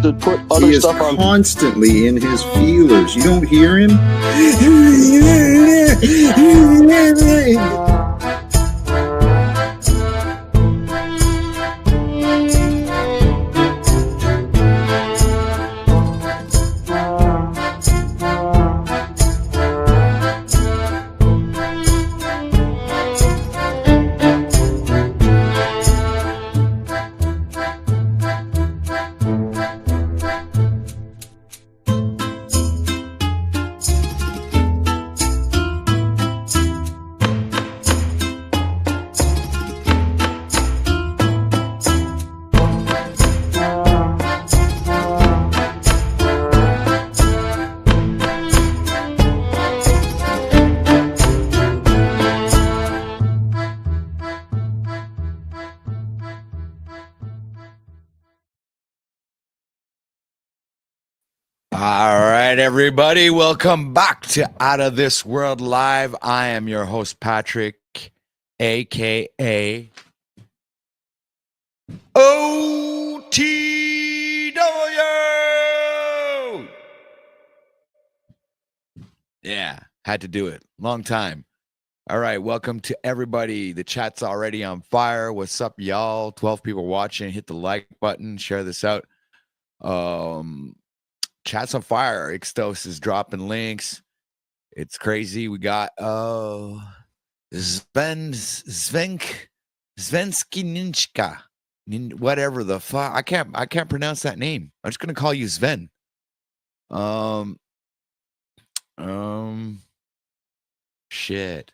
to put other He is stuff on. constantly in his feelers. You don't hear him? All right, everybody, welcome back to Out of This World Live. I am your host, Patrick, aka OTW. Yeah, had to do it. Long time. All right, welcome to everybody. The chat's already on fire. What's up, y'all? 12 people watching. Hit the like button. Share this out. Chat's on fire. Ixtos is dropping links. It's crazy. We got Svenski Ninchka. Whatever the fuck. I can't pronounce that name. I'm just gonna call you Sven. Shit.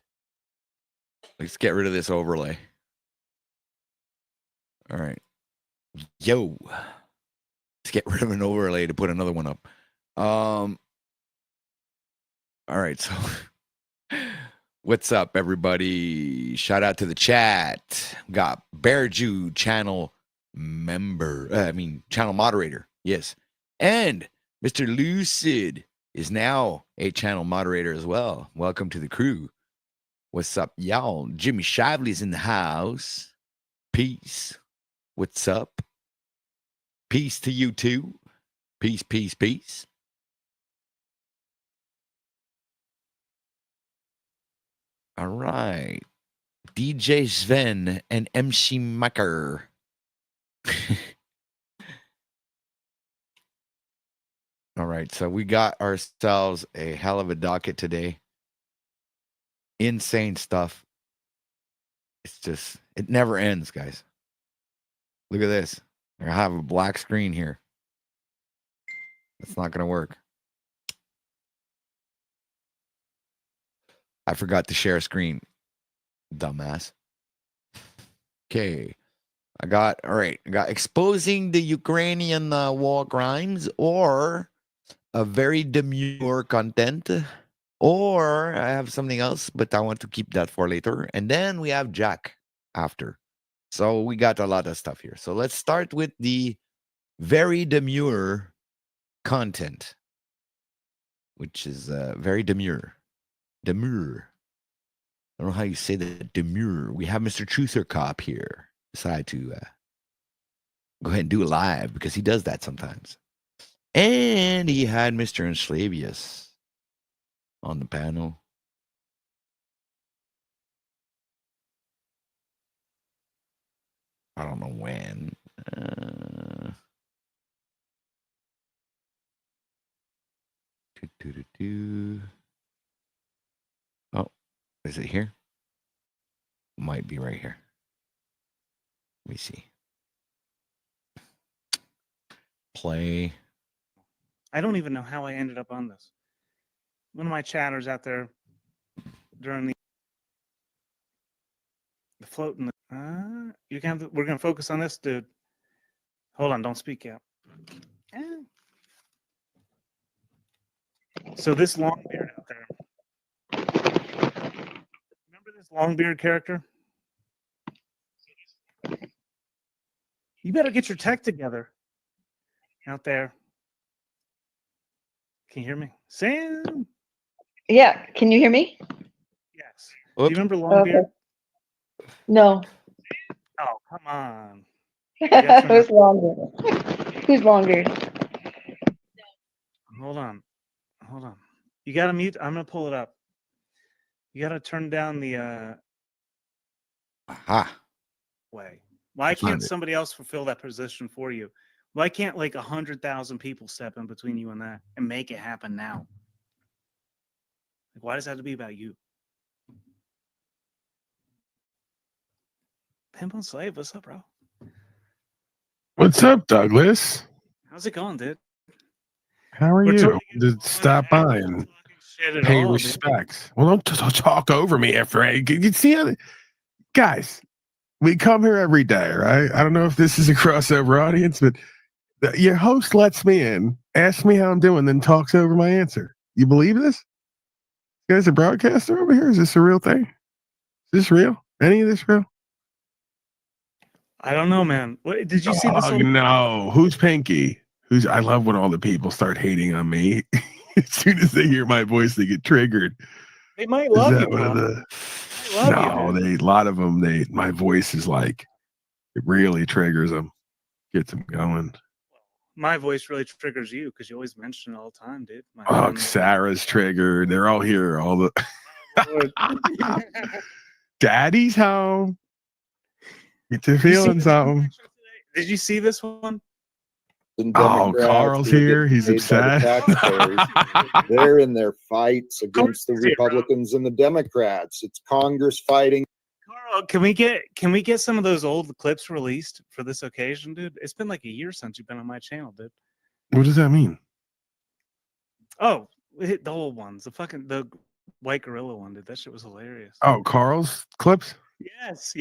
Let's get rid of this overlay. All right. Yo. Let's get rid of an overlay to put another one up. All right, so what's up, everybody? Shout out to the chat. Got Bear Jew channel channel moderator. Yes. And Mr. Lucid is now a channel moderator as well. Welcome to the crew. What's up, y'all? Jimmy Shively's in the house. Peace. What's up? Peace to you too. Peace, peace, peace. All right. DJ Sven and MC Macker. All right. So we got ourselves a hell of a docket today. Insane stuff. It's just, it never ends, guys. Look at this. I have a black screen here. It's not going to work. I forgot to share a screen. Dumbass. Okay. I got exposing the Ukrainian war crimes, or a very demure content, or I have something else, but I want to keep that for later. And then we have Jack after. So we got a lot of stuff here. So let's start with the very demure content, which is very demure. Demure. I don't know how you say that. Demure. We have Mr. Truther Cop here. Decide to go ahead and do it live because he does that sometimes. And he had Mr. Enslavius on the panel. I don't know when. Oh, is it here? Might be right here. Let me see. Play. I don't even know how I ended up on this. One of my chatters out there during the float in the you can have we're gonna focus on this, dude. Hold on, don't speak yet. So this Longbeard out there. Remember this Longbeard character? You better get your tech together out there. Can you hear me? Sam? Yeah, can you hear me? Yes. Do you remember Longbeard? Okay. No. Oh, come on. Who's Longbeard? Who's Longbeard? Hold on. You got to mute. I'm gonna pull it up. You got to turn down the Aha. way. Why Find can't it. somebody else fulfill that position for you? Why can't like 100,000 people step in between you and that and make it happen now? Like, why does that have to be about you? Pimp on Slave, what's up, bro? What's up, Douglas? How's it going, dude? How are We're you? totally Just stop by and talking shit at pay all, dude. respects. Well, don't talk over me after you see how guys. We come here every day, right? I don't know if this is a crossover audience, but your host lets me in, asks me how I'm doing, then talks over my answer. You believe this? You guys a broadcaster over here? Is this a real thing? Is this real? Any of this real? I don't know, man. What did you see this? Oh, no. Who's Pinky? I love when all the people start hating on me. As soon as they hear my voice, they get triggered. They might love you, one of bro. a lot of them. My voice is like, it really triggers them, gets them going. My voice really triggers you because you always mention it all the time, dude. Sarah's triggered. They're all here. All the Daddy's home. Get your feelings on. Did you see this one? Oh, Carl's here. He's upset. They're in their fights against the Republicans and the Democrats. It's Congress fighting. Carl, can we get some of those old clips released for this occasion, dude? It's been like a year since you've been on my channel, dude. What does that mean? Oh, the old ones. The white gorilla one, dude. That shit was hilarious. Oh, Carl's clips? Yes.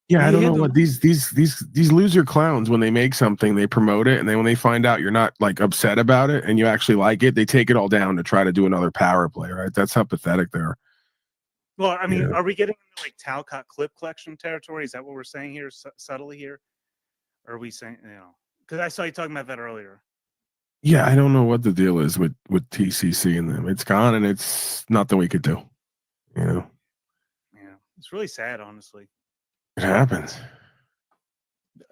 Yeah, I don't know what these loser clowns, when they make something, they promote it, and then when they find out you're not like upset about it and you actually like it, they take it all down to try to do another power play, right? That's how pathetic they are. Well, I mean, Are we getting into like Talcott clip collection territory? Is that what we're saying here, subtly here? Or are we saying, because I saw you talking about that earlier. Yeah, I don't know what the deal is with TCC and them. It's gone, and it's nothing we could do. Yeah, it's really sad, honestly. It happens.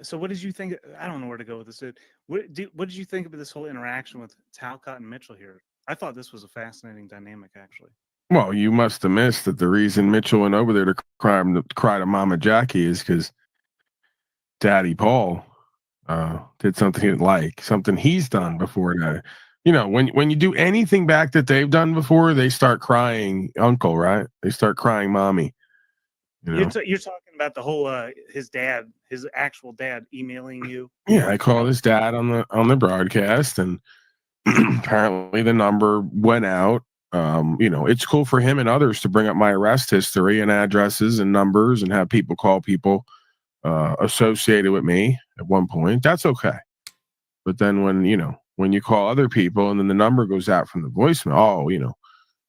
So what did you think? I don't know where to go with this. What did you think of this whole interaction with Talcott and Mitchell here? I thought this was a fascinating dynamic, actually. Well, you must have missed that the reason Mitchell went over there to cry to Mama Jackie is because Daddy Paul did something he didn't like, something he's done before that. When you do anything back that they've done before, they start crying uncle, right? They start crying mommy. You're talking about the whole his actual dad emailing you. Yeah, I called his dad on the broadcast, and apparently the number went out. It's cool for him and others to bring up my arrest history and addresses and numbers and have people call people associated with me at one point. That's okay. But then when you call other people and then the number goes out from the voicemail,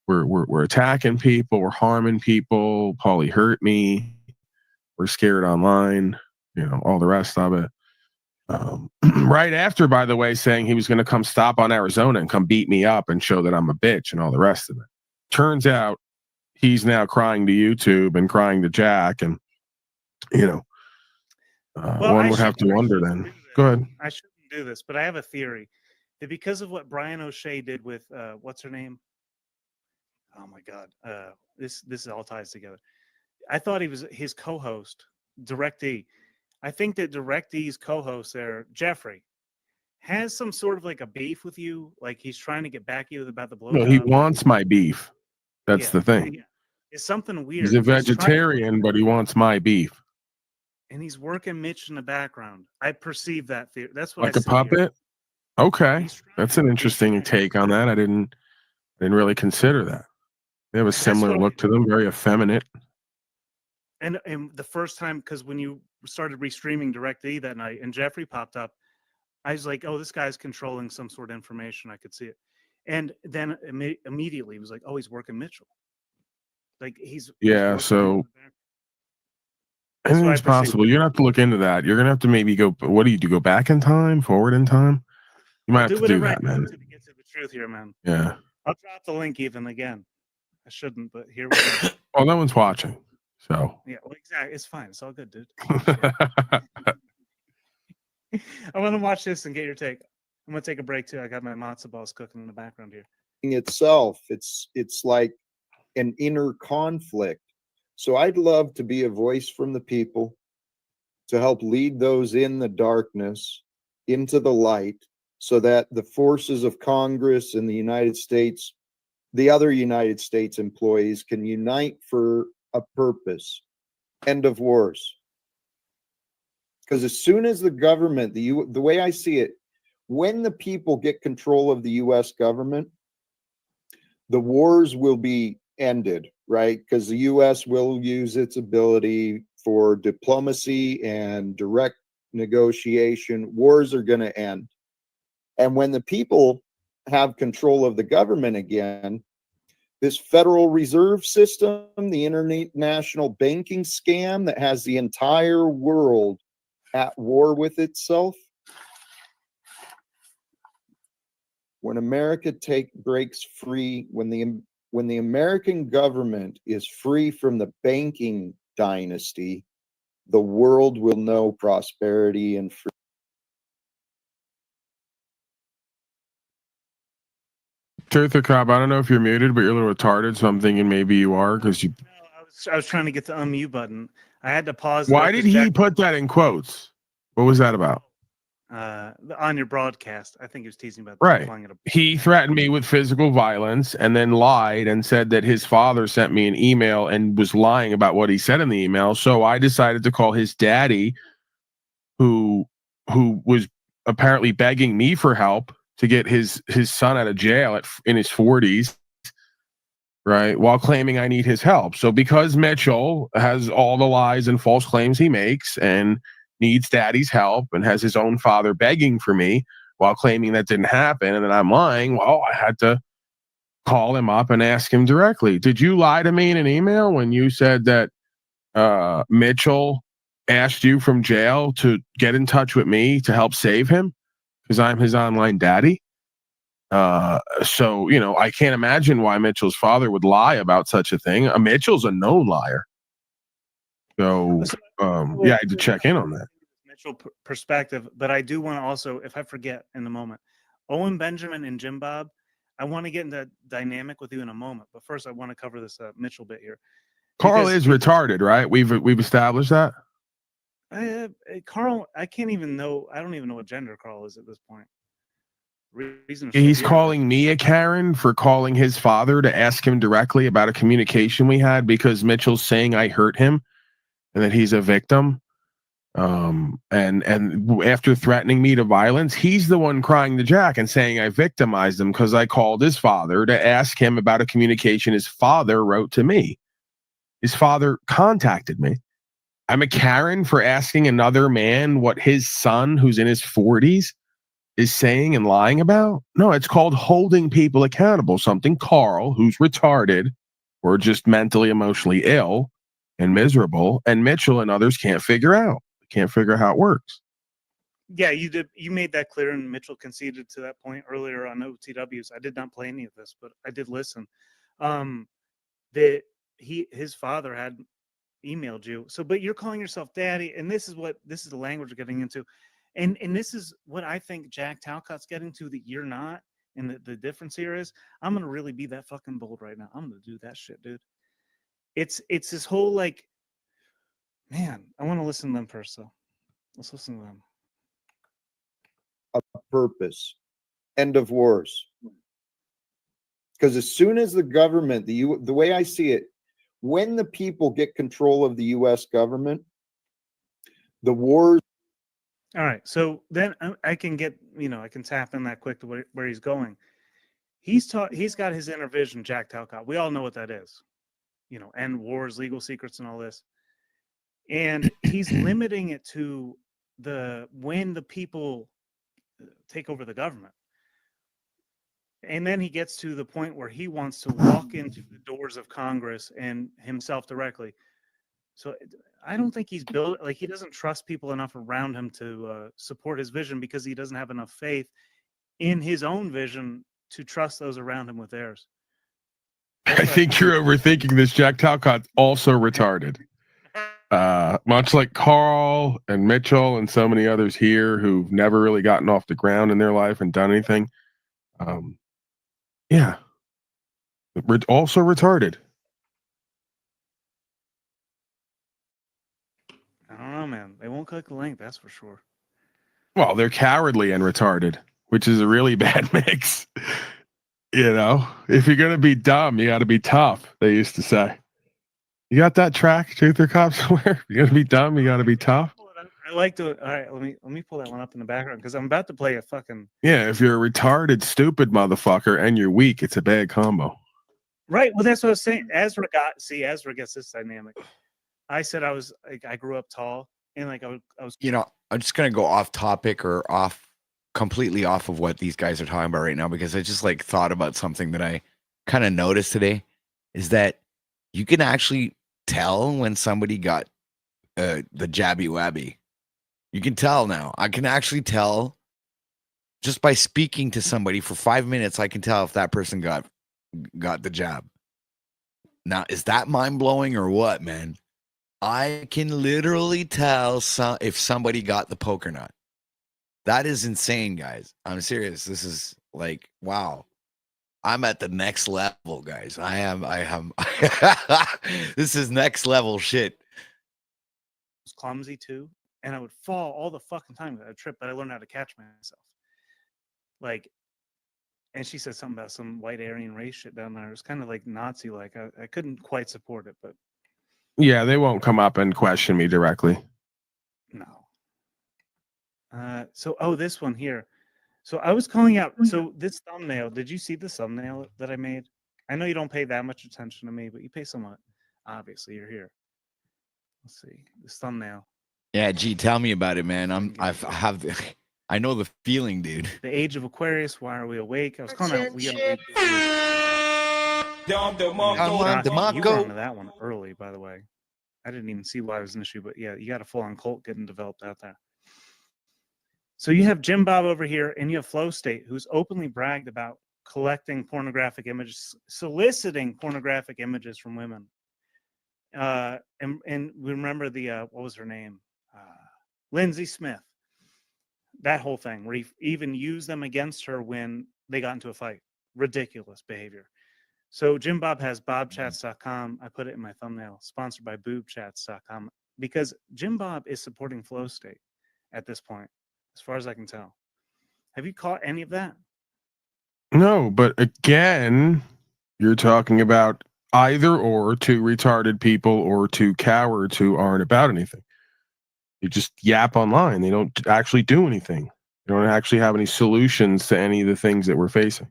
we're attacking people, we're harming people, Paulie hurt me, we're scared online, all the rest of it. Right after, by the way, saying he was going to come stop on Arizona and come beat me up and show that I'm a bitch and all the rest of it. Turns out he's now crying to YouTube and crying to Jack, and one would have to wonder then. Go ahead. I shouldn't do this, but I have a theory that because of what Brian O'Shea did with what's her name? Oh my God, this all ties together. I thought he was his co-host, DirectD. I think that DirectD's co-host there, Jeffrey, has some sort of like a beef with you. Like he's trying to get back at you about the blowjob. No, he wants my beef. That's the thing. Yeah. It's something weird. He's a vegetarian, but he wants my beef. And he's working Mitch in the background. I perceive that theory. That's what like a puppet. Here. Okay, that's an interesting take on that. I didn't really consider that. They have a similar look to them, very effeminate. And the first time, because when you started restreaming DirectD that night and Jeffrey popped up, I was like, oh, this guy's controlling some sort of information. I could see it. And then immediately it was like, oh, he's working Mitchell. Like he's so anything's possible. You're gonna have to look into that. You're gonna have to maybe go. What do you do? Go back in time, forward in time? You might have to do that, man. To get to the truth here, man. Yeah. I'll drop the link even again. I shouldn't, but here we go. Well, no one's watching, so yeah. Well, exactly. It's fine. It's all good, dude. I want to watch this and get your take. I'm gonna take a break too. I got my matzo balls cooking in the background here. Itself, it's like an inner conflict. So I'd love to be a voice from the people to help lead those in the darkness into the light, so that the forces of Congress and the United States, the other United States employees, can unite for a purpose. End of wars. Because as soon as the government, the way I see it, when the people get control of the US government, the wars will be ended, right? Because the US will use its ability for diplomacy and direct negotiation. Wars are going to end. And when the people have control of the government again, this Federal Reserve System, the international banking scam that has the entire world at war with itself, when America breaks free, when the American government is free from the banking dynasty, the world will know prosperity and freedom. Truth or crap, I don't know if you're muted, but you're a little retarded, so I'm thinking maybe you are, because you. No, I was trying to get the unmute button. I had to pause. Why did he put that in quotes? What was that about? On your broadcast? I think he was teasing about Right. calling it a. He threatened me with physical violence and then lied and said that his father sent me an email and was lying about what he said in the email. So I decided to call his daddy, who was apparently begging me for help to get his son out of jail in his 40s, right, while claiming I need his help. So because Mitchell has all the lies and false claims he makes and needs daddy's help and has his own father begging for me while claiming that didn't happen and then I'm lying, well, I had to call him up and ask him directly. Did you lie to me in an email when you said that Mitchell asked you from jail to get in touch with me to help save him because I'm his online daddy? So, I can't imagine why Mitchell's father would lie about such a thing. Mitchell's a known liar. So, yeah, I had to check in on that. Mitchell perspective, but I do want to also, if I forget in a moment, Owen Benjamin and Jim Bob, I want to get into dynamic with you in a moment. But first, I want to cover this Mitchell bit here. Carl is retarded, right? We've established that. Carl, I don't even know what gender Carl is at this point. He's calling me a Karen for calling his father to ask him directly about a communication we had because Mitchell's saying I hurt him and that he's a victim. And after threatening me to violence, he's the one crying to Jack and saying I victimized him because I called his father to ask him about a communication his father wrote to me. His father contacted me. I'm a Karen for asking another man what his son, who's in his 40s, is saying and lying about? No, it's called holding people accountable. Something Carl, who's retarded or just mentally, emotionally ill and miserable, and Mitchell and others can't figure out. Can't figure out how it works. Yeah, you did. You made that clear, and Mitchell conceded to that point earlier on OTWs. I did not play any of this, but I did listen. That his father had emailed you. So, but you're calling yourself daddy, and this is the language we're getting into. And this is what I think Jack Talcott's getting to that you're not. And the difference here is I'm gonna really be that fucking bold right now. I'm gonna do that shit, dude. It's this whole like, man, I want to listen to them first, so let's listen to them. A purpose. End of wars. Because as soon as the government, the way I see it, when the people get control of the US government, the wars. All right, so then I can get, I can tap in that quick to where he's going. He's got his inner vision, Jack Talcott. We all know what that is, end wars, legal secrets, and all this. And he's limiting it to when the people take over the government. And then he gets to the point where he wants to walk into the doors of Congress and himself directly. So I don't think he doesn't trust people enough around him to support his vision because he doesn't have enough faith in his own vision to trust those around him with theirs. I think you're overthinking this. Jack Talcott's also retarded. Much like Carl and Mitchell and so many others here who've never really gotten off the ground in their life and done anything. Yeah. Also retarded. I don't know, man. They won't click the link, that's for sure. Well, they're cowardly and retarded, which is a really bad mix. You know, if you're going to be dumb, you got to be tough, they used to say. You got that track, Truth or Cop somewhere? You're going to be dumb, you got to be tough. I like to. All right, let me pull that one up in the background because I'm about to play a fucking. Yeah, if you're a retarded, stupid motherfucker and you're weak, it's a bad combo. Right. Well, that's what I was saying. Ezra gets this dynamic. I said I grew up tall and like I was. You know, I'm just gonna go off topic or completely off of what these guys are talking about right now because I just like thought about something that I kind of noticed today is that you can actually tell when somebody got the jabby wabby. You can tell now. I can actually tell just by speaking to somebody for 5 minutes. I can tell if that person got the jab. Now, is that mind blowing or what, man? I can literally tell if somebody got the poker nut. That is insane, guys. I'm serious. This is like, wow. I'm at the next level, guys. I am. This is next level shit. Was clumsy too, and I would fall all the fucking time. I'd trip, but I learned how to catch myself. Like, and she said something about some white Aryan race shit down there. It was kind of like Nazi. Like I couldn't quite support it, but yeah, they won't come up and question me directly. No. This one here. So I was calling out. So this thumbnail. Did you see the thumbnail that I made? I know you don't pay that much attention to me, but you pay somewhat. Obviously, you're here. Let's see this thumbnail. Yeah, gee, tell me about it, man. I know the feeling, dude. The age of Aquarius. Why are we awake? I was calling out. You were onto that one early, by the way. I didn't even see why it was an issue, but yeah, you got a full-on cult getting developed out there. So you have Jim Bob over here, and you have Flow State, who's openly bragged about collecting pornographic images, soliciting pornographic images from women. And we remember the what was her name? Lindsay Smith. That whole thing, where he even used them against her when they got into a fight. Ridiculous behavior. So Jim Bob has bobchats.com. I put it in my thumbnail, sponsored by boobchats.com, because Jim Bob is supporting Flow State at this point, as far as I can tell. Have you caught any of that? No, but again, you're talking about either or two retarded people or two cowards who aren't about anything. You just yap online. They don't actually do anything. They don't actually have any solutions to any of the things that we're facing.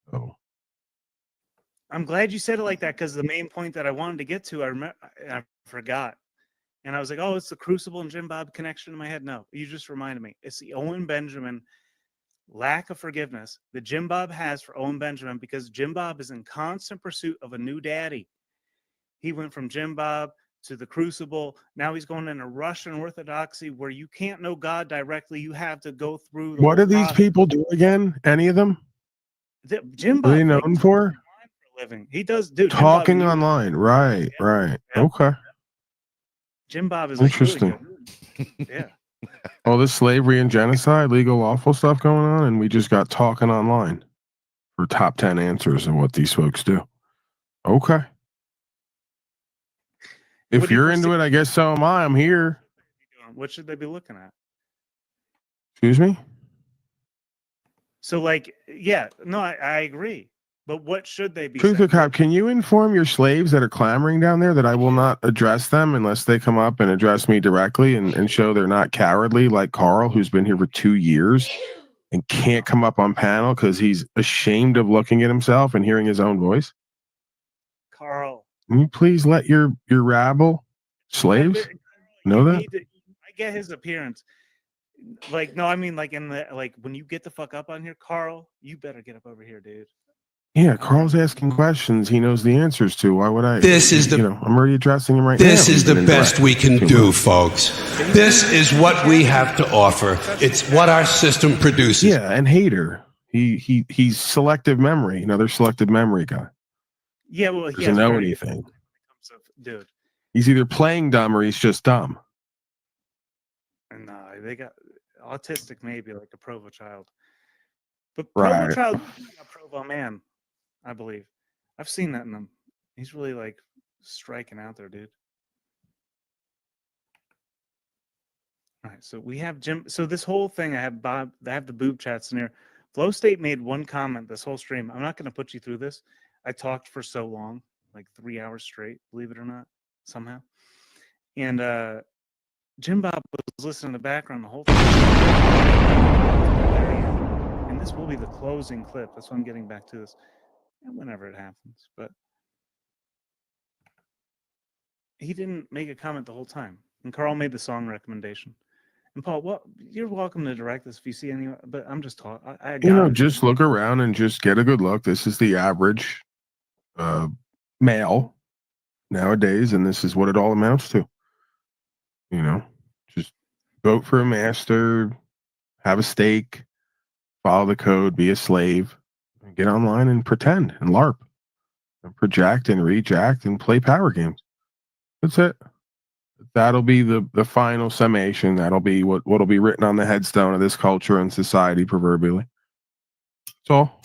So I'm glad you said it like that, because the main point that I wanted to get to, I forgot. And I was like, oh, it's the Crucible and Jim Bob connection in my head. No, you just reminded me. It's the Owen Benjamin lack of forgiveness that Jim Bob has for Owen Benjamin, because Jim Bob is in constant pursuit of a new daddy. He went from Jim Bob to the Crucible. Now he's going into Russian Orthodoxy, where you can't know God directly. You have to go through. What do these people do again? Any of them? Jim Bob, what are they known for? Living. He does, dude. Talking Bob, online. Right, yeah. Right. Yeah. Okay. Jim Bob is interesting. Like really yeah. All this slavery and genocide, legal, lawful stuff going on, and we just got talking online for top 10 answers of what these folks do. Okay. If you're into it, I guess so am I. I'm here. What should they be looking at? Excuse me? So, like, yeah, no, I agree. But what should they be? Truth or Cop, can you inform your slaves that are clamoring down there that I will not address them unless they come up and address me directly and show they're not cowardly like Carl, who's been here for 2 years and can't come up on panel because he's ashamed of looking at himself and hearing his own voice? Carl, can you please let your rabble slaves know that? I get his appearance. Like, no, I mean, like, in the, like, when you get the fuck up on here, Carl, you better get up over here, dude. Yeah, Carl's asking questions he knows the answers to. Why would I? This is the. You know, I'm already addressing him right now. This is the best we can do, folks. This is what we have to offer. It's what our system produces. Yeah, and hater. He's selective memory. Another selective memory guy. Yeah, well, he doesn't know anything. Dude, He's either playing dumb or he's just dumb. And they got autistic, maybe like a Provo child. But Right. Provo child is a Provo man, I believe. I've seen that in him. He's really like striking out there, dude. All right, so we have Jim. So this whole thing, I have Bob. I have the boob chats in here. Flow State made one comment this whole stream. I'm not going to put you through this. I talked for so long, like 3 hours straight. Believe it or not, somehow. And Jim Bob was listening in the background the whole time. And this will be the closing clip. That's why I'm getting back to this, and whenever it happens. But he didn't make a comment the whole time. And Carl made the song recommendation. And Paul, well, you're welcome to direct this if you see any, but I'm just talking. Just look around and just get a good look. This is the average male nowadays, and this is what it all amounts to. Just vote for a master, have a stake, follow the code, be a slave, and get online and pretend and LARP and project and reject and play power games. That's it. That'll be the final summation. That'll be what'll be written on the headstone of this culture and society, proverbially. That's all.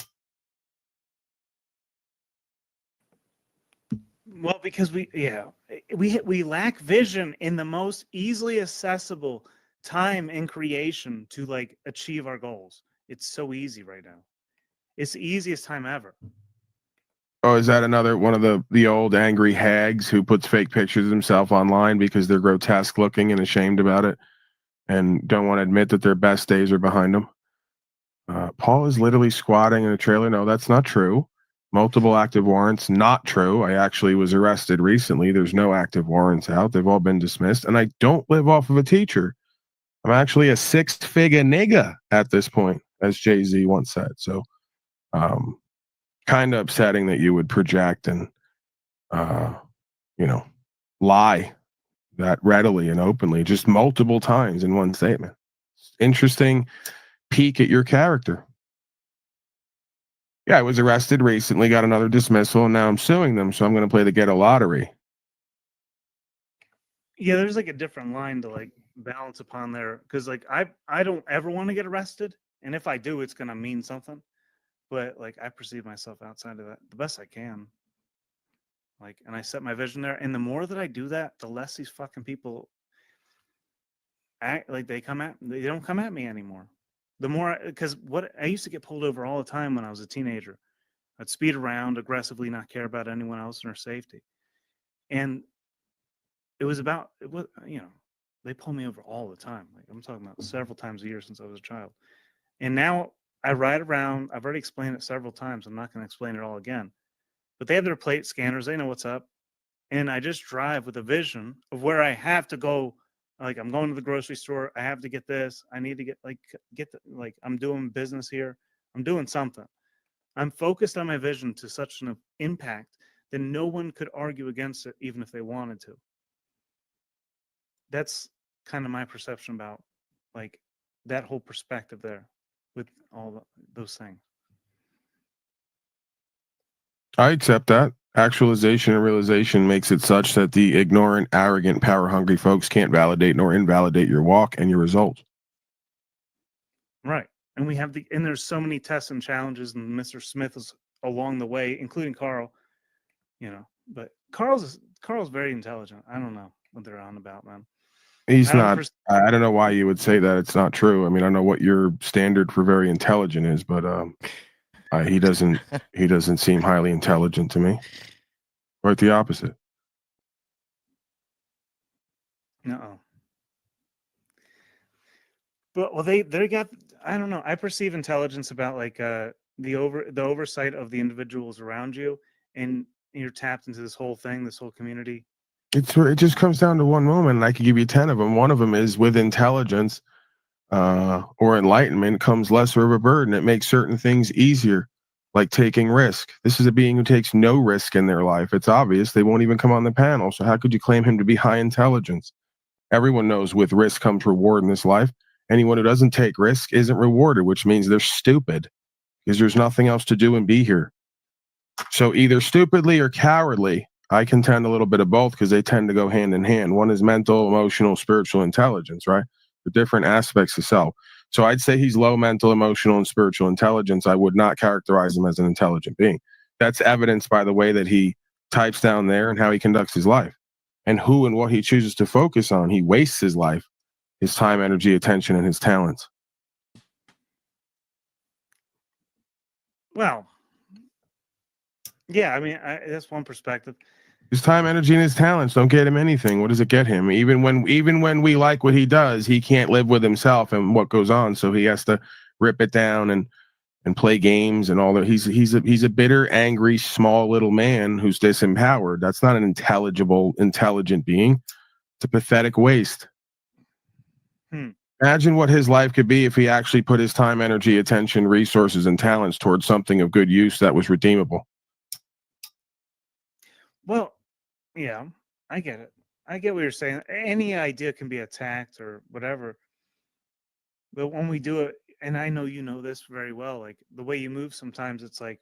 Well, because we lack vision in the most easily accessible time in creation to like achieve our goals. It's so easy right now. It's the easiest time ever. Oh, is that another one of the old angry hags who puts fake pictures of himself online because they're grotesque looking and ashamed about it and don't want to admit that their best days are behind them? Paul is literally squatting in a trailer. No, that's not true. Multiple active warrants, not true. I actually was arrested recently. There's no active warrants out. They've all been dismissed. And I don't live off of a teacher. I'm actually a 6-figure nigga at this point, as Jay-Z once said. So, kind of upsetting that you would project and lie that readily and openly just multiple times in one statement. Interesting peek at your character. Yeah, I was arrested recently, got another dismissal, and now I'm suing them, so I'm going to play the ghetto lottery. Yeah, there's like a different line to like balance upon there, because like I don't ever want to get arrested, and if I do, it's going to mean something. But like I perceive myself outside of that the best I can. Like, and I set my vision there. And the more that I do that, the less these fucking people act like they don't come at me anymore. The more, because what I used to get pulled over all the time when I was a teenager. I'd speed around aggressively, not care about anyone else and their safety. And it was they pull me over all the time. Like I'm talking about several times a year since I was a child. And now I ride around. I've already explained it several times. I'm not going to explain it all again. But they have their plate scanners. They know what's up. And I just drive with a vision of where I have to go. Like I'm going to the grocery store. I have to get this. I need to get I'm doing business here. I'm doing something. I'm focused on my vision to such an impact that no one could argue against it, even if they wanted to. That's kind of my perception about like that whole perspective there with all those things. I accept that. Actualization and realization makes it such that the ignorant, arrogant, power-hungry folks can't validate nor invalidate your walk and your results. Right. And there's so many tests and challenges, and Mr. Smith is along the way, including Carl, but Carl's very intelligent. I don't know what they're on about, man. He's not. I don't know why you would say that. It's not true. I mean, I don't know what your standard for very intelligent is, but he doesn't seem highly intelligent to me. Quite the opposite. No. But they got, I don't know. I perceive intelligence about like the oversight of the individuals around you, and you're tapped into this whole thing, this whole community. It just comes down to one moment, and I could give you 10 of them. One of them is with intelligence or enlightenment comes lesser of a burden. It makes certain things easier, like taking risk. This is a being who takes no risk in their life. It's obvious they won't even come on the panel. So how could you claim him to be high intelligence? Everyone knows with risk comes reward in this life. Anyone who doesn't take risk isn't rewarded, which means they're stupid because there's nothing else to do and be here. So either stupidly or cowardly, I contend a little bit of both because they tend to go hand in hand. One is mental, emotional, spiritual intelligence, right? The different aspects of self. So I'd say he's low mental, emotional, and spiritual intelligence. I would not characterize him as an intelligent being. That's evidenced by the way that he types down there and how he conducts his life and who and what he chooses to focus on. He wastes his life, his time, energy, attention, and his talents. Well, yeah, I mean, that's one perspective. His time, energy, and his talents don't get him anything. What does it get him? Even when we like what he does, he can't live with himself and what goes on. So he has to rip it down and play games and all that. He's a bitter, angry, small little man who's disempowered. That's not an intelligent being. It's a pathetic waste. Imagine what his life could be if he actually put his time, energy, attention, resources, and talents towards something of good use that was redeemable. Well, yeah, I get it. I get what you're saying. Any idea can be attacked or whatever. But when we do it, and I know you know this very well, like the way you move sometimes, it's like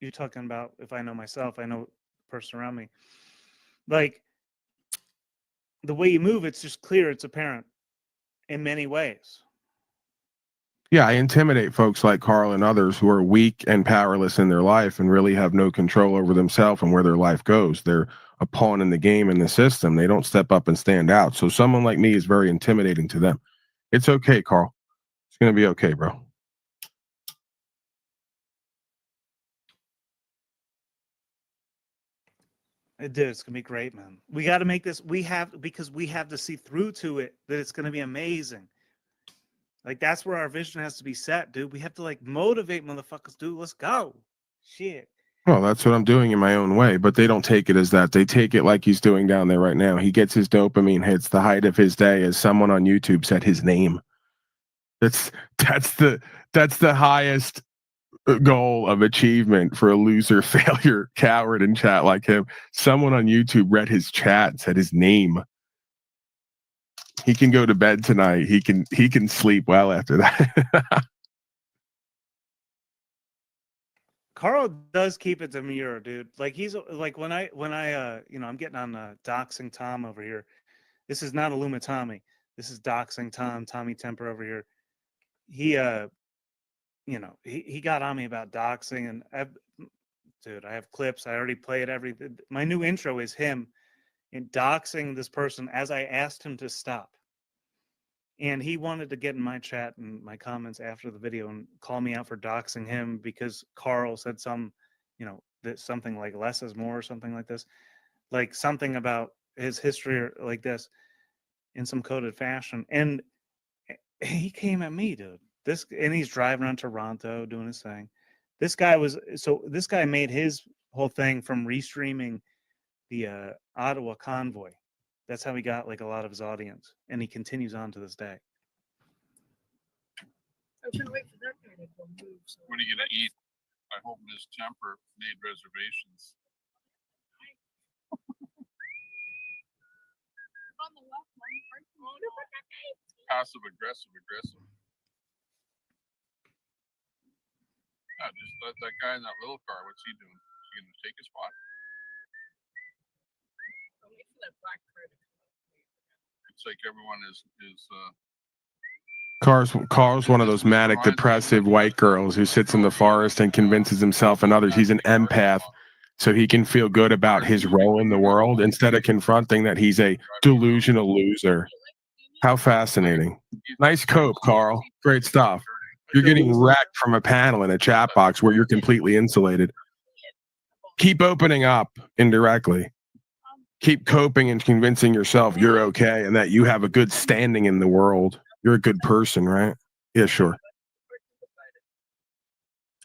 you're talking about, if I know myself, I know the person around me. Like the way you move, it's just clear, it's apparent in many ways. Yeah, I intimidate folks like Carl and others who are weak and powerless in their life and really have no control over themselves and where their life goes. They're a pawn in the game, in the system. They don't step up and stand out. So someone like me is very intimidating to them. It's okay, Carl. It's going to be okay, bro. Dude, it's gonna be great, man. We got to make this. Because we have to see through to it that it's gonna be amazing. Like that's where our vision has to be set, dude. We have to like motivate motherfuckers, dude. Let's go. Shit. Well, that's what I'm doing in my own way, but they don't take it as that. They take it like he's doing down there right now. He gets his dopamine hits. The height of his day, as someone on YouTube said, his name. That's the highest goal of achievement for a loser, failure, coward in chat like him. Someone on YouTube read his chat, said his name. He can go to bed tonight. He can sleep well after that. Carl does keep it demure, dude. Like he's like when I I'm getting on doxing Tom over here. This is not Illuma Tommy. This is doxing Tommy Temper over here. He he got on me about doxing, and I have clips. I already played everything. My new intro is him in doxing this person as I asked him to stop. And he wanted to get in my chat and my comments after the video and call me out for doxing him because Carl said that something like less is more or something like this, like something about his history or like this in some coded fashion. And he came at me, dude. And he's driving around Toronto doing his thing. This guy made his whole thing from restreaming the Ottawa convoy. That's how he got like a lot of his audience, and he continues on to this day. I was gonna wait for that guy to go move. So. What are you gonna eat? I hope Ms. Temper made reservations. On the left, Passive aggressive. Yeah, just let that guy in that little car. What's he doing? Is he gonna take his spot? I'll wait for that black car to come up. It's like everyone is Carl's one of those manic, depressive white girls who sits in the forest and convinces himself and others he's an empath, so he can feel good about his role in the world instead of confronting that he's a delusional loser. How fascinating. Nice cope, Carl. Great stuff. You're getting wrecked from a panel in a chat box where you're completely insulated. Keep opening up indirectly. Keep coping and convincing yourself you're okay and that you have a good standing in the world. You're a good person, right? Yeah, sure.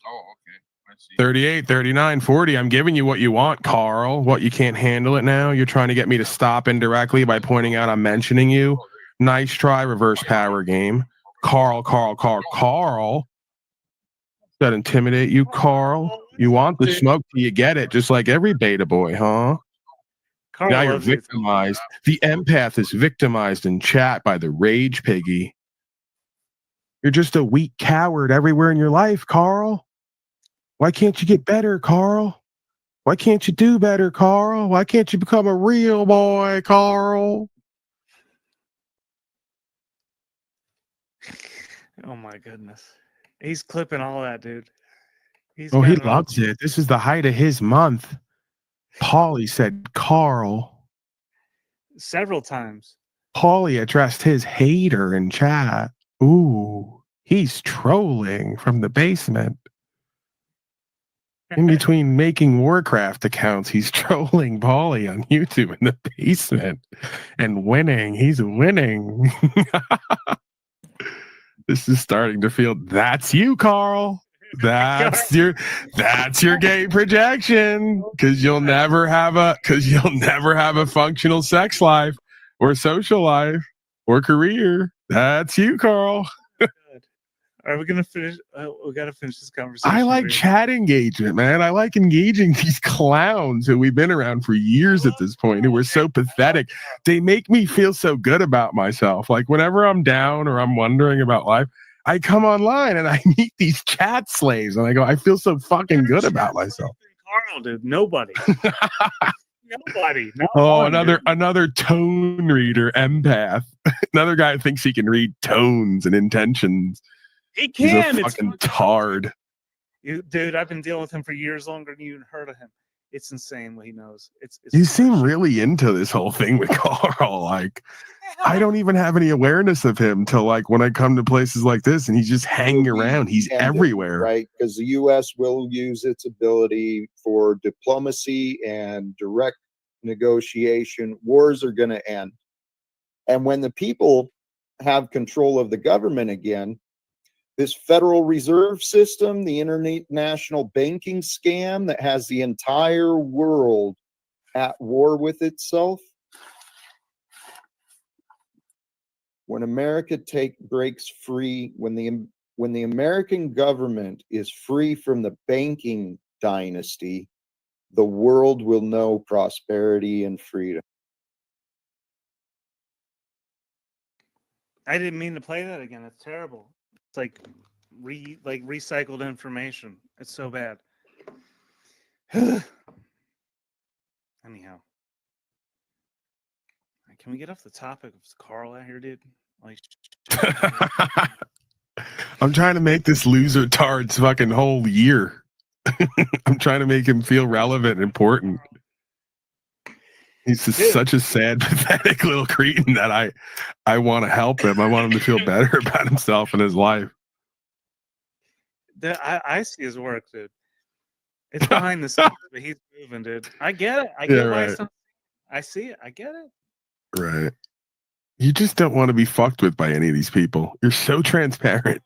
oh, okay. I see. 38, 39, 40. I'm giving you what you want, Carl. What, you can't handle it now? You're trying to get me to stop indirectly by pointing out I'm mentioning you? Nice try, reverse power game. Carl. That intimidate you, Carl? You want the smoke till you get it, just like every beta boy, huh? Carl Now you're loves it. victimized. The empath is victimized in chat by the rage piggy. You're just a weak coward everywhere in your life, Carl. Why can't you get better, Carl? Why can't you do better, Carl? Why can't you become a real boy, Carl? Oh my goodness. He's clipping all that, dude. He's Oh, he got it all loves it. This is the height of his month. Paulie said Carl. several times. Paulie addressed his hater in chat. Ooh, he's trolling from the basement. In between making Warcraft accounts, he's trolling Paulie on YouTube in the basement and winning. He's winning. This is starting to feel that's you, Carl. That's your gay projection. Cause you'll never have a functional sex life or social life or career. That's you, Carl. Are we gonna finish? We gotta finish this conversation. I like chat engagement, man. I like engaging these clowns who we've been around for years at this point, who are so pathetic. They make me feel so good about myself. Like whenever I'm down or I'm wondering about life, I come online and I meet these chat slaves and I go, I feel so fucking good about myself. Carl, dude. Nobody. Nobody. Not Oh, one, dude. another tone reader, empath. Another guy thinks he can read tones and intentions. He He's can. a fucking tard. Dude, I've been dealing with him for years longer than you even heard of him. It's insane what he knows. It's You seem really into this whole thing with Carl. Like, I don't even have any awareness of him till like when I come to places like this and he's just hanging around. He's everywhere. Right? Because the U.S. will use its ability for diplomacy and direct negotiation. Wars are going to end. And when the people have control of the government again, this Federal Reserve System, the international banking scam that has the entire world at war with itself. When America breaks free, when the American government is free from the banking dynasty, the world will know prosperity and freedom. I didn't mean to play that again. It's terrible. It's like recycled information. It's so bad. Anyhow, can we get off the topic of Carl out here, dude? Like, I'm trying to make this loser tard's fucking whole year. I'm trying to make him feel relevant and important. He's just such a sad, pathetic little cretin that I want to help him. I want him to feel better about himself and his life. I see his work, dude. It's behind the scenes, but he's moving, dude. I get it. I get why it's not, I see it. I get it. Right. You just don't want to be fucked with by any of these people. You're so transparent.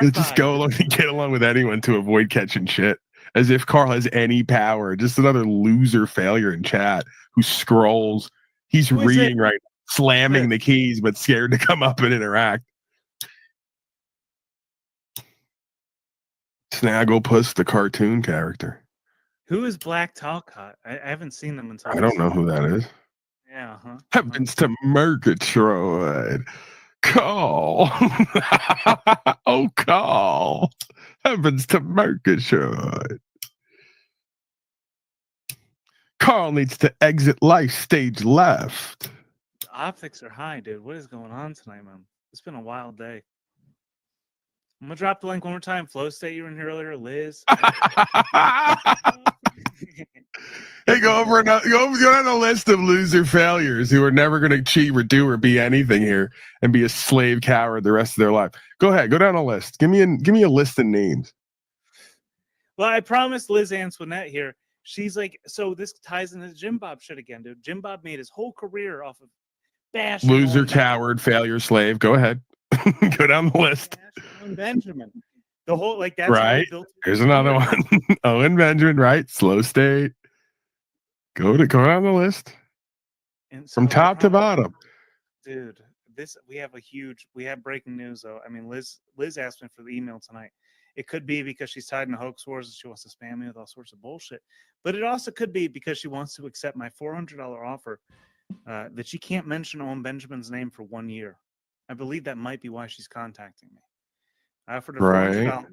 You just go along and get along with anyone to avoid catching shit. As if Carl has any power. Just another loser failure in chat who scrolls. He's reading right, slamming the keys, but scared to come up and interact. Snagglepuss, the cartoon character. Who is Black Talcott? I haven't seen them until. I don't know who that is. Yeah, huh? Heavens to Murgatroyd. Call. Oh, call. Heavens to Murgatroyd. Carl needs to exit life stage left. The optics are high, dude. What is going on tonight, man? It's been a wild day. I'm gonna drop the link one more time. Flow State, you were in here earlier. Liz. Hey, go down the list of loser failures who are never going to achieve or do or be anything here and be a slave coward the rest of their life. Go ahead, go down a list. Give me a list of names. Well, I promised Liz Antoinette here. She's like, so this ties into Jim Bob shit again, dude. Jim Bob made his whole career off of bashing. Loser, coward, failure, slave. Go ahead. Go down the list. Benjamin. The whole that's right. Here's another one. Owen Benjamin, right? Slow State. Go down the list. And so from top to bottom. Dude, we have breaking news though. I mean, Liz asked me for the email tonight. It could be because she's tied into hoax wars and she wants to spam me with all sorts of bullshit. But it also could be because she wants to accept my $400 offer that she can't mention Owen Benjamin's name for 1 year. I believe that might be why she's contacting me. I offered her $400.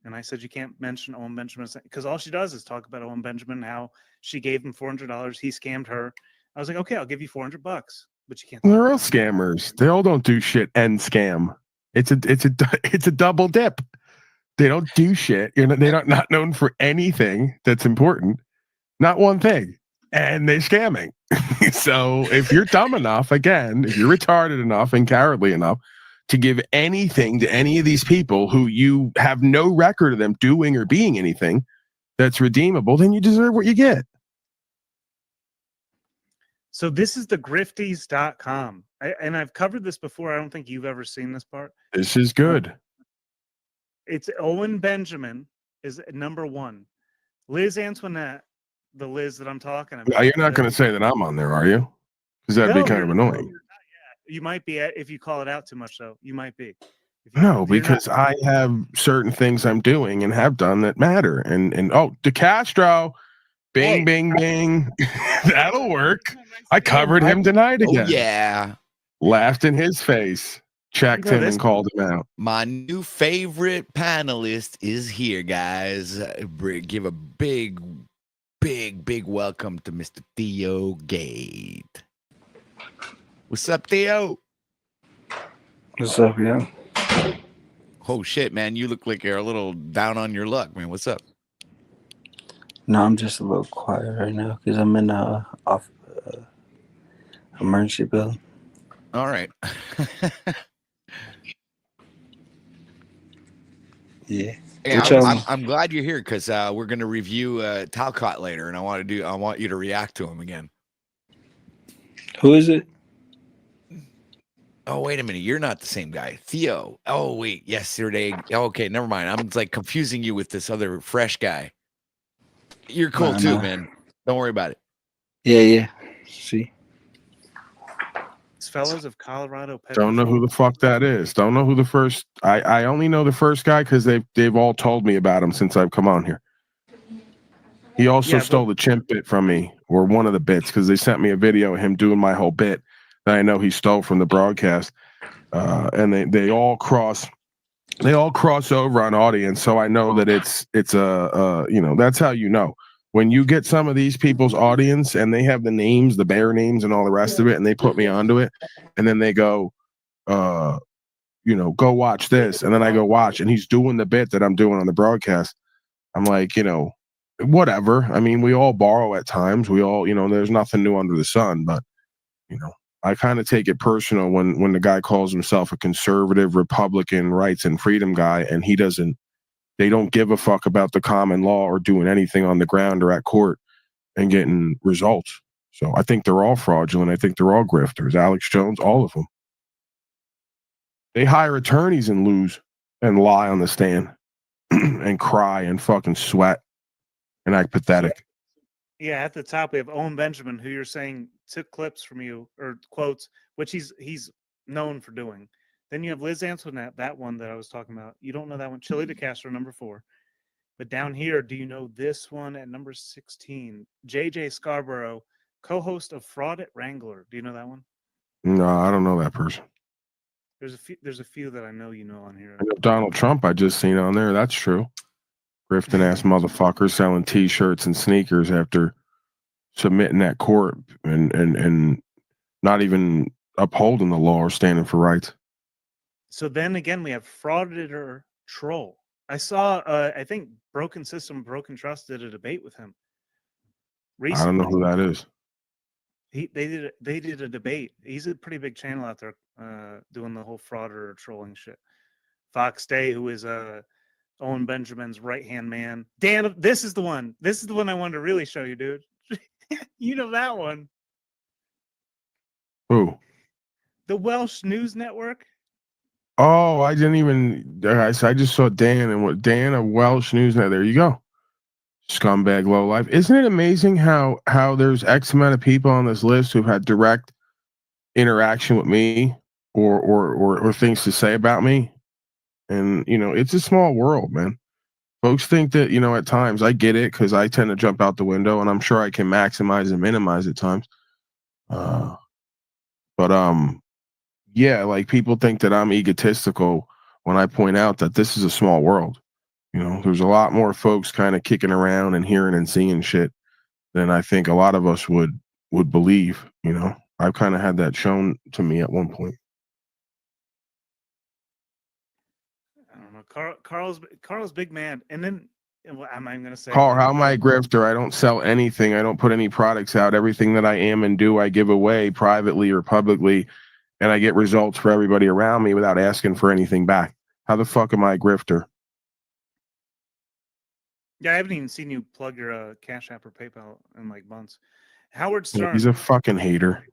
And I said, you can't mention Owen Benjamin because all she does is talk about Owen Benjamin, how she gave him $400. He scammed her. I was like, okay, I'll give you $400, but you can't. They're all scammers. They all don't do shit and scam. It's a double dip. They don't do shit. They're not known for anything that's important. Not one thing. And they're scamming. So if you're dumb enough, again, if you're retarded enough and cowardly enough to give anything to any of these people who you have no record of them doing or being anything that's redeemable, then you deserve what you get. So this is the grifties.com. And I've covered this before. I don't think you've ever seen this part. This is good. It's Owen Benjamin is number one. Liz Antoinette, the Liz that I'm talking about. You're not going to say that I'm on there, are you? Because that'd be kind of annoying. You might be if you call it out too much, though. You might be. No, because I have certain things I'm doing and have done that matter. And DeCastro, bing, bing, bing. That'll work. I covered him tonight again. Oh, yeah. Laughed in his face. Checked him and called him out. My new favorite panelist is here, guys. Give a big welcome to Mr. Theo Gate. What's up, Theo? What's up, yeah? Oh shit, man! You look like you're a little down on your luck, man. What's up? No, I'm just a little quiet right now because I'm in emergency building. All right. Yeah. Hey, I'm glad you're here because we're gonna review Talcott later, and I want you to react to him again. Who is it? Oh, wait a minute. You're not the same guy. Theo. Oh, wait. Yesterday. Okay, never mind. I'm like confusing you with this other fresh guy. You're cool too, man. Don't worry about it. Yeah. See? Fellows of Colorado. Don't know who the fuck that is. Don't know who the first. I only know the first guy because they've all told me about him since I've come on here. He also stole the chimp bit from me, or one of the bits, because they sent me a video of him doing my whole bit that I know he stole from the broadcast. And they all cross over on audience, so I know that it's that's how you know. When you get some of these people's audience and they have the names, the bear names and all the rest of it, and they put me onto it, and then they go, go watch this. And then I go watch, and he's doing the bit that I'm doing on the broadcast. I'm like, whatever. I mean, we all borrow at times. We all, there's nothing new under the sun, but, I kind of take it personal when the guy calls himself a conservative Republican rights and freedom guy, and they don't give a fuck about the common law or doing anything on the ground or at court and getting results. So I think they're all fraudulent. I think they're all grifters. Alex Jones, all of them. They hire attorneys and lose and lie on the stand and cry and fucking sweat and act pathetic. Yeah, at the top we have Owen Benjamin, who you're saying took clips from you or quotes, which he's known for doing. Then you have Liz Antoinette, that one that I was talking about. You don't know that one. Chili DeCastro, number 4. But down here, do you know this one at number 16? JJ Scarborough, co-host of Fraud at Wrangler. Do you know that one? No, I don't know that person. There's a few that I know on here. I know Donald Trump I just seen on there. That's true. Grifting ass motherfucker selling T-shirts and sneakers after submitting at court and not even upholding the law or standing for rights. So then again, we have Frauditor Troll. I saw, I think Broken System, Broken Trust did a debate with him recently. I don't know who that is. They did a debate. He's a pretty big channel out there doing the whole frauditor trolling shit. Fox Day, who is Owen Benjamin's right-hand man. Dan, this is the one. This is the one I wanted to really show you, dude. You know that one. Who? The Welsh News Network. Oh, I didn't even. I just saw Dan and what Dan of Welsh News Network. There you go. Scumbag lowlife. Isn't it amazing how there's X amount of people on this list who've had direct interaction with me or things to say about me? And it's a small world, man. Folks think that, at times I get it because I tend to jump out the window and I'm sure I can maximize and minimize at times. Yeah, like people think that I'm egotistical when I point out that this is a small world. You know, there's a lot more folks kind of kicking around and hearing and seeing shit than I think a lot of us would believe. You know, I've kind of had that shown to me at one point. I don't know. Carl's big man, and then what am I going to say? Carl, how am I a grifter? I don't sell anything. I don't put any products out. Everything that I am and do, I give away privately or publicly, and I get results for everybody around me without asking for anything back. How the fuck am I a grifter? Yeah, I haven't even seen you plug your Cash App or PayPal in like months. Howard Stern. He's a fucking hater.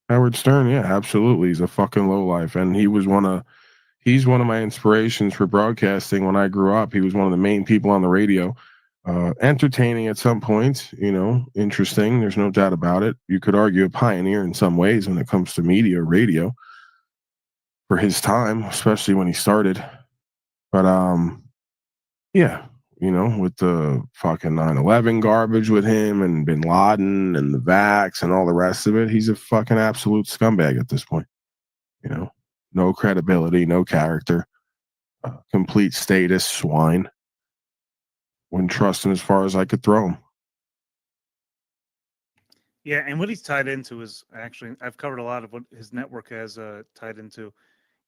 Howard Stern, yeah, absolutely. He's a fucking lowlife. And he's one of my inspirations for broadcasting when I grew up. He was one of the main people on the radio. Entertaining at some points, you know, interesting. There's no doubt about it. You could argue a pioneer in some ways when it comes to media, radio for his time, especially when he started. But yeah, you know, with the fucking 9/11 garbage with him and Bin Laden and the vax and all the rest of it, he's a fucking absolute scumbag at this point. You know, no credibility, no character, complete status swine. Wouldn't trust him as far as I could throw him. Yeah, and what he's tied into is actually, I've covered a lot of what his network has tied into. You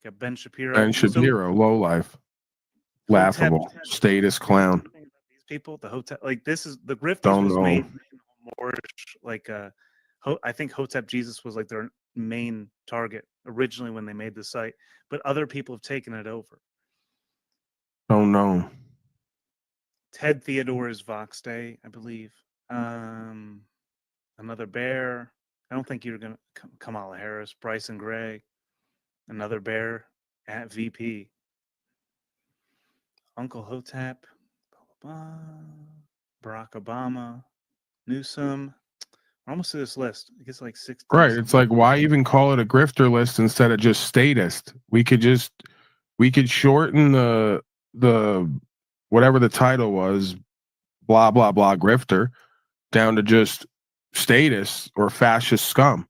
got Ben Shapiro. Ben Shapiro, low life, laughable, status clown. These people, the hotel, like this is the Grifters Don't was know. made more like I think Hotep Jesus was like their main target originally when they made the site, but other people have taken it over. Don't know. Ted Theodore is Vox Day, I believe. Another bear. I don't think you're gonna Kamala Harris, Bryson Gray, another bear at VP. Uncle Hotep, blah, blah, blah. Barack Obama, Newsom. We're almost to this list. I guess like 6. Right. It's like, why even call it a grifter list instead of just statist? We could shorten the whatever the title was, blah blah blah grifter, down to just status or fascist scum.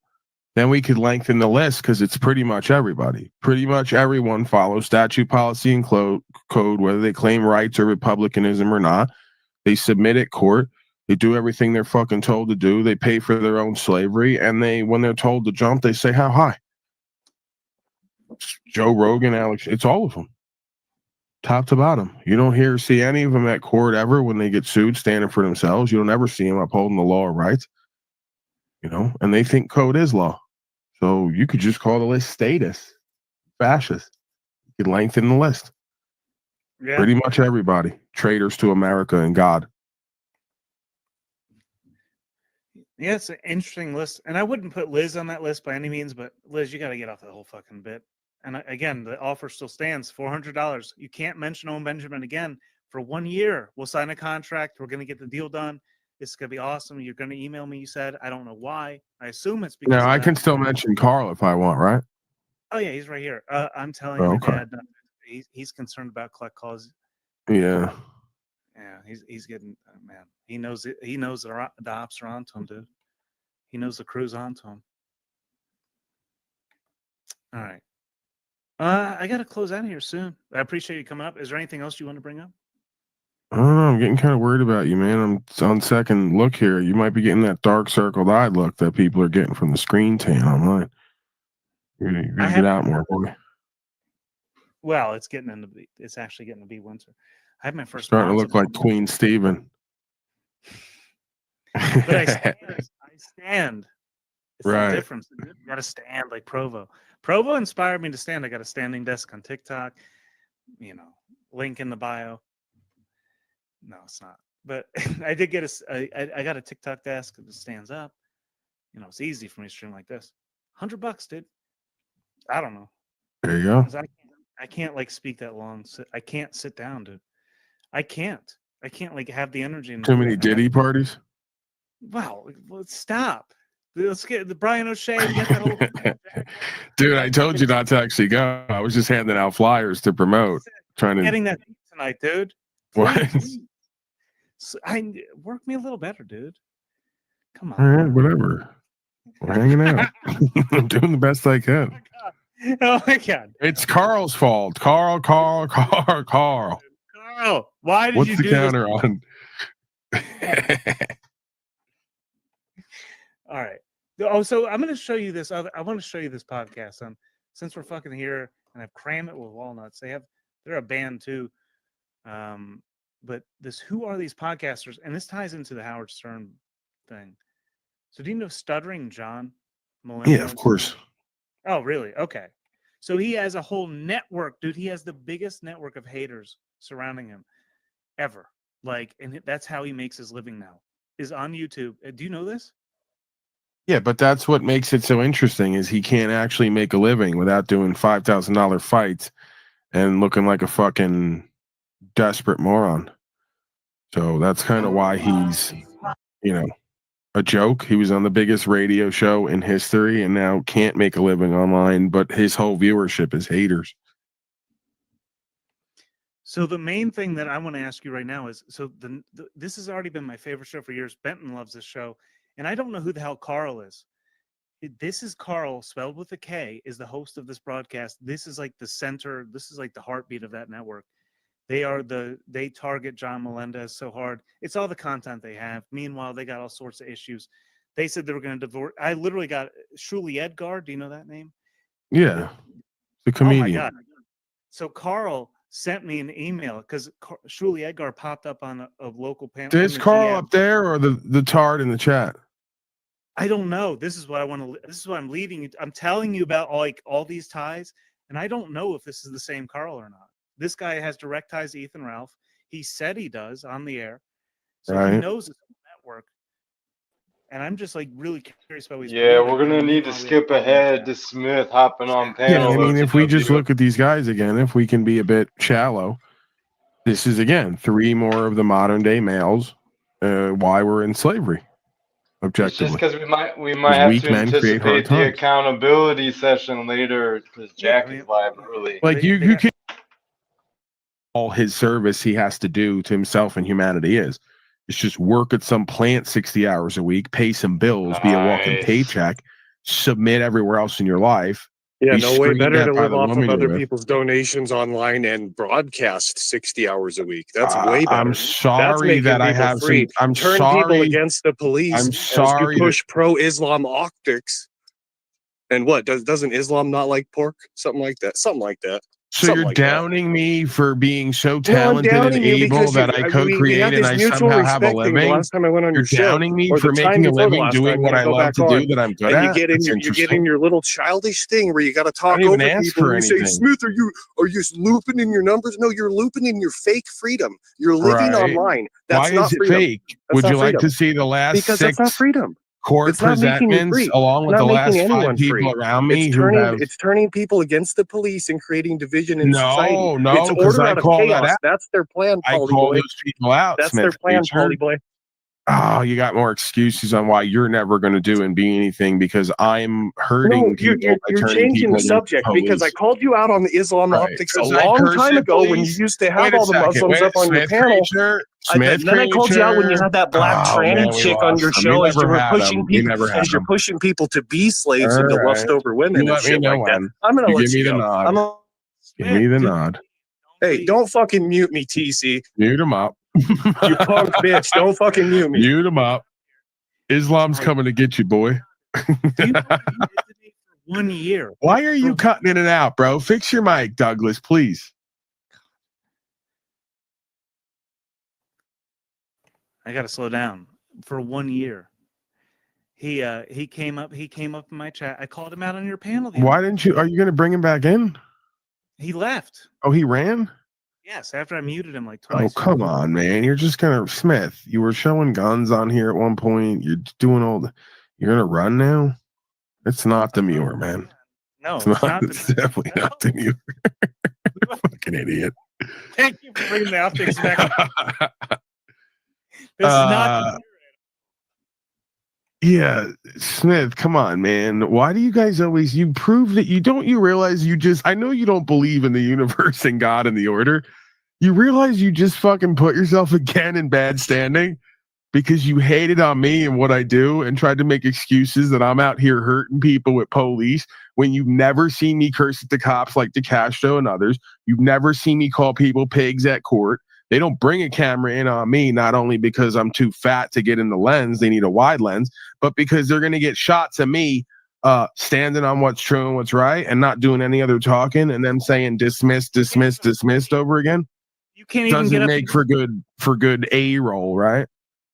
Then we could lengthen the list because it's pretty much everybody. Pretty much everyone follows statute, policy, and code, whether they claim rights or republicanism or not. They submit at court. They do everything they're fucking told to do. They pay for their own slavery, and when they're told to jump, they say how high. It's Joe Rogan, Alex, it's all of them, top to bottom. You don't see any of them at court ever when they get sued, standing for themselves. You don't ever see them upholding the law of rights. You know, and they think code is law. So you could just call the list status, fascist. You could lengthen the list. Yeah. Pretty much everybody. Traitors to America and God. Yeah, it's an interesting list. And I wouldn't put Liz on that list by any means, but Liz, you got to get off the whole fucking bit. And again, the offer still stands, $400. You can't mention Owen Benjamin again for 1 year. We'll sign a contract. We're going to get the deal done. It's going to be awesome. You're going to email me, you said. I don't know why. I assume it's because. No, I can still mention Carl if I want, right? Oh, yeah, he's right here. I'm telling you, Dad, he's concerned about collect calls. Yeah. Yeah, he's getting, man. He knows it. He knows the ops are onto him, dude. He knows the crew's onto him. All right. I got to close out of here soon. I appreciate you coming up. Is there anything else you want to bring up? I don't know. I'm getting kind of worried about you, man. I'm on second look here. You might be getting that dark circled eye look that people are getting from the screen tan online. You're gonna get out more, boy. Well, it's actually getting to be winter. I have my first. Starting to look like Queen Stephen. But I stand. It's right. The difference. You got to stand like Provo. Provo inspired me to stand. I got a standing desk on TikTok. You know, link in the bio. No, it's not. But I did get I got a TikTok desk that stands up. You know, it's easy for me to stream like this. $100, dude. I don't know. There you go. I can't like speak that long. I can't sit down, dude. I can't like have the energy. Too many Diddy parties. Wow, let's stop. Let's get the Brian O'Shea. Get that whole dude, I told you not to actually go. I was just handing out flyers to promote. Getting that tonight, dude. Please. What? So work me a little better, dude. Come on. All right, whatever. We're hanging out. I'm doing the best I can. Oh my God. It's Carl's fault. Carl. Carl, why did What's you the do counter this? on? All right. Oh, so I'm going to show you this. I want to show you this podcast. Since we're fucking here, and I've crammed it with walnuts. They're a band too. But who are these podcasters? And this ties into the Howard Stern thing. So do you know Stuttering John Melendez? Yeah, of course. Oh, really? Okay. So he has a whole network, dude. He has the biggest network of haters surrounding him ever. And that's how he makes his living now, is on YouTube. Do you know this? Yeah, but that's what makes it so interesting is he can't actually make a living without doing $5,000 fights and looking like a fucking desperate moron. So that's kind of why he's, a joke. He was on the biggest radio show in history and now can't make a living online, but his whole viewership is haters. So the main thing that I want to ask you right now is, this has already been my favorite show for years. Benton loves this show, and I don't know who the hell Carl is. This is Carl, spelled with a K, is the host of this broadcast. This is like the center. This is like the heartbeat of that network. They target John Melendez so hard. It's all the content they have. Meanwhile, they got all sorts of issues. They said they were going to divorce. I literally got Shuli Edgar. Do you know that name? Yeah, the comedian. Oh my God. So Carl sent me an email because Shuli Edgar popped up on a local panel. Is Carl up there or the tard in the chat? I don't know. This is what I want to. This is what I'm leading you. I'm telling you about all these ties, and I don't know if this is the same Carl or not. This guy has direct ties to Ethan Ralph. He said he does on the air, so he knows his network. And I'm just really curious about his. Yeah, we're gonna need to skip ahead to Smith hopping on panel. Yeah, I mean, if we just look at these guys again, if we can be a bit shallow, this is again 3 more of the modern day males. Why we're in slavery, objectively. It's just because we might have to anticipate the accountability session later because Jack is live early. Like you can all his service he has to do to himself and humanity is. It's just work at some plant 60 hours a week, pay some bills, be a walking paycheck, submit everywhere else in your life. Yeah, no way better to live off of other people's donations online and broadcast 60 hours a week. That's way better. I'm sorry that I have free. I'm turn sorry people against the police. I'm sorry as you push pro-Islam optics. And what doesn't Islam not like pork? Something like that. Something like that. So Something you're downing me for being so talented and you able that I co-create and I somehow have a living. The last time I went on your show, downing me for making a living doing what I love to do that I'm good at. You get in your little childish thing where you got to talk over people. And you say, Smith, are you looping in your numbers? No, you're looping in your fake freedom. You're living online. That's Why is it fake? Would you like to see the last because that's not freedom. Court presentments along with the last 5 people around me it's turning people against the police and creating division in society. No, it's order out of chaos. That's their plan, I call those people out. That's their plan, Paulie boy. Oh, you got more excuses on why you're never going to do and be anything because I'm hurting people. You're changing the subject because I called you out on the Islam optics a long time ago when you used to have all the Muslims up on your panel. Then I called you out when you had that black tranny chick on your show as you were pushing people, you're pushing people to be slaves and to lust over women and shit like that. I'm gonna let you go. Give me the nod. Hey, don't fucking mute me, TC. Mute him up. You punk bitch. Don't fucking mute me. Mute him up. Islam's coming to get you, boy. 1 year. Why are you cutting in and out, bro? Fix your mic, Douglas, please. I got to slow down. For 1 year. He came up in my chat. I called him out on your panel. Why didn't you? Are you going to bring him back in? He left. Oh, he ran? Yes, after I muted him like twice. Oh, come on, man. You're just going to Smith. You were showing guns on here at one point. You're doing all the you're going to run now? It's not demure, man. No, it's not. It's definitely not demure. Fucking idiot. Thank you for bringing the optics back. This is not. Yeah, Smith, come on, man. Why do you guys always you prove that you realize I know you don't believe in the universe and God and the order. You realize you just fucking put yourself again in bad standing because you hated on me and what I do and tried to make excuses that I'm out here hurting people with police when you've never seen me curse at the cops like DeCastro and others. You've never seen me call people pigs at court. They don't bring a camera in on me, not only because I'm too fat to get in the lens, they need a wide lens, but because they're going to get shots of me standing on what's true and what's right and not doing any other talking and them saying dismissed over again. You can't even Doesn't get up make for good A-roll, right?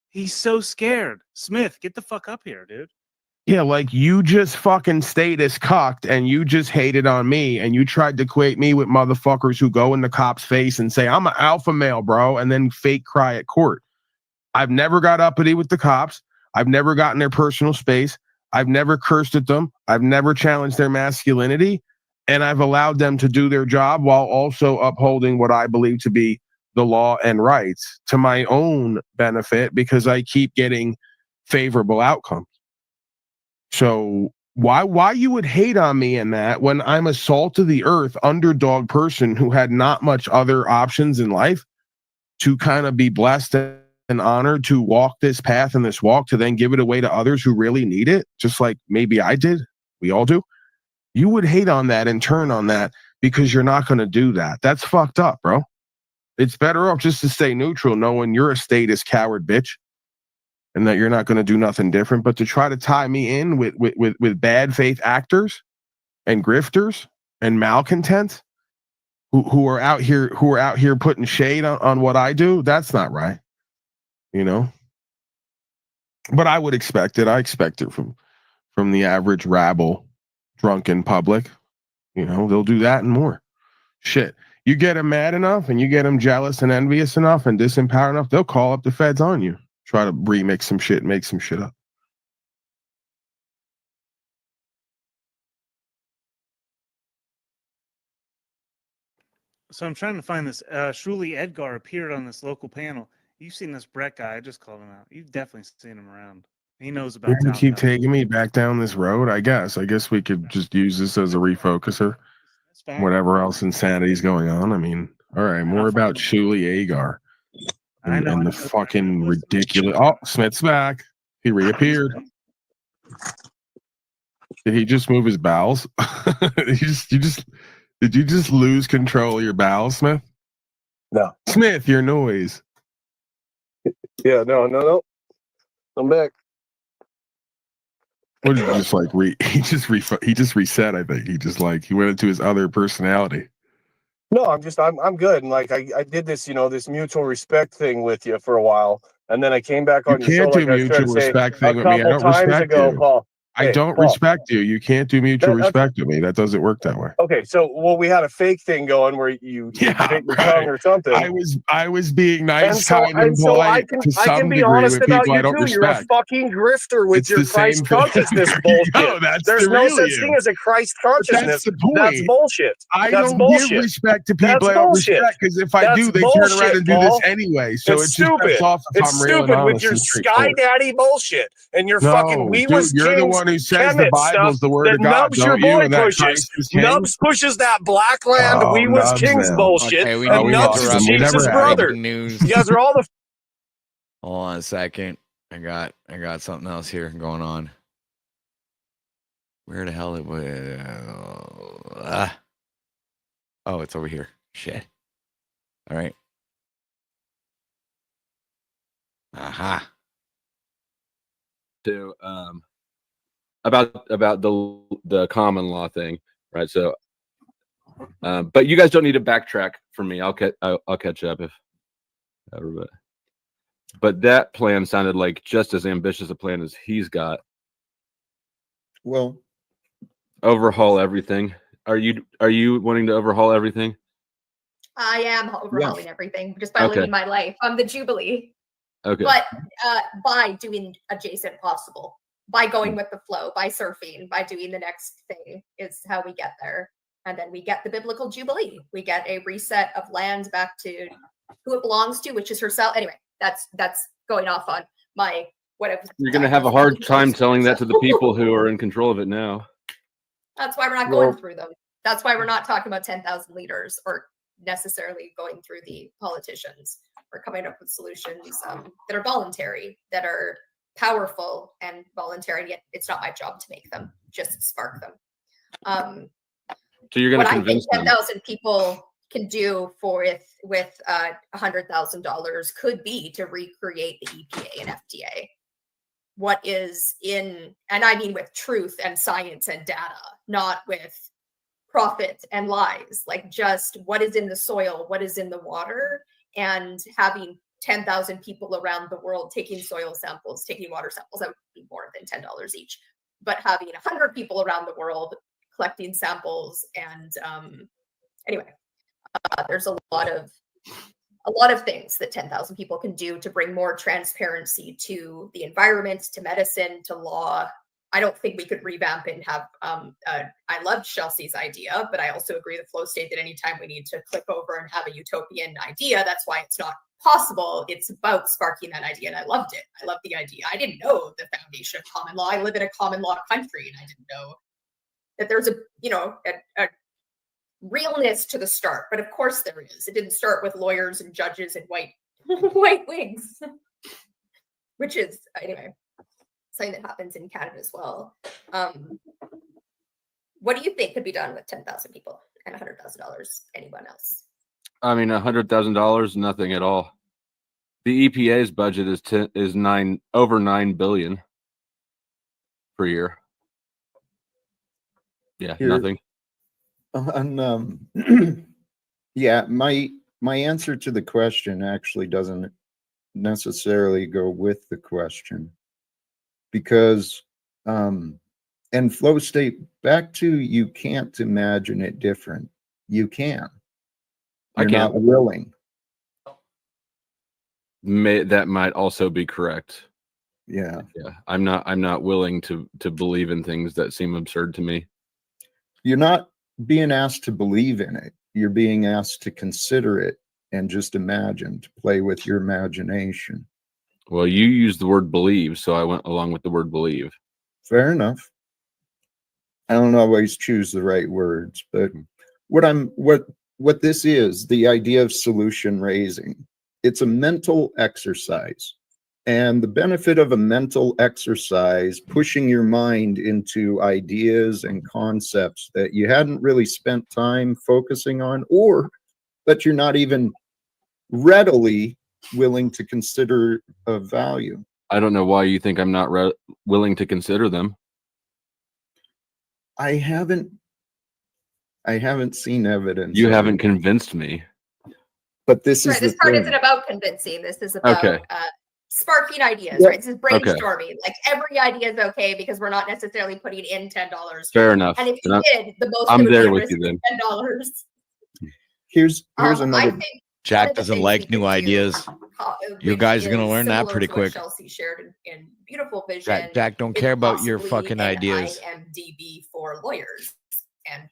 He's so scared. Smith, get the fuck up here, dude. Yeah, like you just fucking status cocked and you just hated on me and you tried to equate me with motherfuckers who go in the cop's face and say, I'm an alpha male, bro, and then fake cry at court. I've never got uppity with the cops. I've never gotten their personal space. I've never cursed at them. I've never challenged their masculinity. And I've allowed them to do their job while also upholding what I believe to be the law and rights to my own benefit because I keep getting favorable outcomes. So why you would hate on me in that when I'm a salt of the earth underdog person who had not much other options in life to kind of be blessed and honored to walk this path and this walk to then give it away to others who really need it, just like maybe I did. We all do. You would hate on that and turn on that because you're not going to do that. That's fucked up, bro. It's better off just to stay neutral knowing you're a status coward bitch. And that you're not going to do nothing different, but to try to tie me in with bad faith actors and grifters and malcontents who are out here putting shade on what I do, that's not right, you know. But I would expect it. I expect it from the average rabble, drunken public. You know, they'll do that and more. Shit, you get them mad enough, and you get them jealous and envious enough, and disempowered enough, they'll call up the feds on you. Try to remix some shit, make some shit up. So I'm trying to find this. Shuli Edgar appeared on this local panel. You've seen this Brett guy. I just called him out. You've definitely seen him around. He knows about You're gonna keep taking me back down this road, I guess. I guess we could just use this as a refocuser. Whatever else insanity is going on. I mean, all right, more about Shuli Agar and the fucking ridiculous. Oh, Smith's back. He reappeared. Did he just move his bowels? Did you just lose control of your bowels, Smith? No. Smith, your noise. Yeah, no. I'm back. What did you just like he just reset, I think. He went into his other personality. No, I'm good. And like I did this, this mutual respect thing with you for a while. And then I came back on your show. You can't do mutual respect thing with me. I don't respect you. Paul. I don't respect you. You can't do mutual respect with me. That doesn't work that way. Okay, so we had a fake thing going where you bit your tongue or something. I was being nice, kind, and polite to some degree with people I don't respect. You're a fucking grifter with your Christ consciousness bullshit. There's no such thing as a Christ consciousness. That's bullshit. I don't give respect to people I don't respect because if I do, they turn around and do this anyway. So it's stupid. It's stupid with your Sky Daddy bullshit and your fucking we was You're the one who says the Bible's the word of God, don't you? And that Christ is king. Nubs pushes that black land we was kings bullshit, and Nubs is Jesus' brother. News. You guys are all the. Hold on a second. I got something else here going on. Where the hell it was? Oh, it's over here. Shit. All right. Aha. To about the common law thing, right? So, but you guys don't need to backtrack for me. I'll catch up if everybody. But that plan sounded like just as ambitious a plan as he's got. Well, overhaul everything. Are you wanting to overhaul everything? I am overhauling everything just by living my life. I'm the Jubilee. Okay. But by doing adjacent possible, by going with the flow, by surfing, by doing the next thing is how we get there. And then we get the biblical Jubilee. We get a reset of land back to who it belongs to, which is herself. Anyway, that's going off on my whatever. You're going to have a hard time telling that to the people who are in control of it now. That's why we're not going through them. That's why we're not talking about 10,000 leaders or necessarily going through the politicians. We're coming up with solutions that are voluntary, that are powerful and voluntary. Yet it's not my job to make them, just spark them. So you're going what to I think convince them. 10,000 people can do for with $100,000 could be to recreate the EPA and FDA. What is in, and I mean with truth and science and data, not with profit and lies, like just what is in the soil, what is in the water, and having 10,000 people around the world taking soil samples, taking water samples. That would be more than $10 each, but having 100 people around the world collecting samples. And anyway, there's a lot of things that 10,000 people can do to bring more transparency to the environment, to medicine, to law. I don't think we could revamp it and have, I loved Chelsea's idea, but I also agree with Flow State that anytime we need to click over and have a utopian idea, that's why it's not possible. It's about sparking that idea, and I loved it. I loved the idea. I didn't know the foundation of common law. I live in a common law country, and I didn't know that there's a realness to the start. But of course there is. It didn't start with lawyers and judges in white wigs, which is, anyway, something that happens in Canada as well. What do you think could be done with 10,000 people and $100,000? Anyone else? I mean, $100,000, nothing at all. The EPA's budget is over $9 billion per year. Yeah, nothing. Yeah, my answer to the question actually doesn't necessarily go with the question, because and Flow State, back to, you can't imagine it different. You can. You're not willing. That might also be correct. Yeah. Yeah. I'm not willing to believe in things that seem absurd to me. You're not being asked to believe in it. You're being asked to consider it and just imagine, to play with your imagination. Well, you used the word believe, so I went along with the word believe. Fair enough. I don't always choose the right words, but what this is, the idea of solution raising, it's a mental exercise. And the benefit of a mental exercise, pushing your mind into ideas and concepts that you hadn't really spent time focusing on, or that you're not even readily willing to consider of value. I don't know why you think I'm not willing to consider them. I haven't seen evidence. You haven't convinced me. But this is this part isn't about convincing. This is about sparking ideas, right? This is brainstorming. Like every idea is okay because we're not necessarily putting in $10. Fair enough. And if you did, the most I'm that would there be with risk you then. $10. Here's another. Jack doesn't like new ideas. You guys are gonna learn that pretty quick. Chelsea shared in beautiful vision. Jack don't care about your fucking ideas. IMDb for lawyers and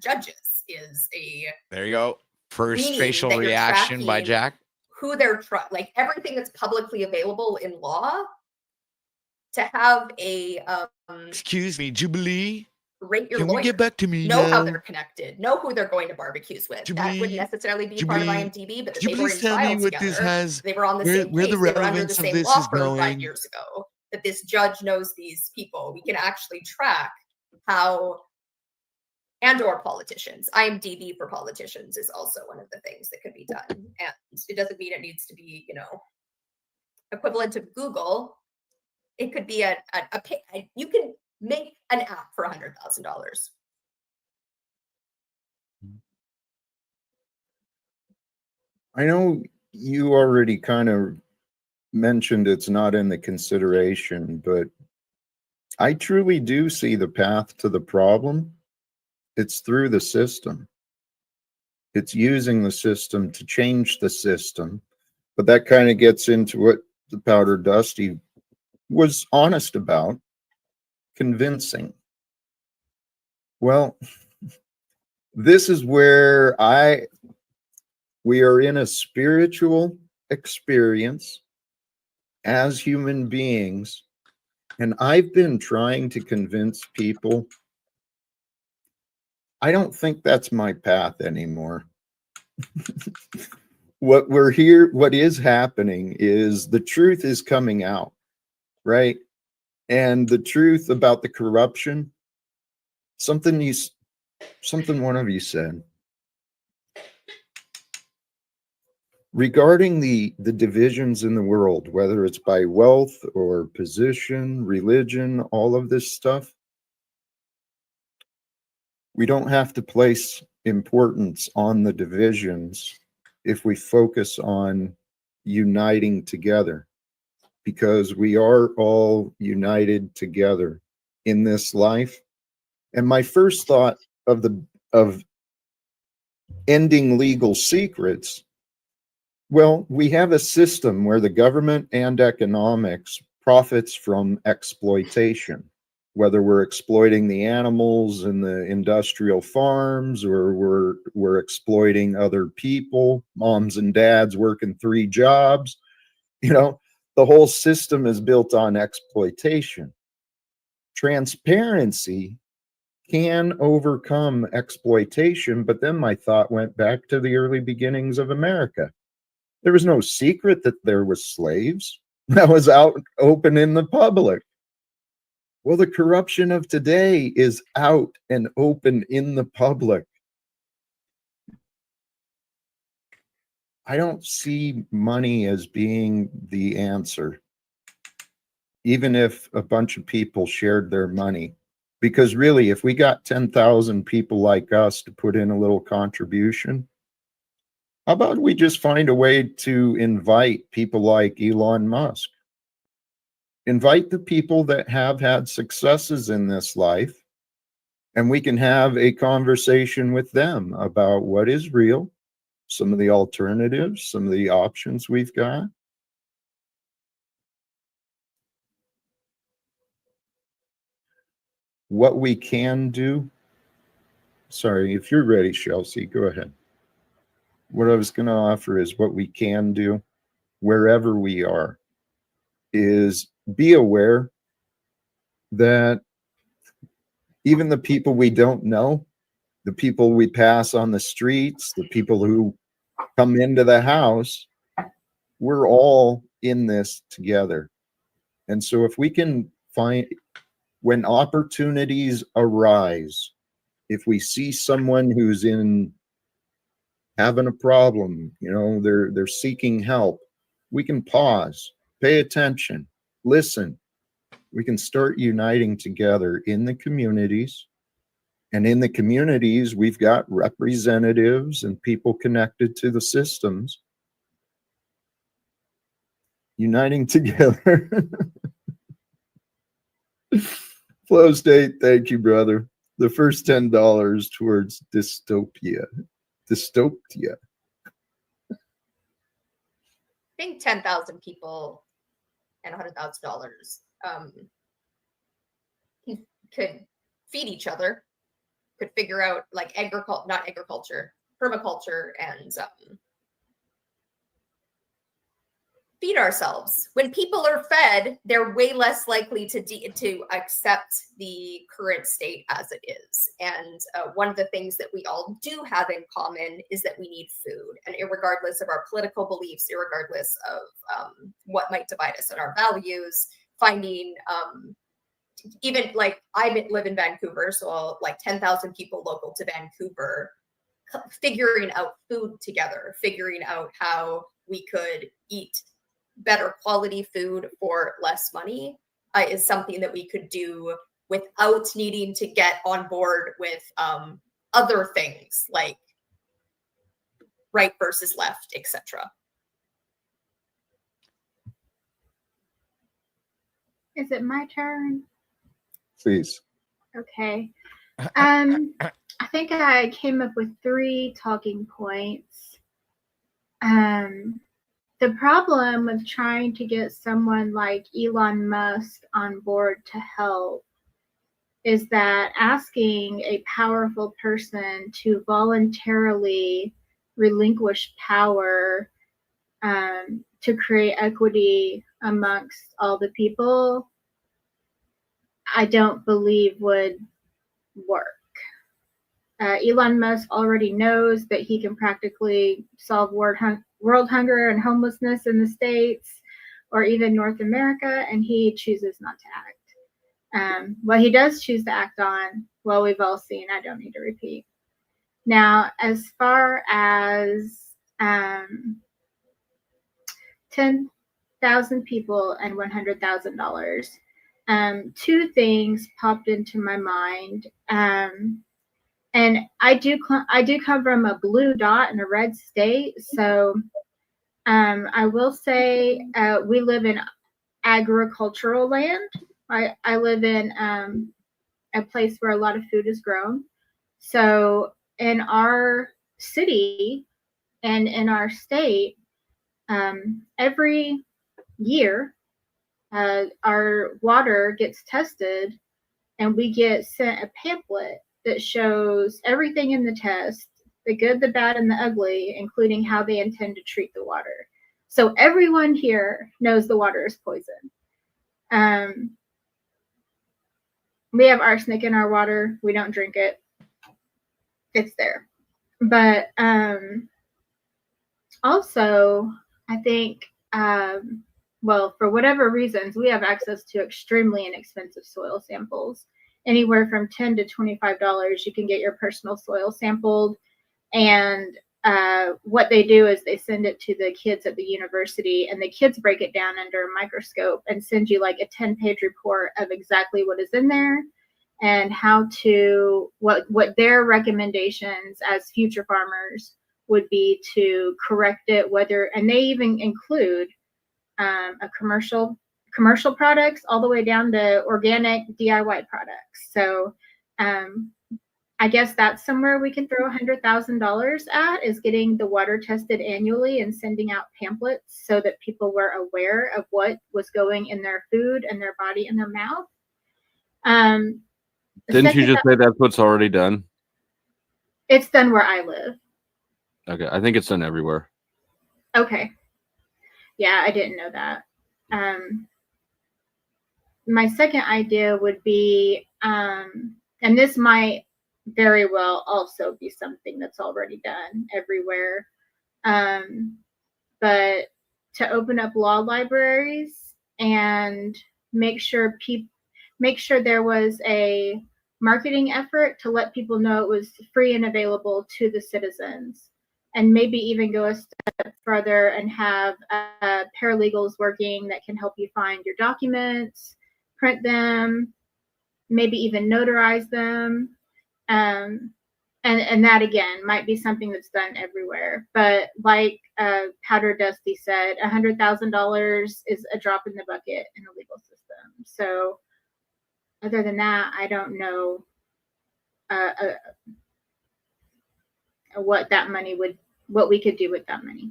judges is a. There you go. First facial reaction by Jack. Who they're like everything that's publicly available in law. To have a excuse me, Jubilee. Rate your Can lawyer. we get back to me? Know how they're connected. Know who they're going to barbecues with. Jubilee, that wouldn't necessarily be part of IMDb, but they were in tell me trial what together. this has. They were on the same where case. the They were under relevance the of same this law is firm going. 5 years ago. That this judge knows these people. We can actually track how, and or politicians. IMDb for politicians is also one of the things that could be done. And it doesn't mean it needs to be, equivalent of Google. It could be you can make an app for $100,000. I know you already kind of mentioned it's not in the consideration, but I truly do see the path to the problem. It's through the system. It's using the system to change the system. But that kind of gets into what the Powder Dusty was honest about, convincing. Well, this is where we are in a spiritual experience as human beings, and I've been trying to convince people. I don't think that's my path anymore. What is happening is the truth is coming out, right? And the truth about the corruption Something one of you said regarding the divisions in the world, whether it's by wealth or position, religion, all of this stuff. We don't have to place importance on the divisions if we focus on uniting together, because we are all united together in this life. And my first thought of ending legal secrets, well, we have a system where the government and economics profits from exploitation, whether we're exploiting the animals in the industrial farms or we're exploiting other people, moms and dads working 3 jobs. You know, the whole system is built on exploitation. Transparency can overcome exploitation, but then my thought went back to the early beginnings of America. There was no secret that there was slaves. That was out open in the public. Well, the corruption of today is out and open in the public. I don't see money as being the answer, even if a bunch of people shared their money. Because really, if we got 10,000 people like us to put in a little contribution, how about we just find a way to invite people like Elon Musk? Invite the people that have had successes in this life, and we can have a conversation with them about what is real, some of the alternatives, some of the options we've got. What we can do. Sorry, if you're ready, Chelsea, go ahead. What I was going to offer is what we can do wherever we are is be aware that even the people we don't know, the people we pass on the streets, the people who come into the house, we're all in this together. And so if we can find, when opportunities arise, if we see someone who's having a problem, you know, they're seeking help, we can pause, pay attention, listen. We can start uniting together in the communities. And in the communities, we've got representatives and people connected to the systems uniting together. Flow State, thank you, brother. The first $10 towards dystopia. Dystopia. I think 10,000 people and $100,000 could feed each other, could figure out like permaculture, and feed ourselves. When people are fed, they're way less likely to accept the current state as it is. And one of the things that we all do have in common is that we need food. And irregardless of our political beliefs, irregardless of what might divide us in our values, finding even like I live in Vancouver, so like 10,000 people local to Vancouver, figuring out food together, figuring out how we could eat better quality food for less money is something that we could do without needing to get on board with other things like right versus left, etc. Is it my turn? Please. Okay. I think I came up with 3 talking points. The problem with trying to get someone like Elon Musk on board to help is that asking a powerful person to voluntarily relinquish power to create equity amongst all the people, I don't believe would work. Elon Musk already knows that he can practically solve world hunger and homelessness in the States or even North America, and he chooses not to What he does choose to act on, well, we've all seen. I don't need to repeat. Now, as far as 10,000 people and $100,000, two things popped into my mind. And I do come from a blue dot in a red state, so I will say we live in agricultural land. I live in a place where a lot of food is grown. So in our city and in our state, every year our water gets tested, and we get sent a pamphlet that shows everything in the test, the good, the bad, and the ugly, including how they intend to treat the water. So everyone here knows the water is poison. We have arsenic in our water. We don't drink it. It's there. But also, I think, well, for whatever reasons, we have access to extremely inexpensive soil samples. Anywhere from $10 to $25, you can get your personal soil sampled. And what they do is they send it to the kids at the university, and the kids break it down under a microscope and send you like a 10-page report of exactly what is in there and how to, what their recommendations as future farmers would be to correct it, whether, and they even include a commercial products all the way down to organic DIY products. So I guess that's somewhere we can throw $100,000 at, is getting the water tested annually and sending out pamphlets so that people were aware of what was going in their food and their body and their mouth. Didn't you just say that's what's already done? It's done where I live. Okay, I think it's done everywhere. Okay. Yeah, I didn't know that. My second idea would be, and this might very well also be something that's already done everywhere, but to open up law libraries and make sure there was a marketing effort to let people know it was free and available to the citizens, and maybe even go a step further and have paralegals working that can help you find your documents, print them, maybe even notarize them. And that again might be something that's done everywhere. But like Powder Dusty said, $100,000 is a drop in the bucket in the legal system. So other than that, I don't know what we could do with that money.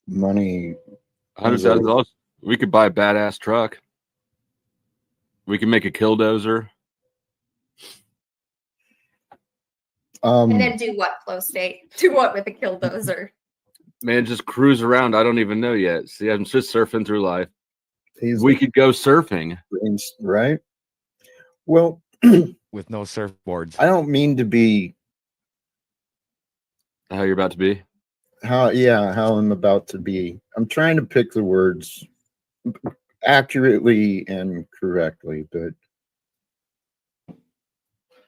Money. $100,000. We could buy a badass truck. We can make a killdozer. And then do what, Flow State? Do what with a killdozer? Man, just cruise around. I don't even know yet. See, I'm just surfing through life. We could go surfing. Right? Well, with no surfboards. I don't mean to be how you're about to be. How I'm about to be. I'm trying to pick the words accurately and correctly, but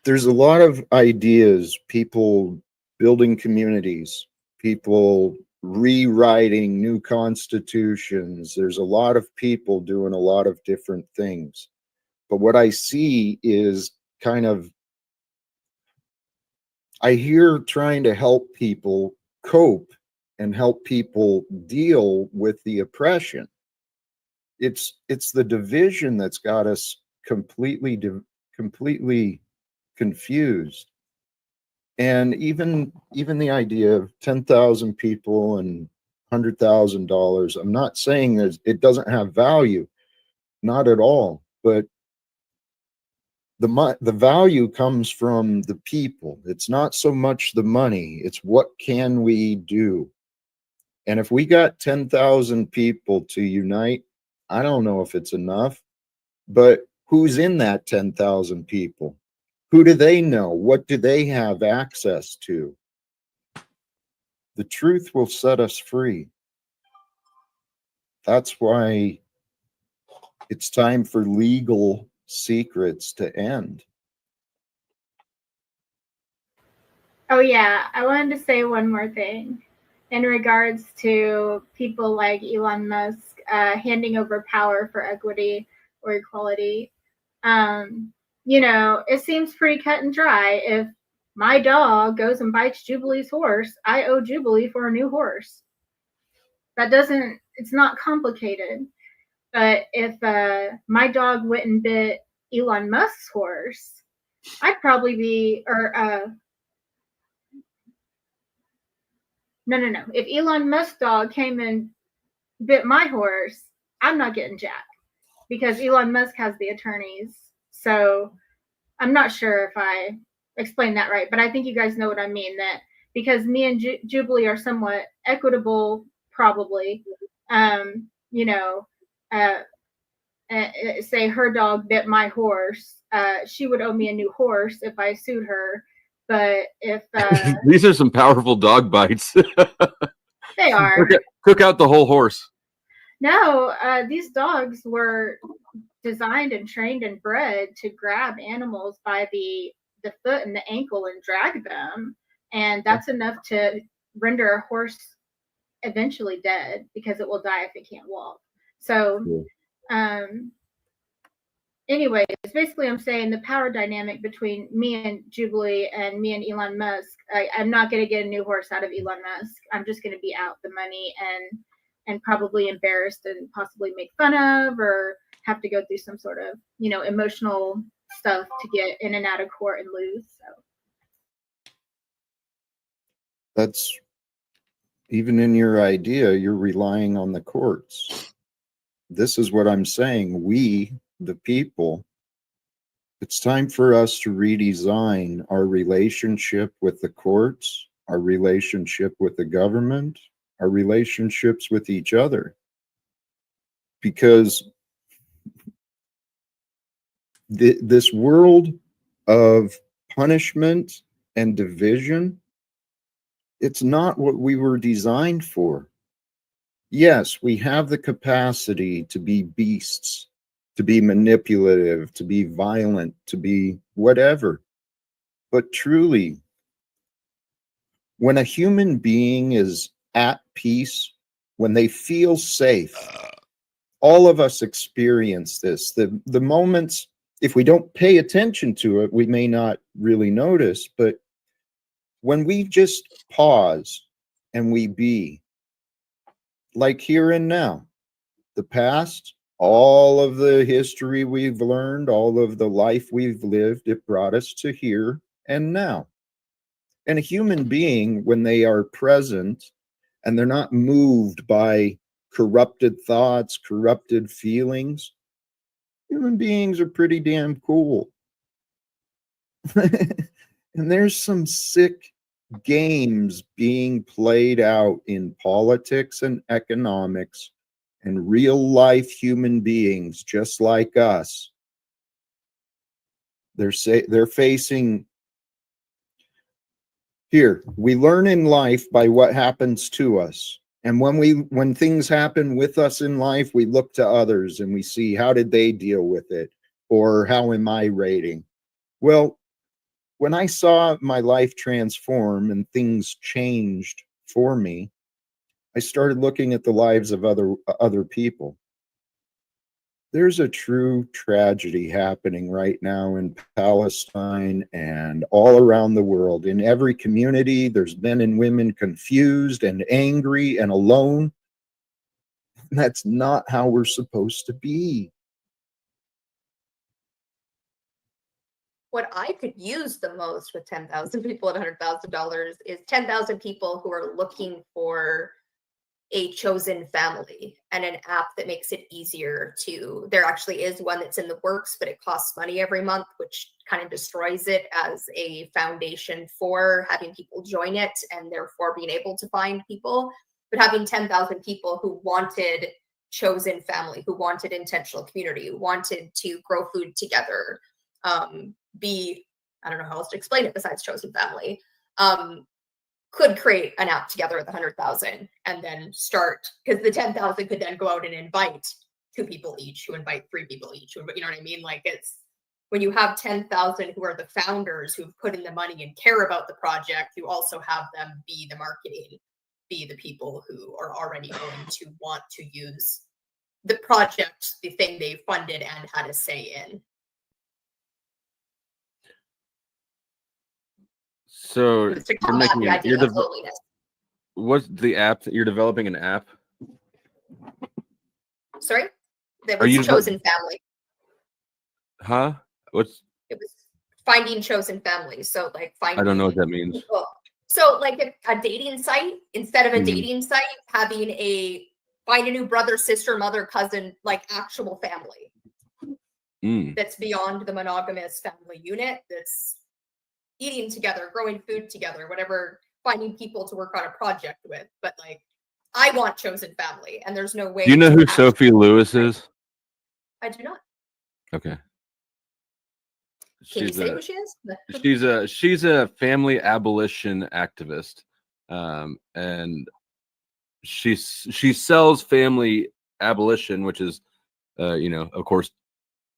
there's a lot of ideas, people building communities, people rewriting new constitutions. There's a lot of people doing a lot of different things. But what I see is kind of, I hear trying to help people cope and help people deal with the oppression. It's the division that's got us completely confused. And even the idea of 10,000 people and $100,000, I'm not saying that it doesn't have value, not at all, but the value comes from the people. It's not so much the money, it's what can we do. And if we got 10,000 people to unite, I don't know if it's enough, but who's in that 10,000 people? Who do they know? What do they have access to? The truth will set us free. That's why it's time for legal secrets to end. Oh yeah, I wanted to say one more thing in regards to people like Elon Musk handing over power for equity or equality. It seems pretty cut and dry. If my dog goes and bites Jubilee's horse, I owe Jubilee for a new horse. It's not complicated. But if my dog went and bit Elon Musk's horse, I'd probably be, no. If Elon Musk's dog came and bit my horse, I'm not getting jack because Elon Musk has the attorneys. So I'm not sure if I explained that right, but I think you guys know what I mean. That because me and Jubilee are somewhat equitable, probably, say her dog bit my horse, she would owe me a new horse if I sued her. But if these are some powerful dog bites. They are. Cook out the whole horse. No, these dogs were designed and trained and bred to grab animals by the foot and the ankle and drag them, and that's enough to render a horse eventually dead because it will die if it can't walk. So, anyways, basically I'm saying the power dynamic between me and Jubilee and me and Elon Musk, I'm not going to get a new horse out of Elon Musk. I'm just going to be out the money and probably embarrassed and possibly make fun of or have to go through some sort of, emotional stuff to get in and out of court and lose. So that's even in your idea, you're relying on the courts. This is what I'm saying. We, the people, it's time for us to redesign our relationship with the courts, our relationship with the government, our relationships with each other. Because this world of punishment and division, it's not what we were designed for. Yes, we have the capacity to be beasts, to be manipulative, to be violent, to be whatever. But truly, when a human being is at peace, when they feel safe, all of us experience this. The moments, if we don't pay attention to it, we may not really notice, but when we just pause and we be, like here and now, the past, all of the history we've learned, all of the life we've lived, it brought us to here and now. And a human being, when they are present and they're not moved by corrupted thoughts, corrupted feelings, human beings are pretty damn cool. And there's some sick games being played out in politics and economics and real life human beings just like us. They're facing here. We learn in life by what happens to us. And when things happen with us in life, we look to others and we see how did they deal with it, or how am I rating? Well, when I saw my life transform and things changed for me, I started looking at the lives of other people. There's a true tragedy happening right now in Palestine and all around the world. In every community, there's men and women confused and angry and alone. That's not how we're supposed to be. What I could use the most with 10,000 people at $100,000 is 10,000 people who are looking for a chosen family and an app that makes it easier to, there actually is one that's in the works, but it costs money every month, which kind of destroys it as a foundation for having people join it and therefore being able to find people. But having 10,000 people who wanted chosen family, who wanted intentional community, who wanted to grow food together, I don't know how else to explain it besides chosen family, could create an app together with 100,000 and then start, because the 10,000 could then go out and invite 2 people each, who invite 3 people each. You know what I mean? Like, it's when you have 10,000 who are the founders who've put in the money and care about the project, you also have them be the marketing, be the people who are already going to want to use the project, the thing they funded and had a say in. So To you're making the an, idea of loneliness. what's the app that you're developing? An app? Sorry? That Are was you chosen family. Huh? What's? It was finding chosen families. So like I finding don't know what that means. people. So like a dating site, instead of a dating site, having a find a new brother, sister, mother, cousin, like actual family. That's beyond the monogamous family unit, that's eating together, growing food together, whatever, finding people to work on a project with. But like, I want chosen family, and there's no way. Do you know who Sophie Lewis is? I do not. Okay. Can you say who she is? She's a family abolition activist, and she sells family abolition, which is, of course,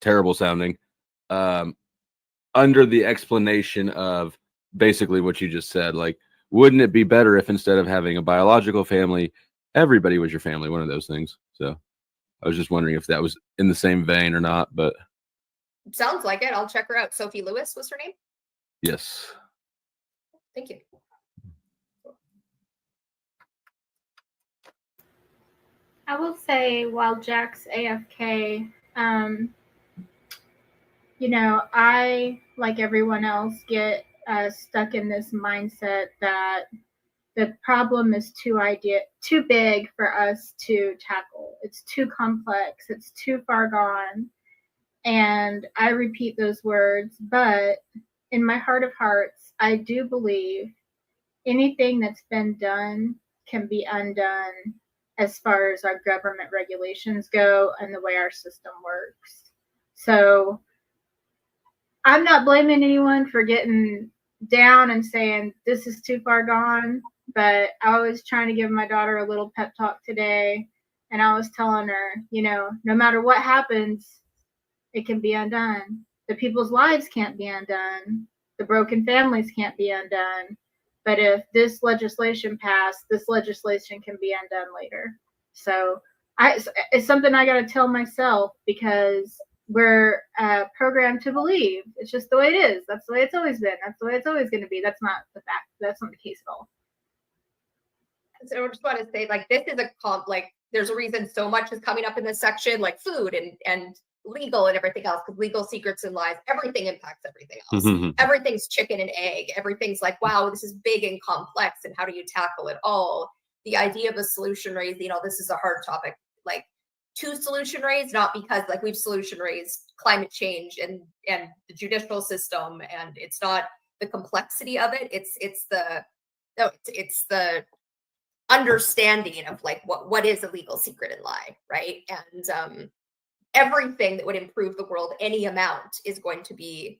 terrible sounding, under the explanation of basically what you just said. Like, wouldn't it be better if instead of having a biological family, everybody was your family? One of those things. So I was just wondering if that was in the same vein or not, but sounds like it. I'll check her out. Sophie Lewis was her name? yes. Thank you. I will say, while Jack's AFK, I, like everyone else, get stuck in this mindset that the problem is too big for us to tackle. It's too complex. It's too far gone. And I repeat those words, but in my heart of hearts, I do believe anything that's been done can be undone as far as our government regulations go and the way our system works. So I'm not blaming anyone for getting down and saying this is too far gone, but I was trying to give my daughter a little pep talk today, and I was telling her, no matter what happens, it can be undone. The people's lives can't be undone. The broken families can't be undone. But if this legislation passed, this legislation can be undone later. So it's something I got to tell myself, because we're programmed to believe it's just the way it is. That's the way it's always been. That's the way it's always going to be. That's not the fact. That's not the case at all. So I just want to say, like, this is there's a reason so much is coming up in this section, like food and legal and everything else, because legal secrets and lies, everything impacts everything else. Everything's chicken and egg. Everything's like, wow, this is big and complex, and how do you tackle it all? The idea of a solution raised, this is a hard topic, like to solution raised, not because like we've solution raised climate change and the judicial system, and it's not the complexity of it. It's the understanding of like what is a legal secret and lie, right? And everything that would improve the world any amount is going to be,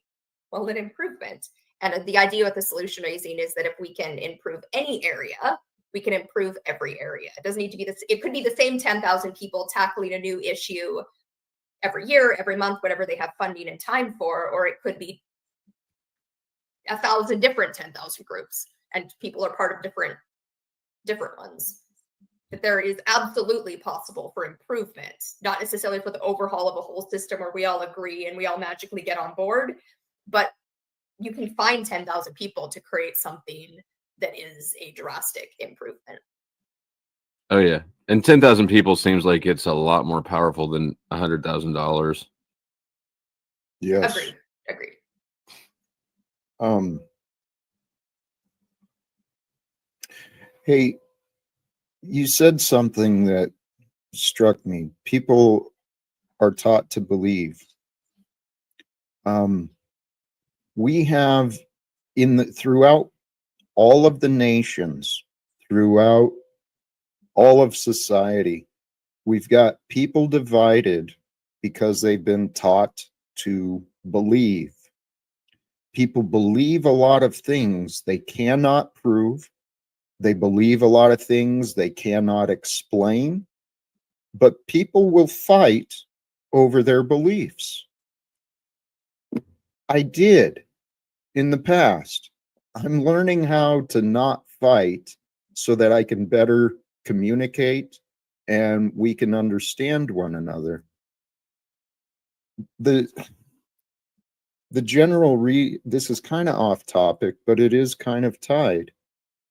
well, an improvement. And the idea with the solution raising is that if we can improve any area, we can improve every area. It doesn't need to be this. It could be the same 10,000 people tackling a new issue every year, every month, whatever they have funding and time for, or it could be 1,000 different 10,000 groups, and people are part of different ones. That there is absolutely possible for improvement, not necessarily for the overhaul of a whole system where we all agree and we all magically get on board, but you can find 10,000 people to create something that is a drastic improvement. Oh yeah, and 10,000 people seems like it's a lot more powerful than $100,000. Yes. Agreed. Hey, you said something that struck me. People are taught to believe. We have throughout all of the nations, throughout all of society, we've got people divided because they've been taught to believe. People believe a lot of things they cannot prove, They believe a lot of things they cannot explain, but people will fight over their beliefs. I did in the past. I'm learning how to not fight so that I can better communicate and we can understand one another. The general this is kind of off topic, but it is kind of tied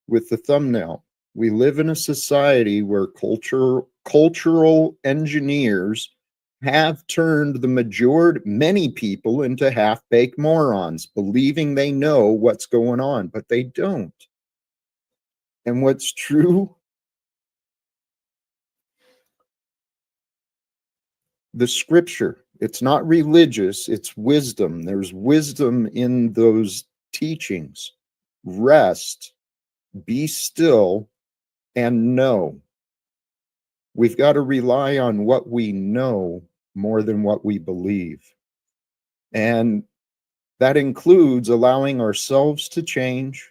with the thumbnail. We live in a society where cultural engineers have turned many people into half-baked morons, believing they know what's going on, but they don't. And what's true, the scripture, it's not religious, it's wisdom. There's wisdom in those teachings. Rest, be still, and know. We've got to rely on what we know more than what we believe. And that includes allowing ourselves to change,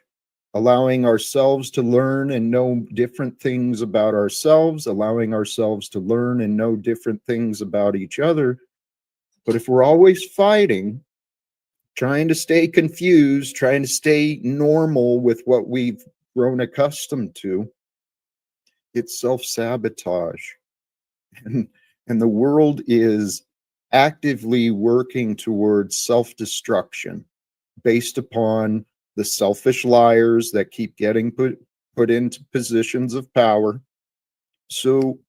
allowing ourselves to learn and know different things about ourselves, allowing ourselves to learn and know different things about each other. But if we're always fighting, trying to stay confused, trying to stay normal with what we've grown accustomed to, it's self-sabotage. And the world is actively working towards self-destruction based upon the selfish liars that keep getting put into positions of power. So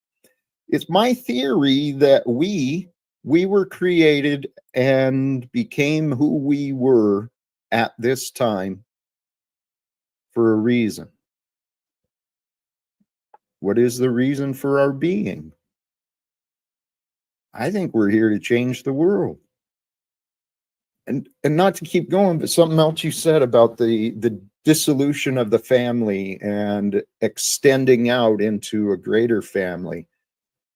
it's my theory that we were created and became who we were at this time for a reason. What is the reason for our being? I think we're here to change the world. And not to keep going, but something else you said about the dissolution of the family and extending out into a greater family.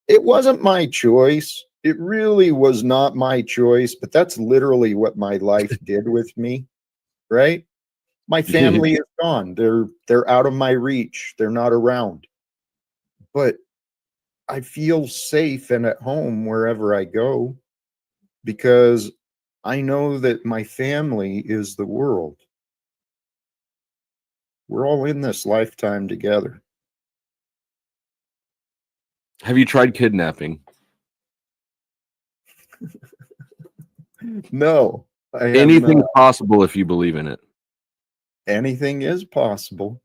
It wasn't my choice. It really was not my choice, but that's literally what my life did with me, right? My family is gone. They're out of my reach. They're not around. But I feel safe and at home wherever I go because I know that my family is the world. We're all in this lifetime together. Have you tried kidnapping? No. Anything's possible if you believe in it. Anything is possible.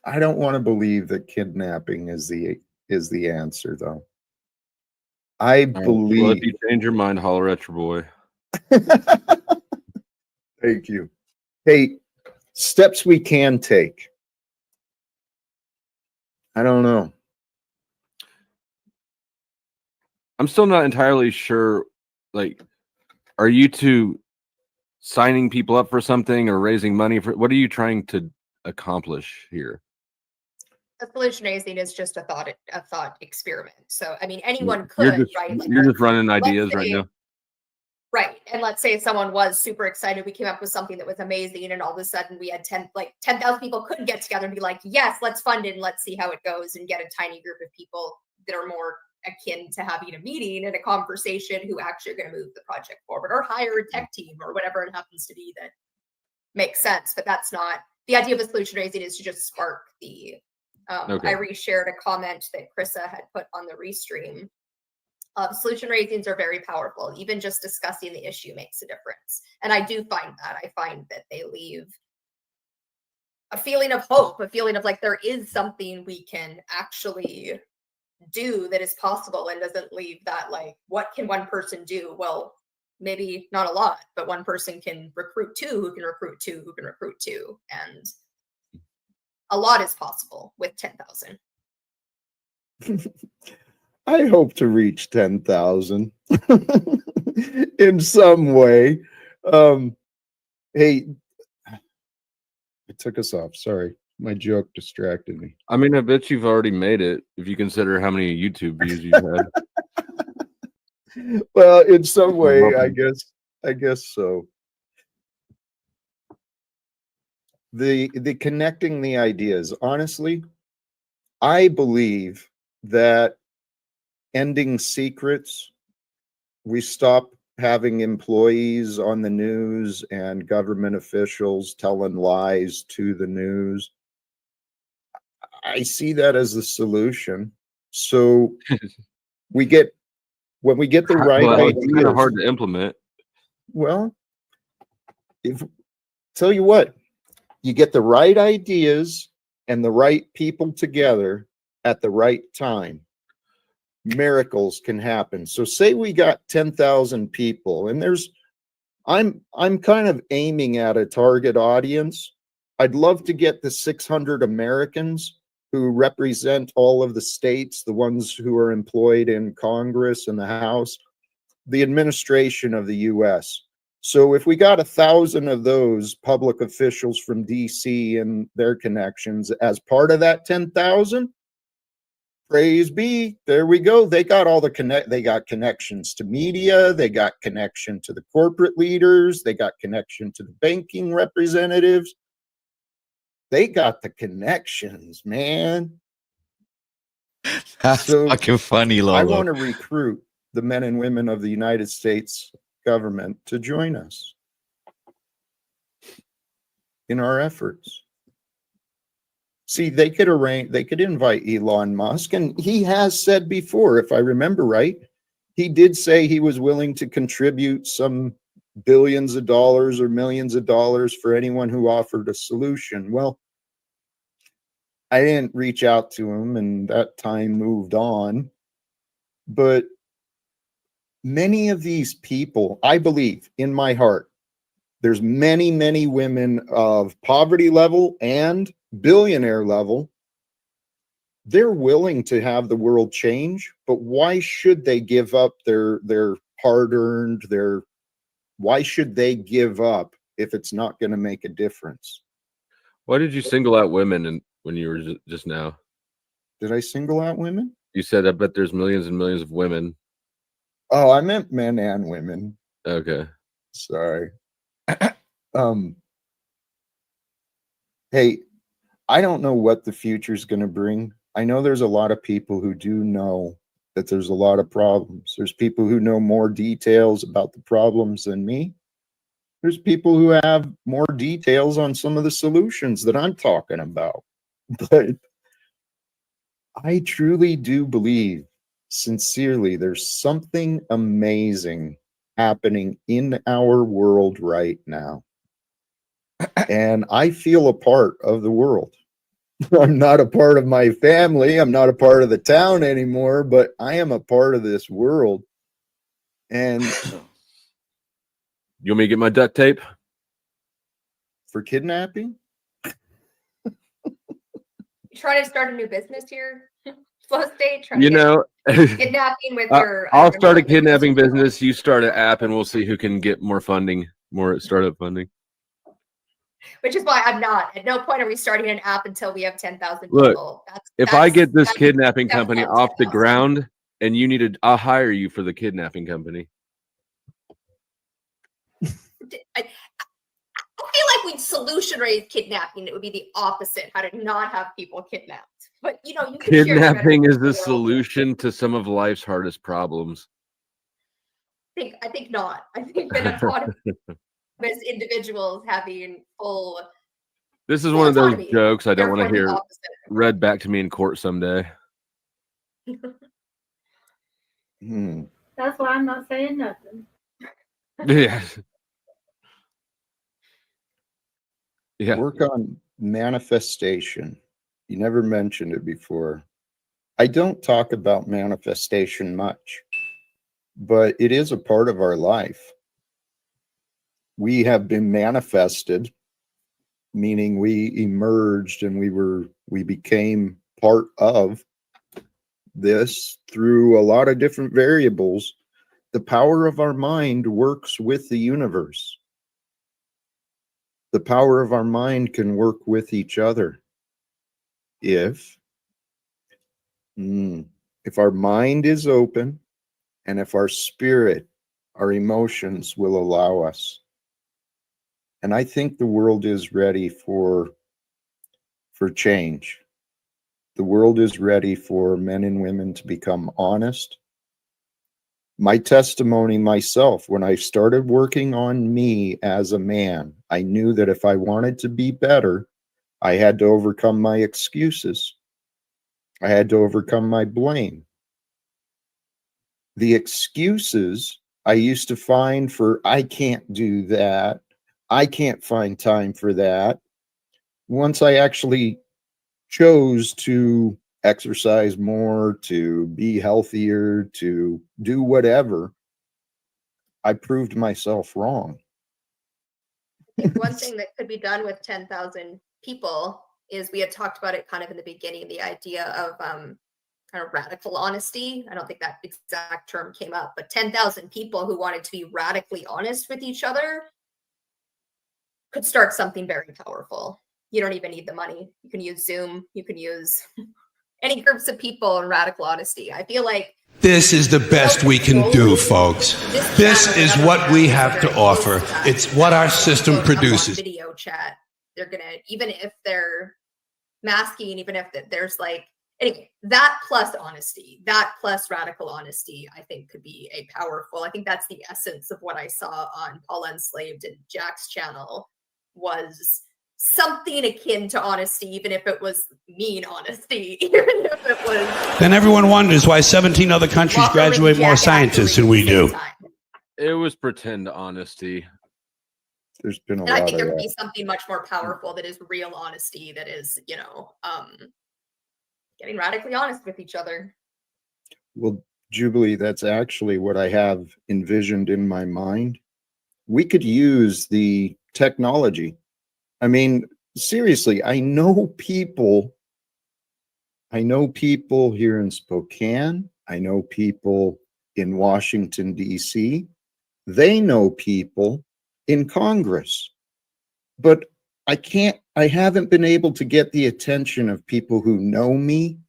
I don't want to believe that kidnapping is the answer, though. I believe. Well, if you change your mind, holler at your boy. Thank you. Hey, steps we can take. I don't know. I'm still not entirely sure. Like, are you two signing people up for something or raising money for? What are you trying to accomplish here? The solutionizing is just a thought experiment. So I mean, anyone could, right? You're just running ideas right now. Right. And let's say someone was super excited, we came up with something that was amazing, and all of a sudden we had 10,000 people could get together and be like, yes, let's fund it and let's see how it goes, and get a tiny group of people that are more akin to having a meeting and a conversation who actually are going to move the project forward, or hire a tech team or whatever it happens to be that makes sense. But that's not the idea of the solution raising, is to just spark the I reshared a comment that Krissa had put on the restream. Solution raisings are very powerful. Even just discussing the issue makes a difference. And I do find that. I find that they leave a feeling of hope, a feeling of like there is something we can actually do that is possible, and doesn't leave that like, what can one person do? Well, maybe not a lot, but one person can recruit two, who can recruit two, who can recruit two. And a lot is possible with 10,000. I hope to reach 10,000 in some way. Hey, it took us off. Sorry. My joke distracted me. I mean, I bet you've already made it if you consider how many YouTube views you've had. Well, in some way, I guess so. the connecting the ideas. Honestly, I believe that ending secrets, we stop having employees on the news and government officials telling lies to the news. I see that as the solution. So when we get the right ideas, it's kind of hard to implement. Well, tell you what, you get the right ideas and the right people together at the right time, miracles can happen. So say we got 10,000 people, and I'm kind of aiming at a target audience. I'd love to get the 600 Americans who represent all of the states, the ones who are employed in Congress and the House, the administration of the US. So if we got 1,000 of those public officials from DC and their connections as part of that 10,000, praise be, there we go. They got all they got connections to media, they got connection to the corporate leaders, they got connection to the banking representatives. They got the connections, man. That's fucking funny, Lolo. I want to recruit the men and women of the United States government to join us in our efforts. See, they could invite Elon Musk, and he has said before, if I remember right, he did say he was willing to contribute some billions of dollars or millions of dollars for anyone who offered a solution. Well, I didn't reach out to him, and that time moved on. But many of these people, I believe in my heart, there's many, many women of poverty level and billionaire level. They're willing to have the world change, but why should they give up their hard-earned, why should they give up if it's not going to make a difference? Why did you single out women when you were just now? Did I single out women? You said, I bet there's millions and millions of women. Oh, I meant men and women. Okay. Sorry. Hey, I don't know what the future's going to bring. I know there's a lot of people who do know that there's a lot of problems. There's people who know more details about the problems than me. There's people who have more details on some of the solutions that I'm talking about. But I truly do believe, sincerely, there's something amazing happening in our world right now. And I feel a part of the world. I'm not a part of my family. I'm not a part of the town anymore, but I am a part of this world. And you want me to get my duct tape? For kidnapping? You trying to start a new business here? Flow State? You know, kidnapping with your... I'll start a kidnapping business. You start an app, and we'll see who can get more funding, more startup funding. Which is why I'm not. At no point are we starting an app until we have 10,000 people. Look, if I get this kidnapping company off the ground and you need I'll hire you for the kidnapping company. I feel like we'd solution raise kidnapping. It would be the opposite, how to not have people kidnapped. But you know, you can kidnapping is the solution to some of life's hardest problems. I think not. I think that a lot of as individuals having full. This is one of those jokes I don't want to hear read back to me in court someday. That's why I'm not saying nothing. Yeah. Yeah. Work on manifestation. You never mentioned it before. I don't talk about manifestation much, but it is a part of our life. We have been manifested, meaning we emerged and we became part of this through a lot of different variables. The power of our mind works with the universe. The power of our mind can work with each other. If our mind is open and if our spirit, our emotions will allow us. And I think the world is ready for change. The world is ready for men and women to become honest. My testimony myself, when I started working on me as a man, I knew that if I wanted to be better, I had to overcome my excuses. I had to overcome my blame. The excuses I used to find for, I can't do that, I can't find time for that. Once I actually chose to exercise more, to be healthier, to do whatever, I proved myself wrong. I think one thing that could be done with 10,000 people is, we had talked about it kind of in the beginning, the idea of kind of radical honesty. I don't think that exact term came up, but 10,000 people who wanted to be radically honest with each other could start something very powerful. You don't even need the money. You can use Zoom. You can use any groups of people in radical honesty. I feel like this is the best we can do, folks. This is what we have to offer. It's what our system produces. Video chat. They're gonna, even if they're masking, even if there's like, anyway, that plus honesty, that plus radical honesty, I think could be a powerful. I think that's the essence of what I saw on Paul Enslaved and Jack's channel, was something akin to honesty, even if it was mean honesty, even if it was. Then everyone wonders why 17 other countries graduate more scientists than we do. It was pretend honesty. There's been a and lot I think of there could that. be something much more powerful that is real honesty, that is, you know, getting radically honest with each other. Well, Jubilee, that's actually what I have envisioned in my mind. We could use the technology. I mean, seriously, I know people here in Spokane. I know people in Washington, D.C. They know people in Congress. But I haven't been able to get the attention of people who know me,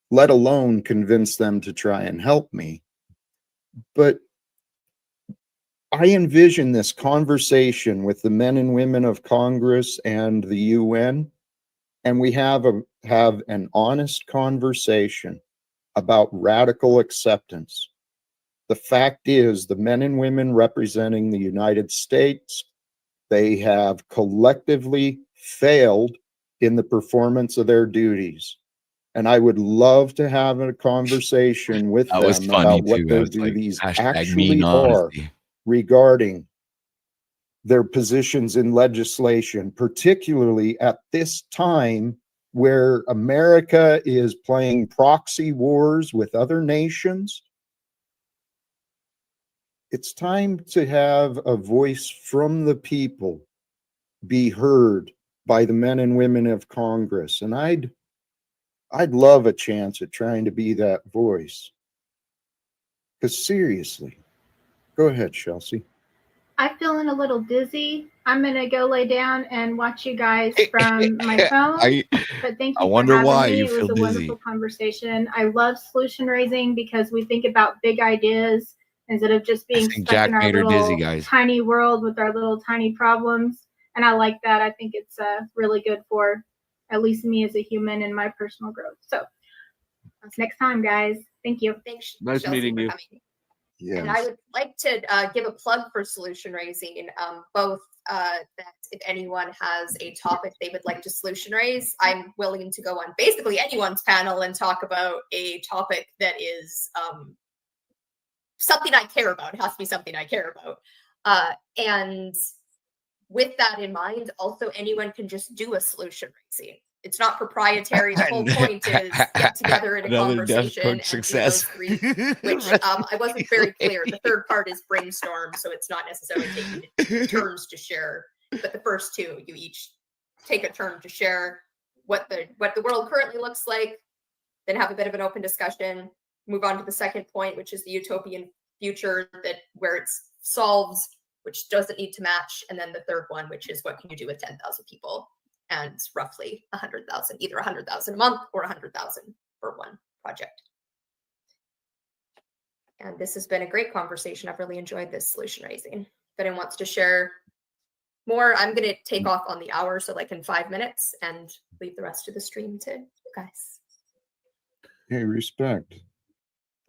let alone convince them to try and help me. But I envision this conversation with the men and women of Congress and the UN, and we have an honest conversation about radical acceptance. The fact is, the men and women representing the United States, they have collectively failed in the performance of their duties. And I would love to have a conversation with them about what their duties actually are regarding their positions in legislation, particularly at this time where America is playing proxy wars with other nations. It's time to have a voice from the people be heard by the men and women of Congress. And I'd love a chance at trying to be that voice. Because seriously, go ahead, Chelsea. I'm feeling a little dizzy. I'm going to go lay down and watch you guys from my phone. But thank you for having me. It was a wonderful conversation. I love solution raising because we think about big ideas instead of just being stuck in our little tiny world with our little tiny problems. And I like that. I think it's really good for at least me as a human and my personal growth. So next time, guys. Thank you. Thanks. Nice meeting you. Yes. And I would like to give a plug for solution raising, both that if anyone has a topic they would like to solution raise, I'm willing to go on basically anyone's panel and talk about a topic that is something I care about. It has to be something I care about. And with that in mind, also anyone can just do a solution raising. It's not proprietary. The whole point is get together in a conversation and success. Do those three, which I wasn't very clear. The third part is brainstorm, so it's not necessarily taking turns to share. But the first two, you each take a turn to share what the world currently looks like, then have a bit of an open discussion. Move on to the second point, which is the utopian future where it solves, which doesn't need to match, and then the third one, which is what can you do with 10,000 people. And roughly 100,000, either 100,000 a month or 100,000 for one project. And this has been a great conversation. I've really enjoyed this solution raising. If anyone wants to share more. I'm gonna take off on the hour, so like in 5 minutes, and leave the rest of the stream to you guys. Hey, respect.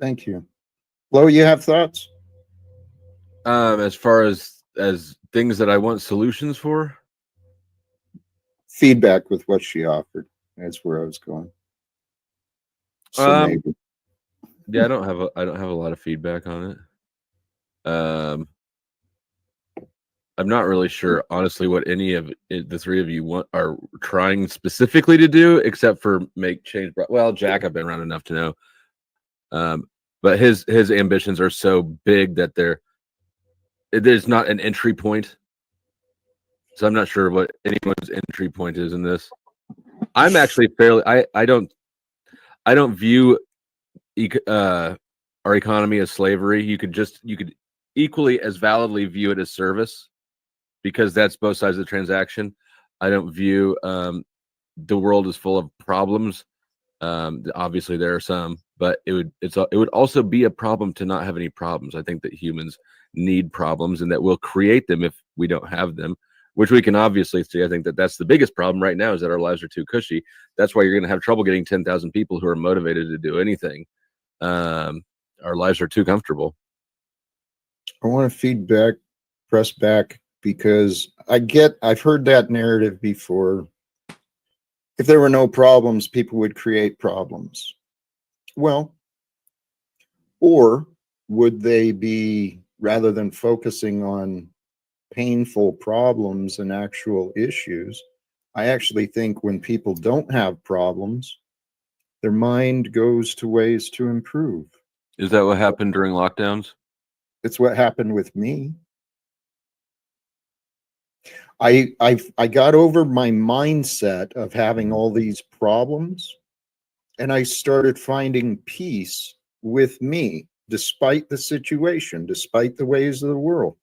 Thank you. Flo, you have thoughts? As far as things that I want solutions for, feedback with what she offered. That's where I was going. So maybe. Yeah, I don't have a lot of feedback on it. I'm not really sure, honestly, what any of the three of you are trying specifically to do, except for make change. Well, Jack, I've been around enough to know. But his ambitions are so big that there's not an entry point. So I'm not sure what anyone's entry point is in this. I'm actually fairly. I don't view our economy as slavery. You could equally as validly view it as service, because that's both sides of the transaction. I don't view the world as full of problems. Obviously there are some, but it would also be a problem to not have any problems. I think that humans need problems, and that we'll create them if we don't have them, which we can obviously see. I think that that's the biggest problem right now, is that our lives are too cushy. That's why you're going to have trouble getting 10,000 people who are motivated to do anything. Our lives are too comfortable. I want to press back, because I've heard that narrative before. If there were no problems, people would create problems. Well, or would they be, rather than focusing on painful problems and actual issues, I actually think when people don't have problems, their mind goes to ways to improve. Is that what happened during lockdowns? It's what happened with me. I got over my mindset of having all these problems, and I started finding peace with me, despite the situation, despite the ways of the world.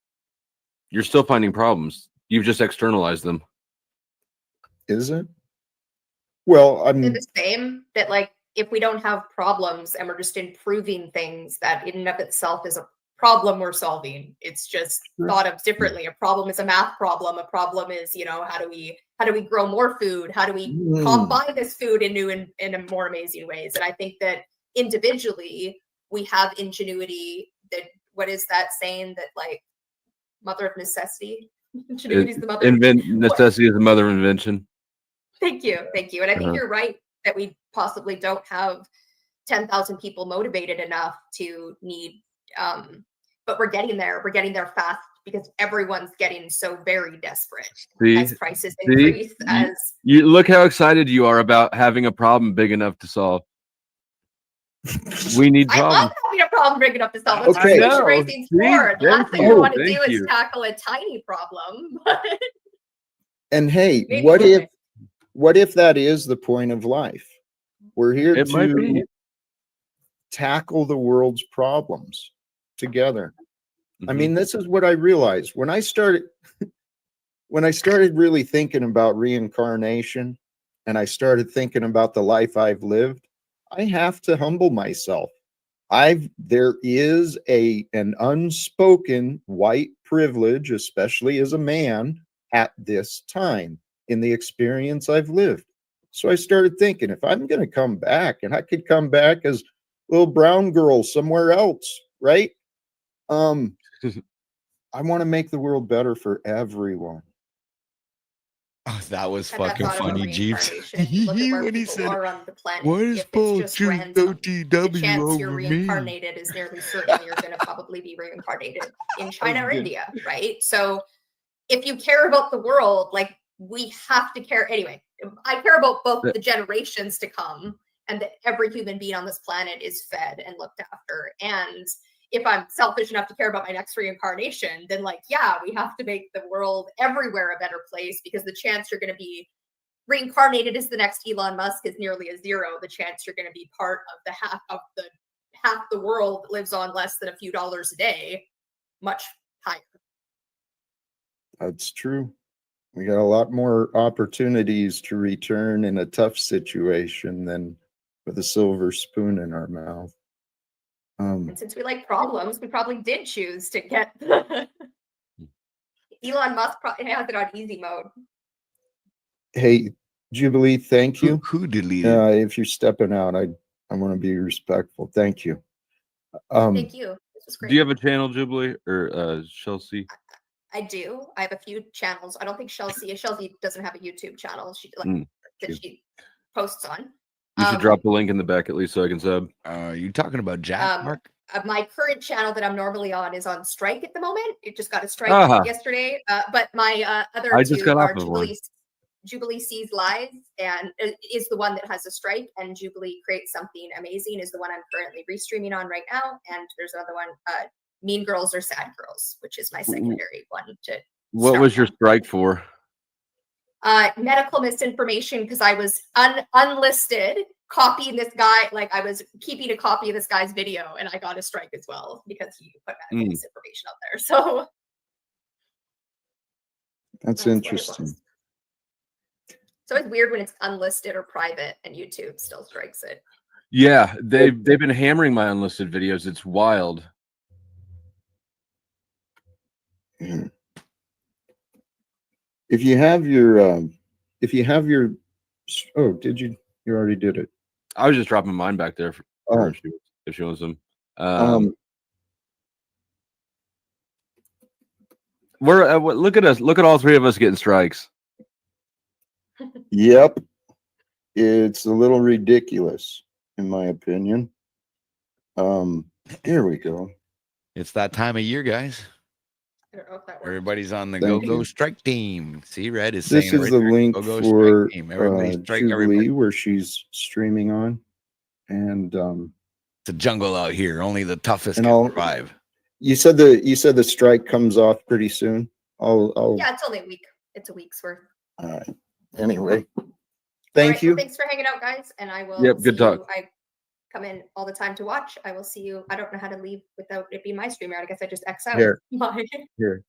You're still finding problems. You've just externalized them. Is it? Well, I'm the same, that like, if we don't have problems and we're just improving things, that in and of itself is a problem we're solving. It's just thought of differently. A problem is a math problem. A problem is, how do we grow more food? How do we buy this food in new and more amazing ways? And I think that individually we have ingenuity. That, what is that saying, that like, mother of necessity? Ingenuity is the mother. Necessity is the mother of invention. Thank you. And I think you're right that we possibly don't have 10,000 people motivated enough to need, but we're getting there. We're getting there fast, because everyone's getting so very desperate as prices increase. You look how excited you are about having a problem big enough to solve. We need problems. I love having a problem big enough to solve. That's Okay. what racing's for. The last thing I want to do is tackle a tiny problem. And hey, what if that is the point of life? We're here to tackle the world's problems together. I mean, this is what I realized when I started really thinking about reincarnation, and I started thinking about the life I've lived. I have to humble myself. There is an unspoken white privilege, especially as a man at this time in the experience I've lived. So I started thinking, if I'm going to come back, and I could come back as a little brown girl somewhere else, right? I want to make the world better for everyone. Oh, that was fucking funny, Jeeves. When he said, "What is Paul choose OTW over me?" Reincarnated is nearly certain you're going to probably be reincarnated in China or India, right? So if you care about the world, like, we have to care anyway. I care about both the generations to come, and that every human being on this planet is fed and looked after. And if I'm selfish enough to care about my next reincarnation, then like, yeah, we have to make the world everywhere a better place, because the chance you're going to be reincarnated as the next Elon Musk is nearly a zero. The chance you're going to be part of half the world that lives on less than a few dollars a day, much higher. That's true. We got a lot more opportunities to return in a tough situation than with a silver spoon in our mouth. And since we like problems, we probably did choose to get Elon Musk probably has it on easy mode. Hey, Jubilee, thank you. Who deleted? If you're stepping out, I want to be respectful. Thank you. Thank you. This was great. Do you have a channel, Jubilee or Chelsea? I do. I have a few channels. I don't think Chelsea doesn't have a YouTube channel. She she posts on. You should drop the link in the back at least so I can sub. You talking about Jack, Mark? My current channel that I'm normally on is on strike at the moment. It just got a strike yesterday. But my other two are Jubilee Sees Lies and is the one that has a strike, and Jubilee Creates Something Amazing is the one I'm currently restreaming on right now. And there's another one, Mean Girls or Sad Girls, which is my secondary one. What was your strike for? Medical misinformation, because I was unlisted copying this guy. Like I was keeping a copy of this guy's video, and I got a strike as well because he put medical misinformation out there. So that's interesting. So it's weird when it's unlisted or private and YouTube still strikes it. Yeah, they've been hammering my unlisted videos. It's wild. If you have your oh, did you already did it? I was just dropping mine back there if she wants them. Look at us. Look at all three of us getting strikes. Yep. It's a little ridiculous, in my opinion. Here we go. It's that time of year, guys. I don't know if that works. Everybody's on the Thank go you. Strike team. See, Red is This saying is the link Go for Strike team. Everybody strike Jubilee, everybody. where she's streaming on, and it's a jungle out here. Only the toughest and can I'll- survive. you said the strike comes off pretty soon. I'll Yeah, it's only a week. It's a week's worth. all right. Anyway, All thank right, you. well, thanks for hanging out, guys. And I will. Yep, good see you. talk. I come in all the time to watch. I will see you. I don't know how to leave without it being my streamer. I guess I just X out. Here. Bye. Here.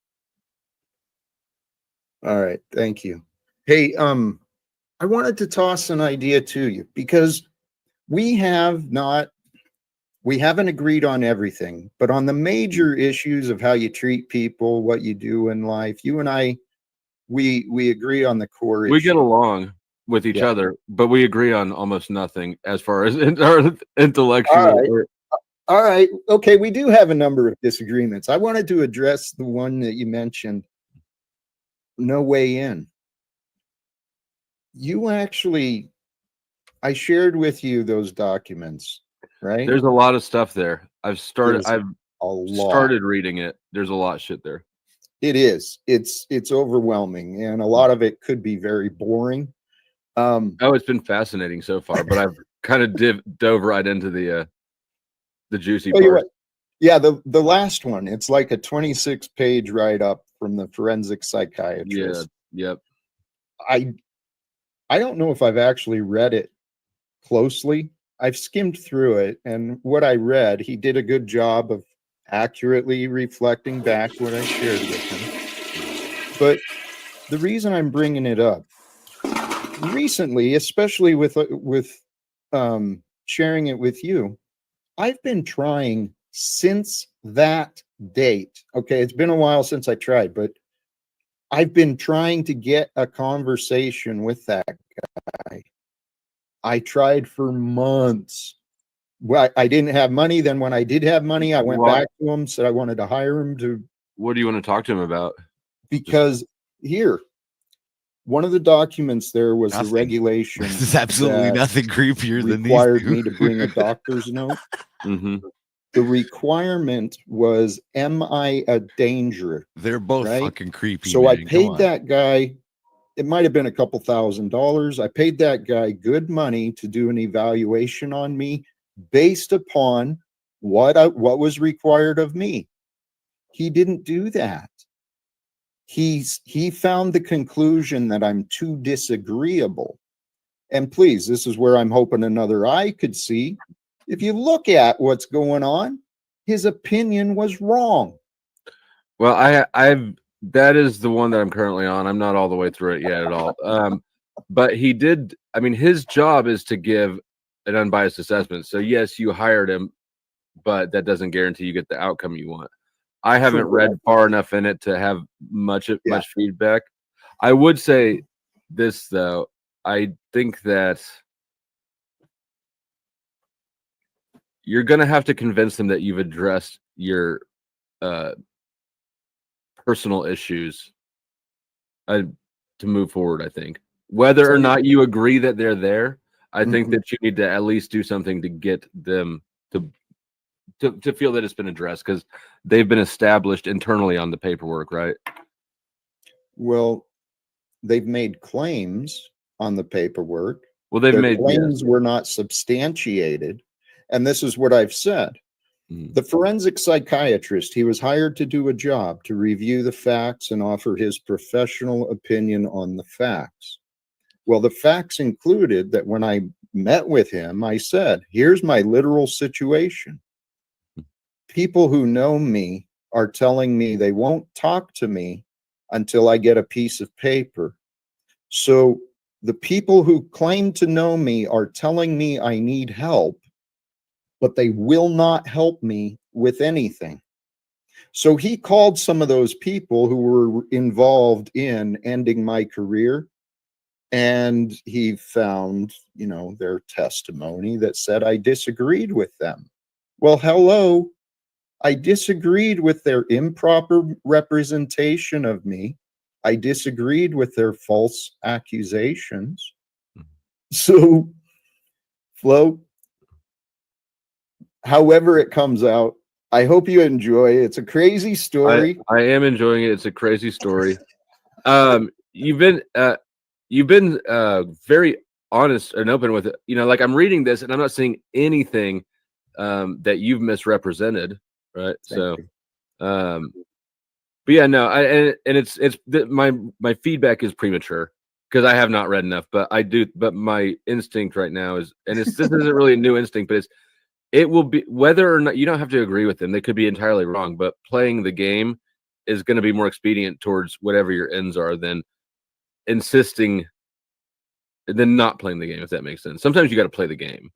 All right, thank you. Hey, I wanted to toss an idea to you because we haven't agreed on everything, but on the major issues of how you treat people, what you do in life, you and I, we agree on the core We issue. get along with each Yeah. other, but we agree on almost nothing as far as our intellectual. All right. All right. Okay. We do have a number of disagreements. I wanted to address the one that you mentioned. No way in. I shared with you those documents, right? There's a lot of stuff there. I've There's started reading it. There's a lot of shit there. It is. It's overwhelming, and a lot of it could be very boring. It's been fascinating so far, but I've kind of dove right into the juicy part. Yeah, the last one, it's like a 26-page write-up from the forensic psychiatrist. Yeah, yep. I don't know if I've actually read it closely. I've skimmed through it, and what I read, he did a good job of accurately reflecting back what I shared with him. But the reason I'm bringing it up recently, especially with sharing it with you, I've been trying since that date. Okay, it's been a while since I tried, but I've been trying to get a conversation with that guy. I tried for months. Well, I didn't have money. Then when I did have money, I went back to him, said I wanted to hire him to. What do you want to talk to him about? Because here, one of the documents there was Nothing. the regulation. There's absolutely nothing creepier than these required two. me to bring a doctor's note. Mm-hmm. The requirement was, am I a danger? They're both fucking creepy. So man. I Come paid on. that guy, it might have been a couple $1,000s. I paid that guy good money to do an evaluation on me based upon what was required of me. He didn't do that. He found the conclusion that I'm too disagreeable. And please, this is where I'm hoping another eye could see. If you look at what's going on, his opinion was wrong. Well, I've that is the one that I'm currently on. I'm not all the way through it yet at all. But he did. I mean, his job is to give an unbiased assessment. So yes, you hired him, but that doesn't guarantee you get the outcome you want. I haven't read Correct. far enough in it to have much Yeah. feedback. I would say this though. I think that you're going to have to convince them that you've addressed your personal issues to move forward. I think whether or not you agree that they're there, I think that you need to at least do something to get them to feel that it's been addressed, because they've been established internally on the paperwork, right? Well, they've made claims on the paperwork. Well, they've Their made claims were not substantiated. And this is what I've said. The forensic psychiatrist, he was hired to do a job, to review the facts and offer his professional opinion on the facts. Well, the facts included that when I met with him, I said, here's my literal situation. People who know me are telling me they won't talk to me until I get a piece of paper. So the people who claim to know me are telling me I need help, but they will not help me with anything. So he called some of those people who were involved in ending my career, and he found, you know, their testimony that said I disagreed with them. Well, hello, I disagreed with their improper representation of me. I disagreed with their false accusations. So, Flo, however it comes out, I hope you enjoy it. It's a crazy story. I am enjoying it. It's a crazy story. You've been very honest and open with it. You know, like I'm reading this and I'm not seeing anything that you've misrepresented, right? Thank you. But yeah, no, my feedback is premature because I have not read enough, but I do. But my instinct right now is, and this isn't really a new instinct, but it will be, whether or not you don't have to agree with them, they could be entirely wrong, but playing the game is going to be more expedient towards whatever your ends are than insisting, than not playing the game, if that makes sense. Sometimes you got to play the game.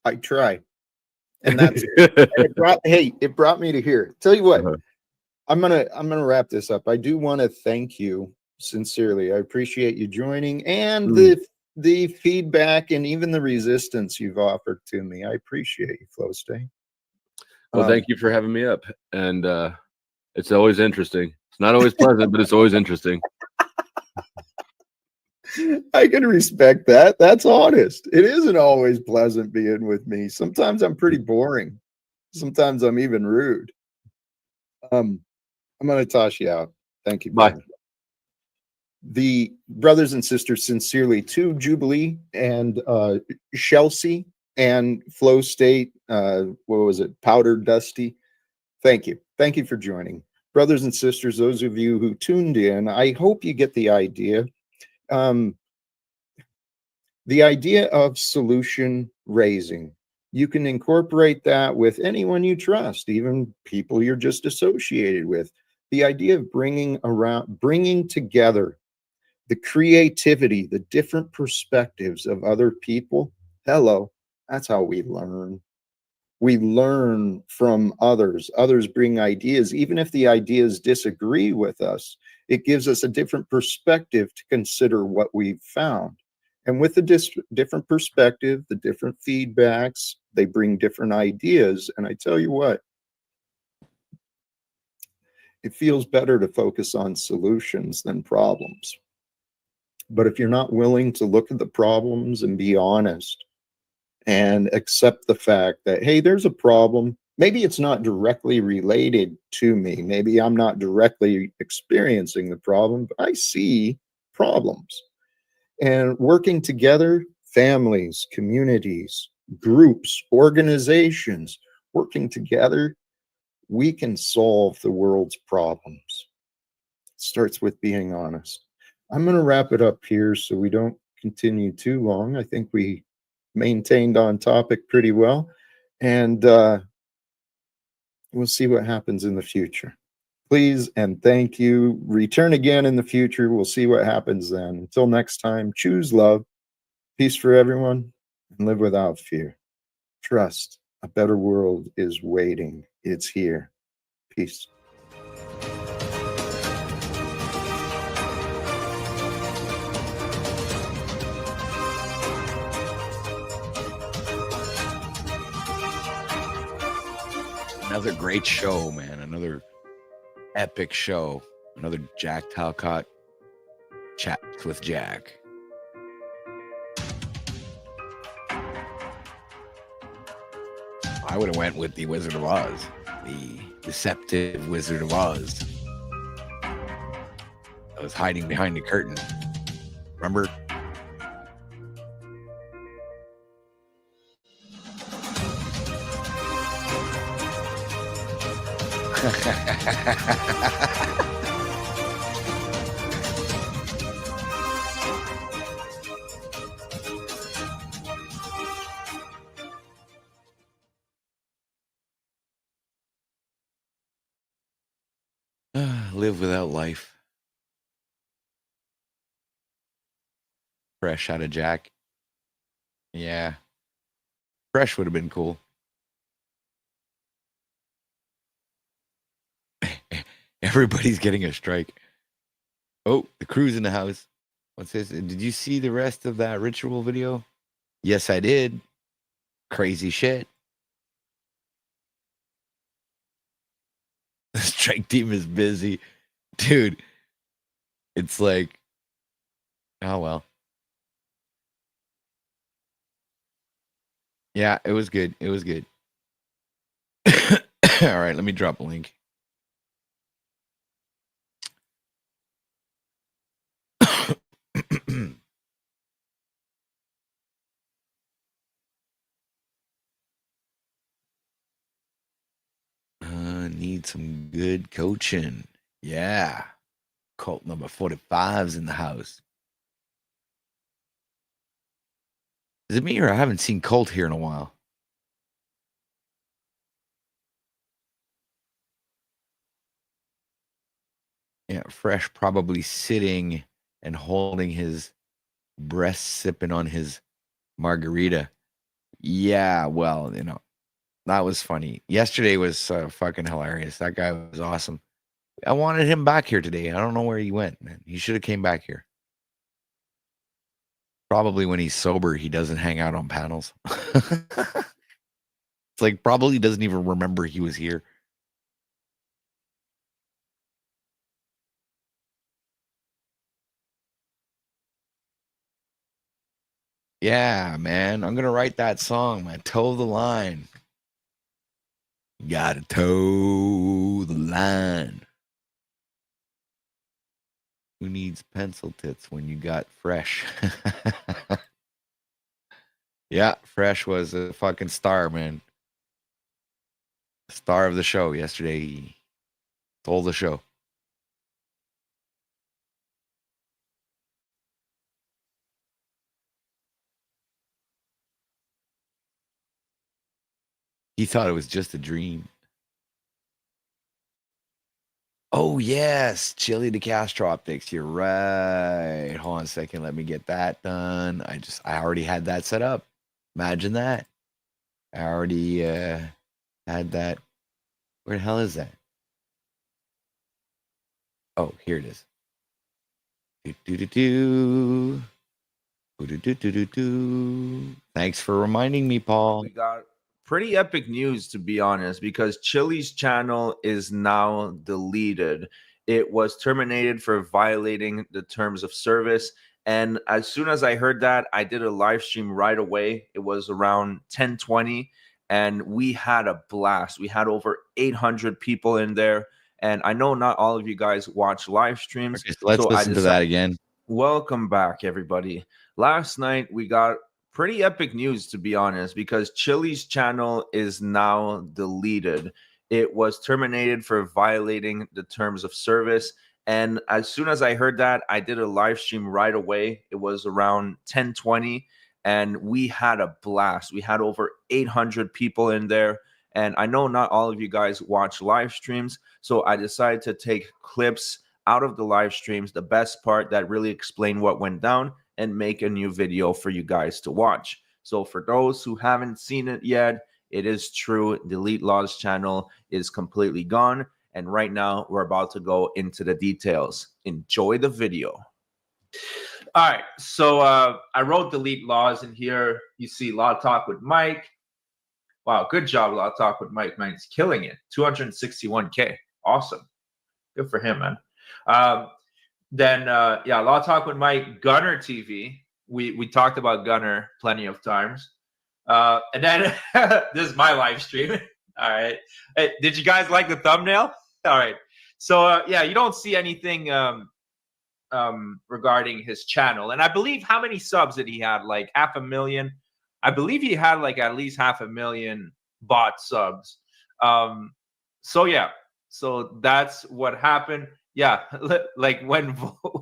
I try. And that's and it brought me to here. Tell you what, I'm gonna wrap this up. I do want to thank you sincerely. I appreciate you joining and the feedback and even the resistance you've offered to me. I appreciate you, Flo Stay. Well, thank you for having me up. And it's always interesting. It's not always pleasant, but it's always interesting. I can respect that. That's honest. It isn't always pleasant being with me. Sometimes I'm pretty boring. Sometimes I'm even rude. I'm going to toss you out. Thank you. Bye. The brothers and sisters sincerely to Jubilee and Chelsea and Flow State. What was it? Powder Dusty. Thank you. Thank you for joining. Brothers and sisters, those of you who tuned in, I hope you get the idea. The idea of solution raising. You can incorporate that with anyone you trust, even people you're just associated with. The idea of bringing together the creativity, the different perspectives of other people. Hello, that's how we learn. We learn from others. Others bring ideas. Even if the ideas disagree with us, it gives us a different perspective to consider what we've found. And with the different perspective, the different feedbacks, they bring different ideas. And I tell you what, it feels better to focus on solutions than problems. But if you're not willing to look at the problems and be honest and accept the fact that, hey, there's a problem. Maybe it's not directly related to me. Maybe I'm not directly experiencing the problem, but I see problems. And working together, families, communities, groups, organizations, working together, we can solve the world's problems. It starts with being honest. I'm going to wrap it up here so we don't continue too long. I think we maintained on topic pretty well. And we'll see what happens in the future. Please and thank you. Return again in the future. We'll see what happens then. Until next time, choose love, peace for everyone, and live without fear. Trust A better world is waiting. It's here. Peace. Another great show, man. Another epic show. Another Jack Talcott Chats with Jack. I would have went with the Wizard of Oz. The deceptive Wizard of Oz. I was hiding behind the curtain. Remember? Live without life. Fresh out of Jack. Yeah. Fresh would have been cool. Everybody's getting a strike. Oh, the crew's in the house. What's this? Did you see the rest of that ritual video? Yes, I did. Crazy shit. The strike team is busy. Dude, it's like, oh, well. Yeah, it was good. It was good. All right, let me drop a link. Need some good coaching. Yeah. Cult number 45's in the house. Is it me or I haven't seen Colt here in a while? Yeah, Fresh probably sitting and holding his breast, sipping on his margarita. Yeah, well, you know, that was funny. Yesterday was fucking hilarious. That guy was awesome. I wanted him back here today. I don't know where he went, man. He should have came back here. Probably when he's sober, he doesn't hang out on panels. It's like probably doesn't even remember he was here. Yeah, man. I'm going to write that song, man. Toe the line. Gotta toe the line. Who needs pencil tits when you got Fresh? Yeah, Fresh was a fucking star, man. Star of the show yesterday. He stole the show. He thought it was just a dream. Oh, yes. Chili de Castro Optics. You're right. Hold on a second. Let me get that done. I already had that set up. Imagine that. I already had that. Where the hell is that? Oh, here it is. Thanks for reminding me, Paul. We got pretty epic news, to be honest, because Chili's channel is now deleted. It was terminated for violating the terms of service. And as soon as I heard that, I did a live stream right away. It was around 10:20, and we had a blast. We had over 800 people in there. And I know not all of you guys watch live streams. Okay, so let's listen to that again. Welcome back, everybody. Last night, we got pretty epic news, to be honest, because Chili's channel is now deleted. It was terminated for violating the terms of service. And as soon as I heard that, I did a live stream right away. It was around 10:20, and we had a blast. We had over 800 people in there. And I know not all of you guys watch live streams, so I decided to take clips out of the live streams, the best part that really explain what went down, and make a new video for you guys to watch. So for those who haven't seen it yet, It is true. Delete Law's channel is completely gone. And right now, we're about to go into the details. Enjoy the video. All right. So I wrote Delete Laws in here. You see Law Talk with Mike. Wow. Good job, Law Talk with Mike, man. He's killing it. 261K. Awesome. Good for him, man. Then Law Talk with Mike, Gunner TV. We talked about Gunner plenty of times. And then this is my live stream. All right. Hey, did you guys like the thumbnail? All right. So you don't see anything regarding his channel. And I believe, how many subs did he have? Like 500,000. I believe he had like at least 500,000 bot subs. So that's what happened. Yeah, like when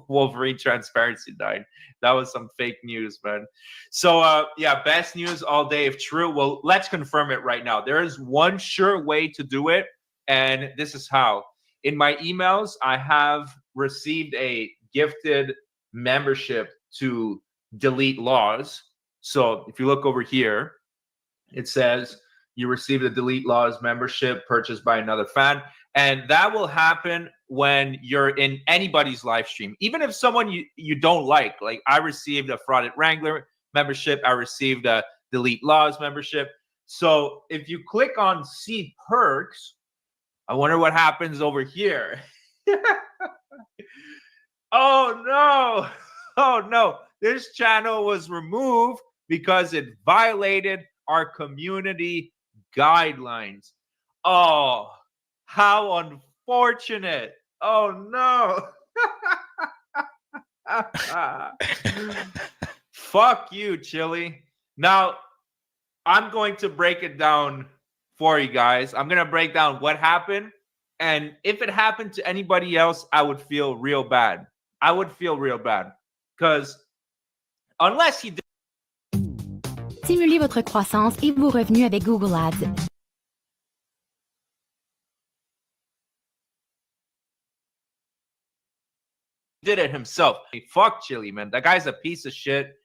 Wolverine Transparency died. That was some fake news, man. So best news all day if true. Well, let's confirm it right now. There is one sure way to do it, and this is how. In my emails, I have received a gifted membership to Delete Laws. So if you look over here, it says you received a Delete Laws membership purchased by another fan. And that will happen when you're in anybody's live stream. Even if someone you don't like I received a Frauded Wrangler membership, I received a Delete Laws membership. So if you click on see perks, I wonder what happens over here. Oh no, this channel was removed because it violated our community guidelines. Oh, how unfortunate. Oh no. Fuck you, Chili. Now, I'm going to break it down for you guys. I'm going to break down what happened. And if it happened to anybody else, I would feel real bad. I would feel real bad. Because unless he did. Stimulez votre croissance et vos revenus avec Google Ads. Did it himself. Fuck Chili, man. That guy's a piece of shit.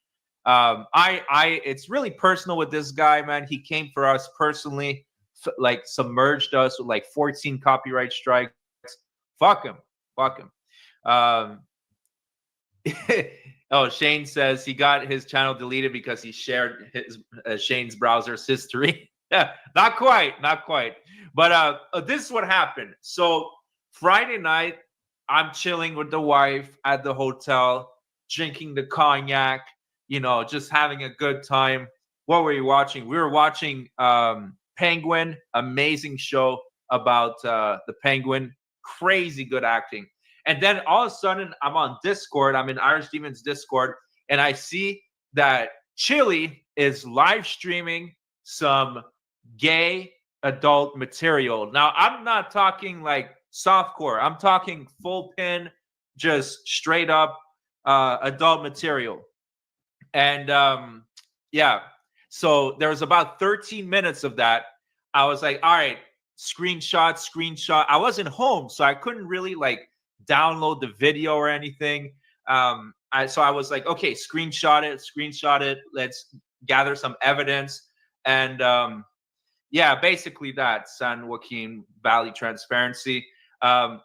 It's really personal with this guy, man. He came for us personally, like submerged us with like 14 copyright strikes. Fuck him. Oh, Shane says he got his channel deleted because he shared his Shane's browser's history. Yeah, not quite. But this is what happened. So Friday night, I'm chilling with the wife at the hotel, drinking the cognac, just having a good time. What were you watching? We were watching Penguin, amazing show about the Penguin, crazy good acting. And then all of a sudden, I'm on Discord. I'm in Irish Demons Discord, and I see that Chili is live streaming some gay adult material. Now, I'm not talking like softcore. I'm talking full pin, just straight up adult material. And so there was about 13 minutes of that. I was like, all right, screenshot. I wasn't home, so I couldn't really download the video or anything. So I was like, okay, screenshot it. Let's gather some evidence. And basically that San Joaquin Valley Transparency. And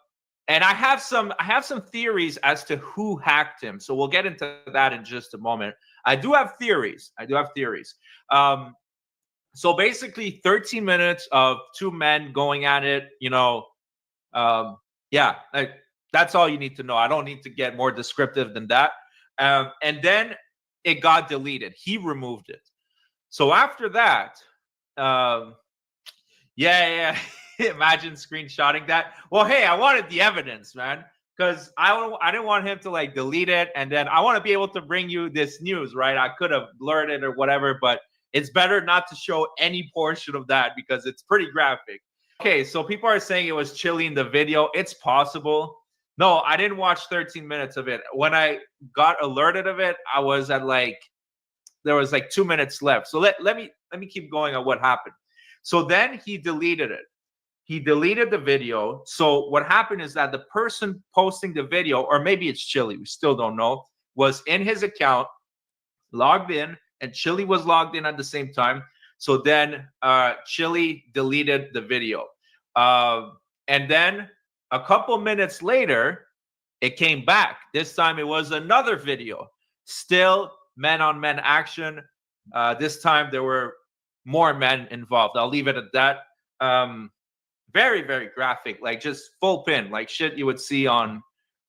I have some theories as to who hacked him. So we'll get into that in just a moment. I do have theories. So basically 13 minutes of two men going at it, that's all you need to know. I don't need to get more descriptive than that. And then it got deleted. He removed it. So after that, imagine screenshotting that. Well, hey, I wanted the evidence, man, because I didn't want him to delete it, and then I want to be able to bring you this news, right? I could have blurred it or whatever, but it's better not to show any portion of that because it's pretty graphic. Okay, so people are saying it was Chili in the video. It's possible. No, I didn't watch 13 minutes of it. When I got alerted of it, I was at there was 2 minutes left. So let me keep going on what happened. So then he deleted it. He deleted the video. So what happened is that the person posting the video, or maybe it's Chili, we still don't know, was in his account, logged in, and Chili was logged in at the same time. So then Chili deleted the video. And then a couple minutes later, it came back. This time it was another video. Still men-on-men action. This time there were more men involved. I'll leave it at that. Very, very graphic, like just full pin, like shit you would see on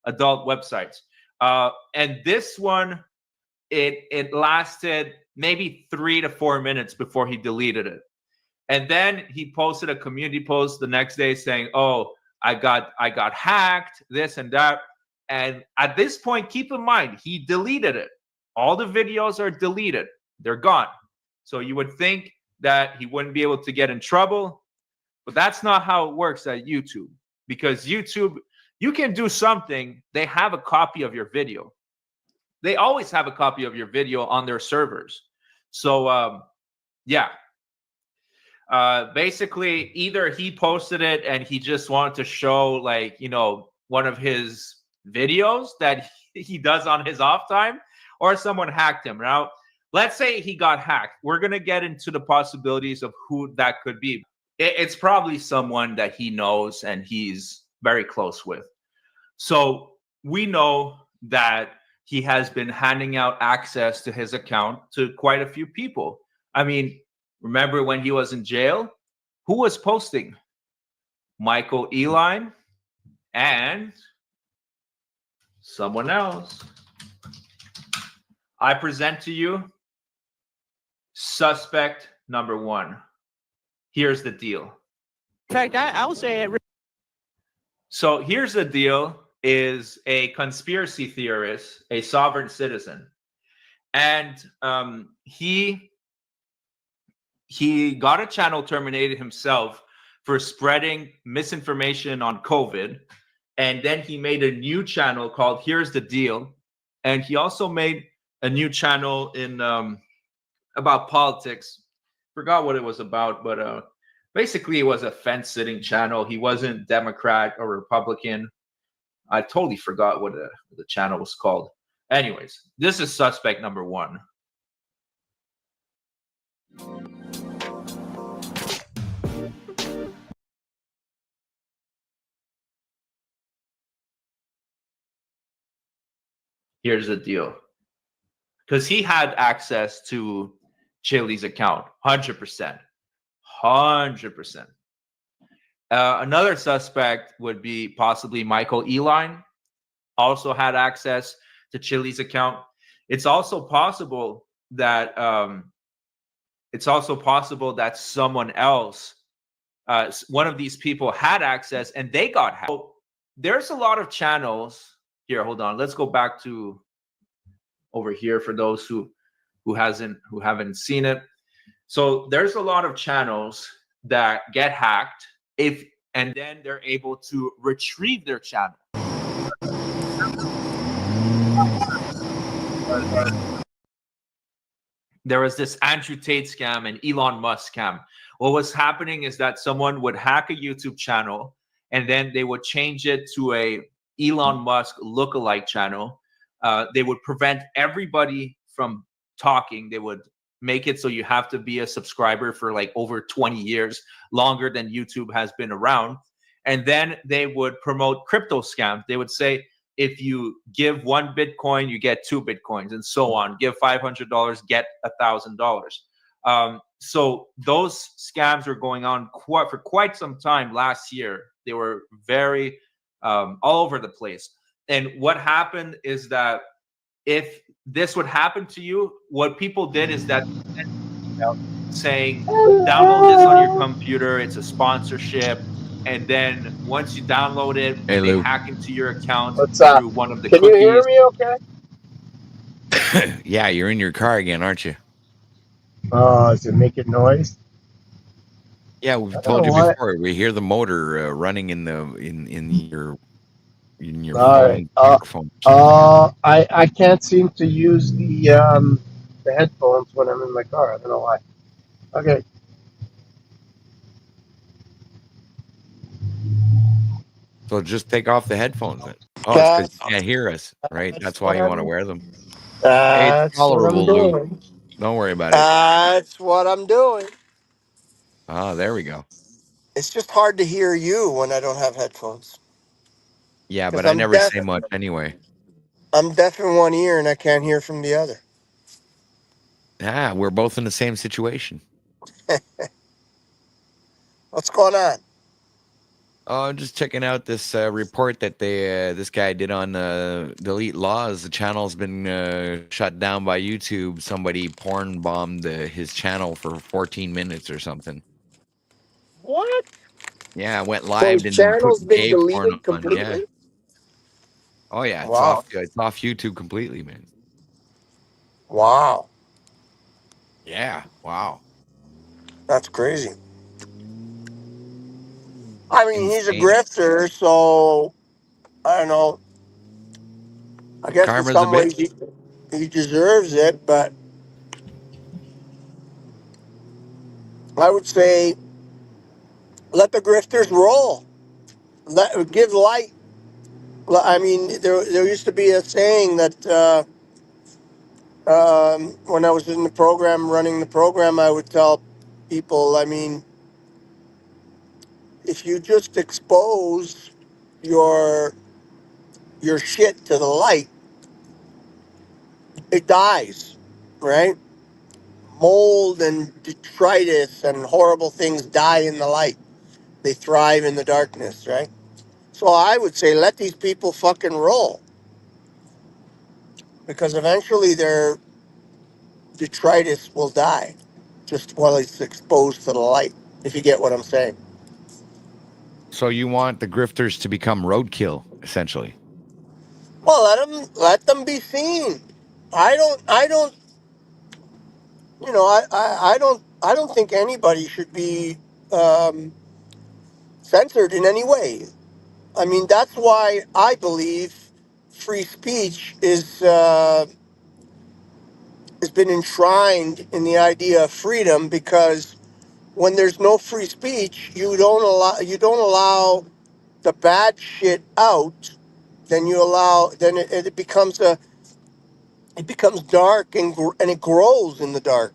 adult websites. And this one, it lasted maybe 3 to 4 minutes before he deleted it. And then he posted a community post the next day saying, "Oh, I got hacked, this and that." And at this point, keep in mind, he deleted it. All the videos are deleted. They're gone. So you would think that he wouldn't be able to get in trouble. But that's not how it works at YouTube. Because YouTube, you can do something. They have a copy of your video. They always have a copy of your video on their servers. So, yeah. Basically, either he posted it and he just wanted to show, like, you know, one of his videos that he does on his off time, or someone hacked him. Now, let's say he got hacked. We're going to get into the possibilities of who that could be. It's probably someone that he knows and he's very close with. So we know that he has been handing out access to his account to quite a few people. I mean, remember when he was in jail? Who was posting? Michael Eline and someone else. I present to you suspect number 1. Here's the deal. In fact, I'll say it. So here's the deal, is a conspiracy theorist, a sovereign citizen. And he got a channel terminated himself for spreading misinformation on COVID. And then he made a new channel called Here's the Deal. And he also made a new channel in about politics. Forgot what it was about, but basically it was a fence-sitting channel. He wasn't Democrat or Republican. I totally forgot what the channel was called. Anyways, this is suspect number 1. Here's the deal. Because he had access to Chili's account, 100%. 100%. Another suspect would be possibly Michael Eline. Also had access to Chili's account. It's also possible that someone else, one of these people, had access and they got hacked. So there's a lot of channels here. Hold on. Let's go back to over here for those who haven't seen it. So there's a lot of channels that get hacked and then they're able to retrieve their channel. There was this Andrew Tate scam and Elon Musk scam. What was happening is that someone would hack a YouTube channel and then they would change it to a Elon Musk lookalike channel. They would prevent everybody from talking. They would make it so you have to be a subscriber for like over 20 years, longer than YouTube has been around. And then they would promote crypto scams. They would say, if you give 1 Bitcoin, you get 2 Bitcoins, and so on. Give $500, get $1,000. So those scams were going on for quite some time last year. They were very all over the place. And what happened is that if this would happen to you, what people did is that saying, download this on your computer, it's a sponsorship. And then once you download it, they hack into your account through one of the cookies. Can you hear me okay? Yeah, you're in your car again, aren't you? Is it making noise? Yeah, we've told you before. We hear the motor running in your phone. Microphone. I can't seem to use the headphones when I'm in my car. I don't know why. Okay. So just take off the headphones then. Oh, it's because you can't hear us, right? That's why you want to wear them. That's what I'm doing. Don't worry about it. That's what I'm doing. Oh, there we go. It's just hard to hear you when I don't have headphones. Yeah, 'Cause but I I'm never deaf. say much anyway. I'm deaf in one ear and I can't hear from the other. Ah, we're both in the same situation. What's going on? Oh, I'm just checking out this report that this guy did on Delete Laws. The channel's been shut down by YouTube. Somebody porn bombed his channel for 14 minutes or something. What? Yeah, went So live his and channel's put been gay porn deleted on. Yeah. completely? Oh yeah, Wow. it's off YouTube completely, man. Wow. Yeah. Wow. That's crazy. I mean, he's a Insane. grifter, so I don't know. I guess in Karma's a some bitch. ways he deserves it, but I would say let the grifters roll. Give light. I mean, there used to be a saying that when I was in the program, running the program, I would tell people, I mean, if you just expose your shit to the light, it dies, right? Mold and detritus and horrible things die in the light. They thrive in the darkness, right? So I would say let these people fucking roll, because eventually their detritus will die just while it's exposed to the light, if you get what I'm saying. So you want the grifters to become roadkill, essentially? Well, let them be seen. I don't I don't think anybody should be um, censored in any way. I mean, that's why I believe free speech has been enshrined in the idea of freedom, because when there's no free speech, you don't allow the bad shit out. Then it becomes dark, and it grows in the dark,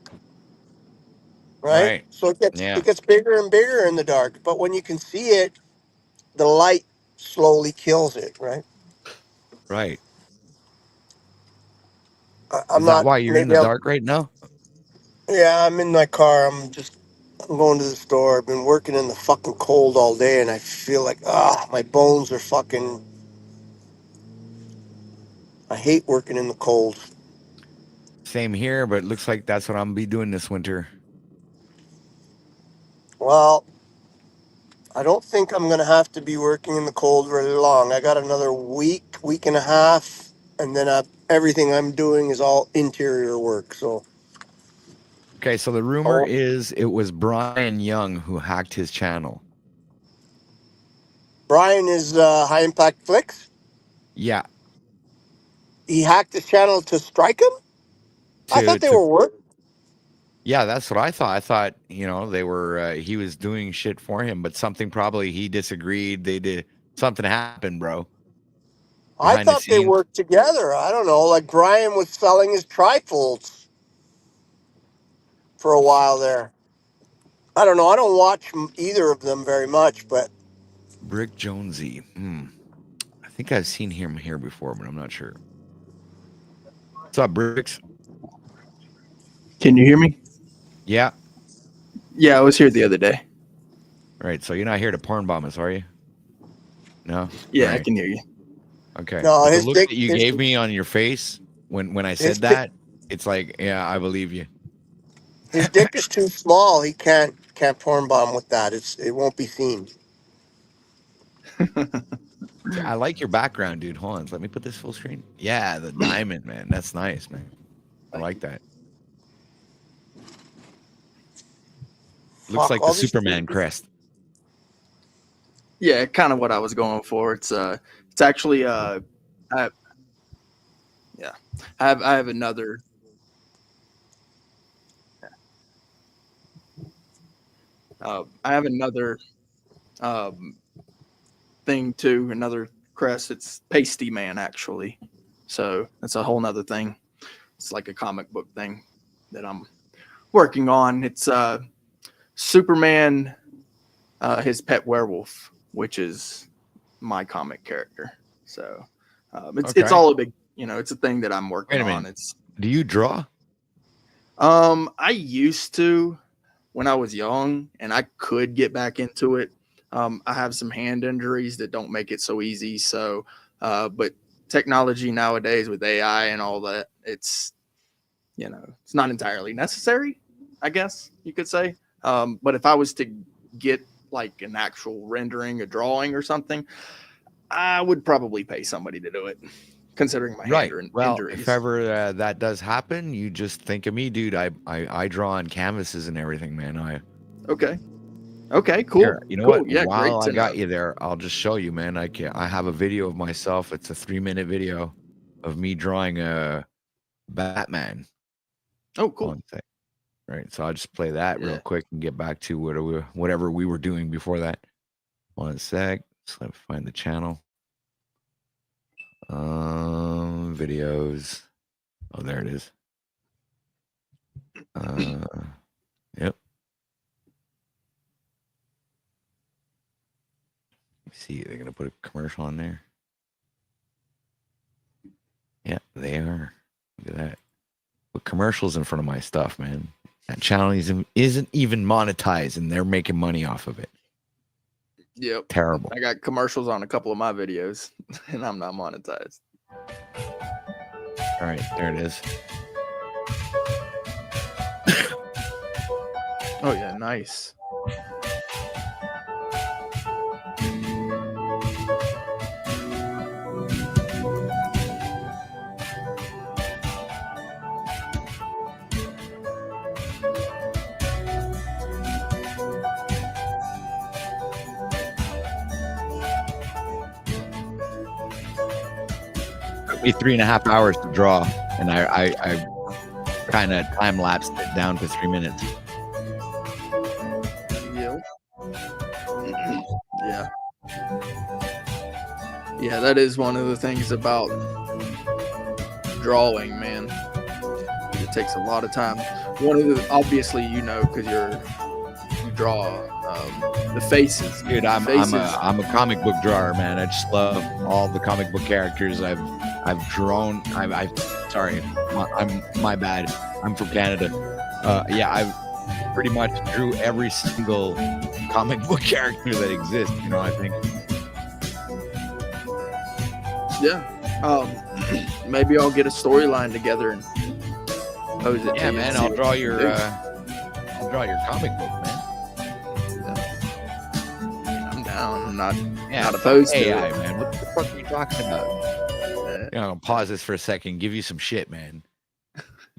right? Right. So Yeah. it gets bigger and bigger in the dark. But when you can see it, the light slowly kills it, right? Right. I'm Is that not why you're in maybe the I'm dark right now? Yeah, I'm in my car. I'm going to the store. I've been working in the fucking cold all day, and I feel like my bones are fucking. I hate working in the cold. Same here, but it looks like that's what I'm gonna be doing this winter. Well, I don't think I'm gonna have to be working in the cold very long. I got another week and a half, and then everything I'm doing is all interior work. So, Okay, so the rumor is it was Brian Young who hacked his channel. Brian is High Impact Flicks. Yeah. He hacked his channel to strike him. I thought they were work. Yeah, that's what I thought. I thought, they were he was doing shit for him, but something probably he disagreed. They did something happened, bro. I Behind the thought they scenes. worked together. I don't know. Like Brian was selling his trifolds for a while there. I don't know. I don't watch either of them very much, but Brick Jonesy. I think I've seen him here before, but I'm not sure. What's up, Bricks? Can you hear me? Yeah. Yeah, I was here the other day. All right, so you're not here to porn bomb us, are you? No? Yeah, All I right. can hear you. Okay. No, But the his look dick- that you his- gave me on your face when I his said dick- that, it's like, yeah, I believe you. his dick is too small. He can't porn bomb with that. It won't be seen. I like your background, dude. Hold on. Let me put this full screen. Yeah, the diamond, man. That's nice, man. I like that. Looks Fuck, like all the these Superman people- crest. Yeah, kind of what I was going for. It's actually I have another. I have another thing too. Another crest. It's Pasty Man actually. So that's a whole nother thing. It's like a comic book thing. that I'm working on. It's Superman, his pet werewolf, which is my comic character. So it's all a big, it's a thing that I'm working on. It's Do you draw? I used to when I was young, and I could get back into it. I have some hand injuries that don't make it so easy. So, but technology nowadays with AI and all that, it's not entirely necessary, I guess you could say. But if I was to get like an actual rendering, a drawing or something, I would probably pay somebody to do it, considering my hand injuries. If ever that does happen, you just think of me, dude. I draw on canvases and everything, man. Okay, cool. Here, you know cool. what? Yeah, While great I got you there, I'll just show you, man. I have a video of myself. It's a 3-minute video of me drawing a Batman. Oh, cool. Right, so I'll just play that real quick and get back to whatever we were doing before that. One sec. Just let me find the channel. Videos. Oh, there it is. Yep. See, they're gonna put a commercial on there. Yeah, they are. Look at that. Put commercials in front of my stuff, man. That channel isn't even monetized, and they're making money off of it. Yep. Terrible. I got commercials on a couple of my videos, and I'm not monetized. All right, there it is. Oh yeah, nice. Took me 3.5 hours to draw, and I kind of time lapsed it down to 3 minutes. Yeah. Yeah, that is one of the things about drawing, man. It takes a lot of time. One of the, obviously, because you draw the faces. Dude, I'm a comic book drawer, man. I just love all the comic book characters I've drawn. Sorry, my bad. I'm from Canada. I've pretty much drew every single comic book character that exists. I think. Yeah. Maybe I'll get a storyline together and pose it. Yeah, man. I'll draw your comic book, man. I'm down. I'm not opposed to it. Man. What the fuck are you talking about? Pause this for a second. Give you some shit, man.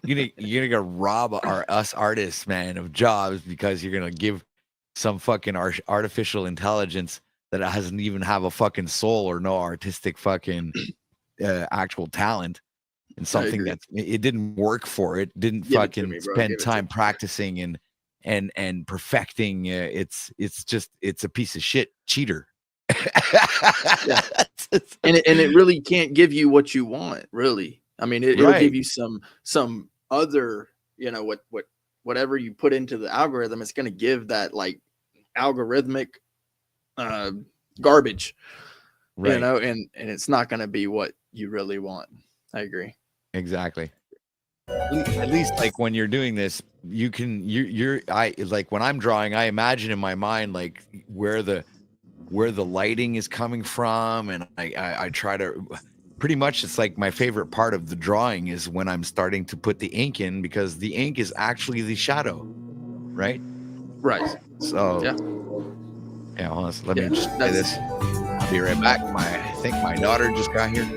You're gonna rob us artists, man, of jobs because you're gonna give some fucking artificial intelligence that doesn't even have a fucking soul or no artistic fucking actual talent, and something that it didn't work for. It didn't fucking spend time practicing and perfecting. It's a piece of shit cheater. Yeah. and it really can't give you what you want, really. I mean, it'll give you some other, whatever you put into the algorithm, it's going to give that like algorithmic garbage, and it's not going to be what you really want. I agree. Exactly. At least like when you're doing this, I like when I'm drawing, I imagine in my mind like where the lighting is coming from, and I try to pretty much, it's like my favorite part of the drawing is when I'm starting to put the ink in, because the ink is actually the shadow, right? So yeah, hold on, let me just play this. I'll be right back. I think my daughter just got here.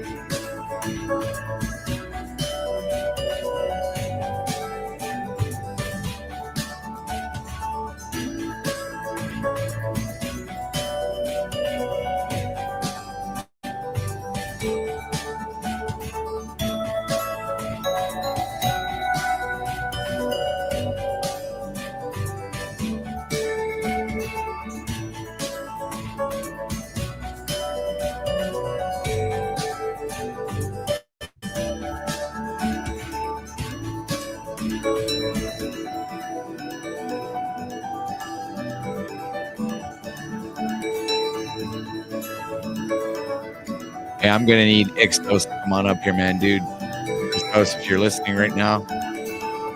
Hey, I'm gonna need Ixtos to come on up here, man, dude. Ixtos, if you're listening right now,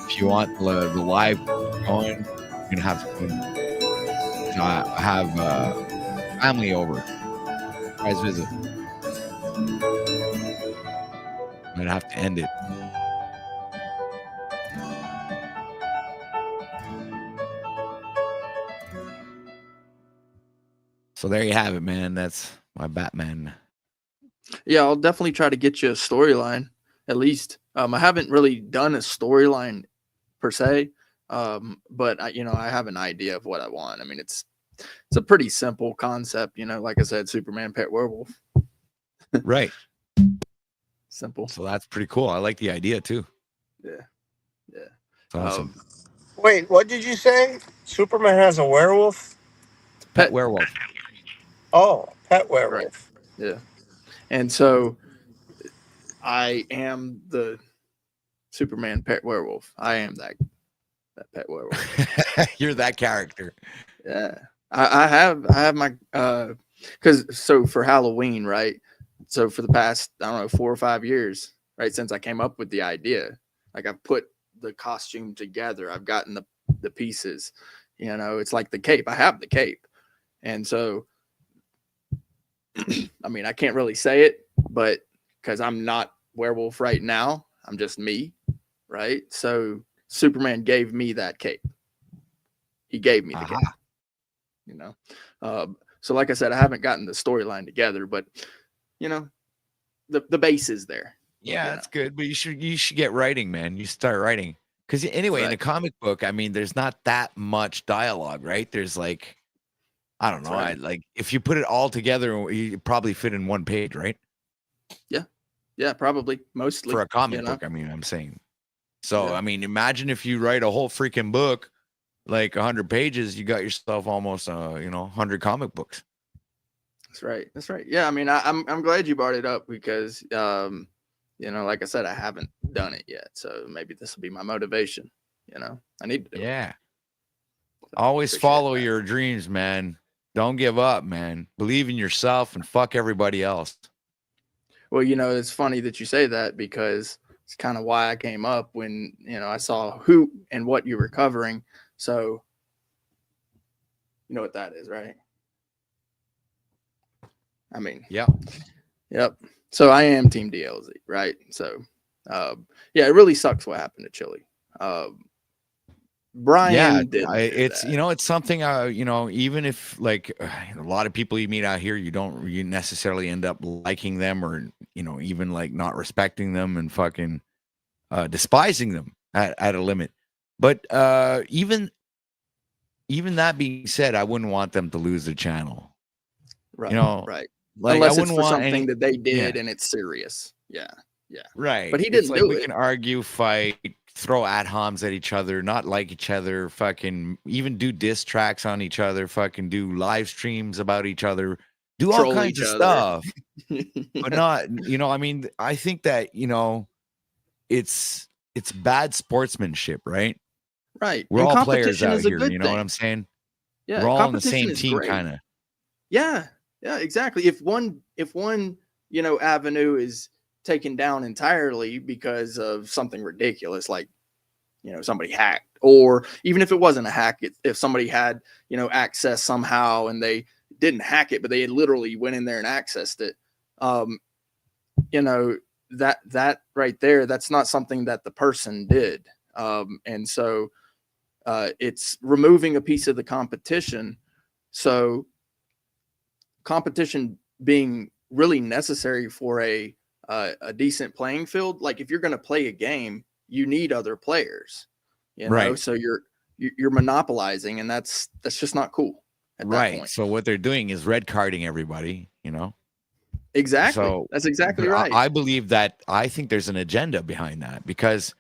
if you want the live going, you're gonna have to have family over. Surprise visit. I'm gonna have to end it. So there you have it, man. That's my Batman. Yeah, I'll definitely try to get you a storyline at least. I haven't really done a storyline per se, but I have an idea of what I want. I mean, it's a pretty simple concept, like I said, Superman pet werewolf. Right. Simple. So that's pretty cool. I like the idea too. Yeah. It's awesome. Wait, what did you say? Superman has a werewolf? Pet werewolf. Oh, pet werewolf. Right. Yeah. And so I am the Superman pet werewolf. I am that pet werewolf. You're that character. Yeah. I have my so for Halloween, right? So for the past, I don't know, 4 or 5 years, right, since I came up with the idea, like I've put the costume together. I've gotten the pieces. It's like the cape. I have the cape. And so I mean, I can't really say it, but because I'm not werewolf right now, I'm just me, right? So Superman gave me that cape. He gave me the cape. So like I said, I haven't gotten the storyline together, but the base is there. Yeah, that's good. But you should get writing, man. You start writing. Because anyway, in a comic book, I mean, there's not that much dialogue, right? There's like, I don't know. Right. Like if you put it all together, you probably fit in one page, right? Yeah, probably mostly For a comic book, I mean, I'm saying. So, I mean, imagine if you write a whole freaking book, like 100 pages, you got yourself almost 100 comic books. That's right. That's right. Yeah, I mean, I'm glad you brought it up because like I said, I haven't done it yet. So maybe this will be my motivation. I need to do it. Always follow your dreams, man. Don't give up, man. Believe in yourself and fuck everybody else. Well, it's funny that you say that because it's kind of why I came up when, I saw who and what you were covering. So you know what that is, right? I mean, Yep. So I am Team DLZ, right? So, it really sucks what happened to Chili. Brian did. It's it's something. Even if like a lot of people you meet out here, you necessarily end up liking them or even like not respecting them and fucking despising them at a limit. But even that being said, I wouldn't want them to lose their channel. Right. Right. Like, unless it's for something that they did and it's serious. Yeah. Right. But he didn't do it. We can argue, fight, throw ad-homs at each other, not like each other, fucking even do diss tracks on each other, fucking do live streams about each other, do all kinds of stuff. But not, I mean, I think that, it's bad sportsmanship, right? Right. We're and all players out here, you you know what I'm saying? Yeah. We're all on the same team, kind of. Yeah. Yeah, exactly. If one avenue is taken down entirely because of something ridiculous, like somebody hacked, or even if it wasn't a hack, if somebody had access somehow and they didn't hack it, but they had literally went in there and accessed it, that right there, that's not something that the person did, and so it's removing a piece of the competition. So competition being really necessary for a decent playing field. Like if you're going to play a game, you need other players, right? So you're monopolizing, and that's just not cool. At that point. So what they're doing is red carding everybody, Exactly. So that's exactly right. I believe that. I think there's an agenda behind that because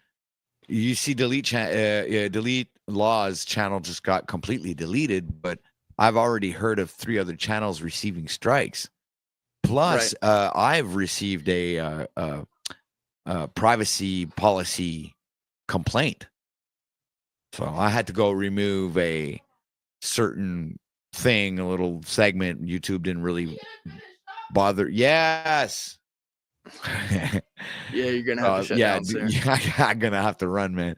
you see delete laws channel just got completely deleted, but I've already heard of 3 other channels receiving strikes. Plus, I've received a privacy policy complaint. So I had to go remove a certain thing, a little segment. YouTube didn't really bother. Yes. Yeah, you're gonna have to shut down soon. I'm gonna have to run, man.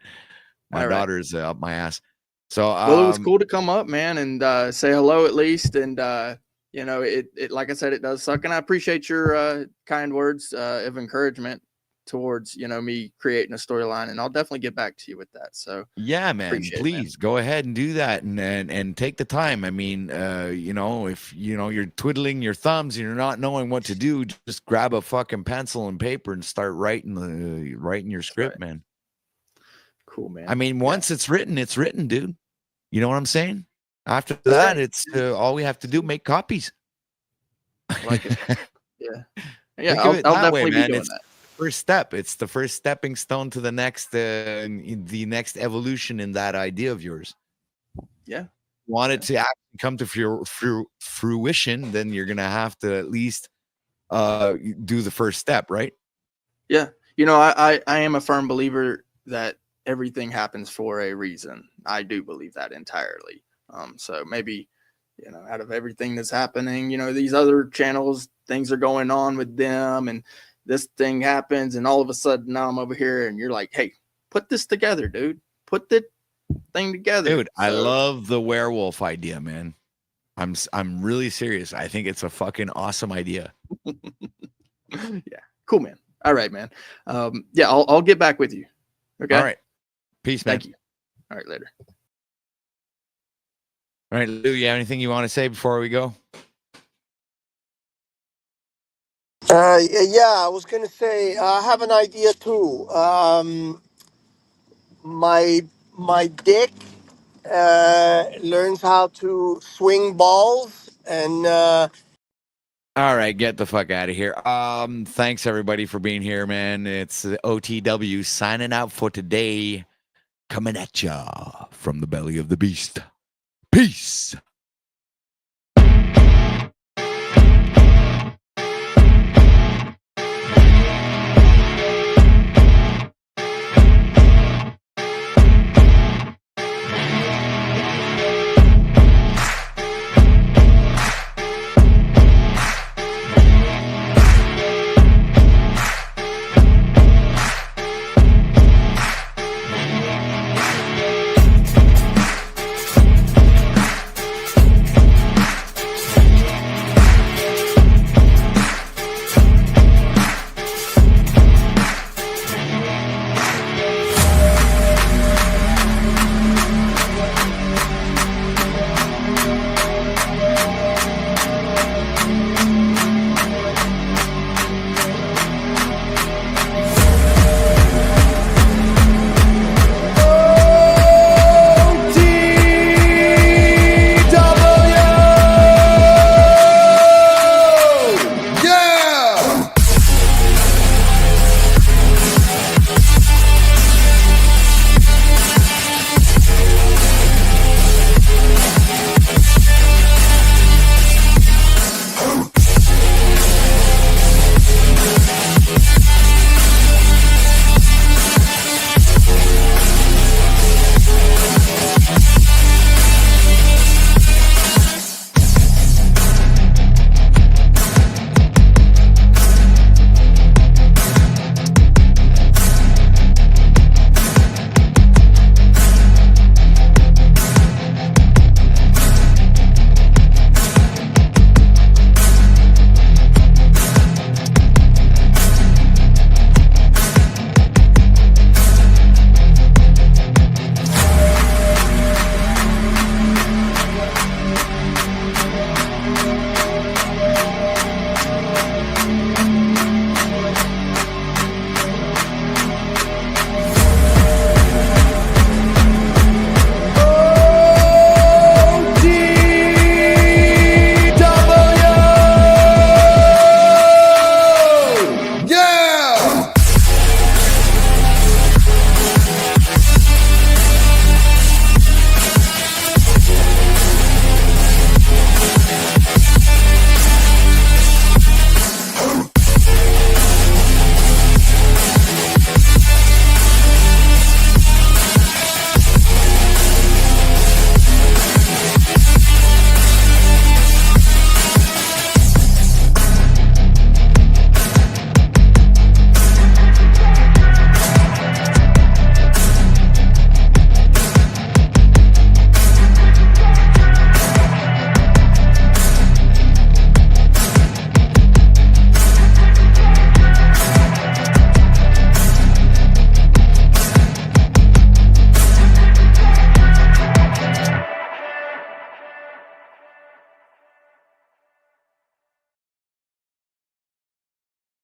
My daughter's up my ass. So well, it was cool to come up, man, and say hello at least. And you know, it like I said, it does suck, and I appreciate your kind words of encouragement towards, you know, me creating a storyline, and I'll definitely get back to you with that. So yeah, man, please go ahead and do that, and take the time. I mean, you know, if you know you're twiddling your thumbs and you're not knowing what to do, just grab a fucking pencil and paper and start writing your script, man. Cool, man. I mean, once it's written, dude. You know what I'm saying? After that, it's all we have to do, make copies. Like it. Yeah. Think I'll of it that definitely way, be man. doing It's that. first step. It's the first stepping stone to the next evolution in that idea of yours. Yeah. Want it to actually come to fruition, then you're gonna have to at least do the first step, right? Yeah. You know, I am a firm believer that everything happens for a reason. I do believe that entirely. So maybe, you know, out of everything that's happening, you know, these other channels, things are going on with them, and this thing happens, and all of a sudden now I'm over here, and you're like, hey, put this together, dude. Put the thing together. Dude, I love the werewolf idea, man. I'm really serious. I think it's a fucking awesome idea. Yeah. Cool, man. All right, man. Yeah, I'll get back with you. Okay. All right. Peace, man. Thank you. All right, later. All right, Lou, you have anything you want to say before we go? Yeah, I was gonna say I have an idea too. My dick learns how to swing balls, and All right, get the fuck out of here. Thanks everybody for being here, man. It's OTW signing out for today. Coming at ya from the belly of the beast. Peace.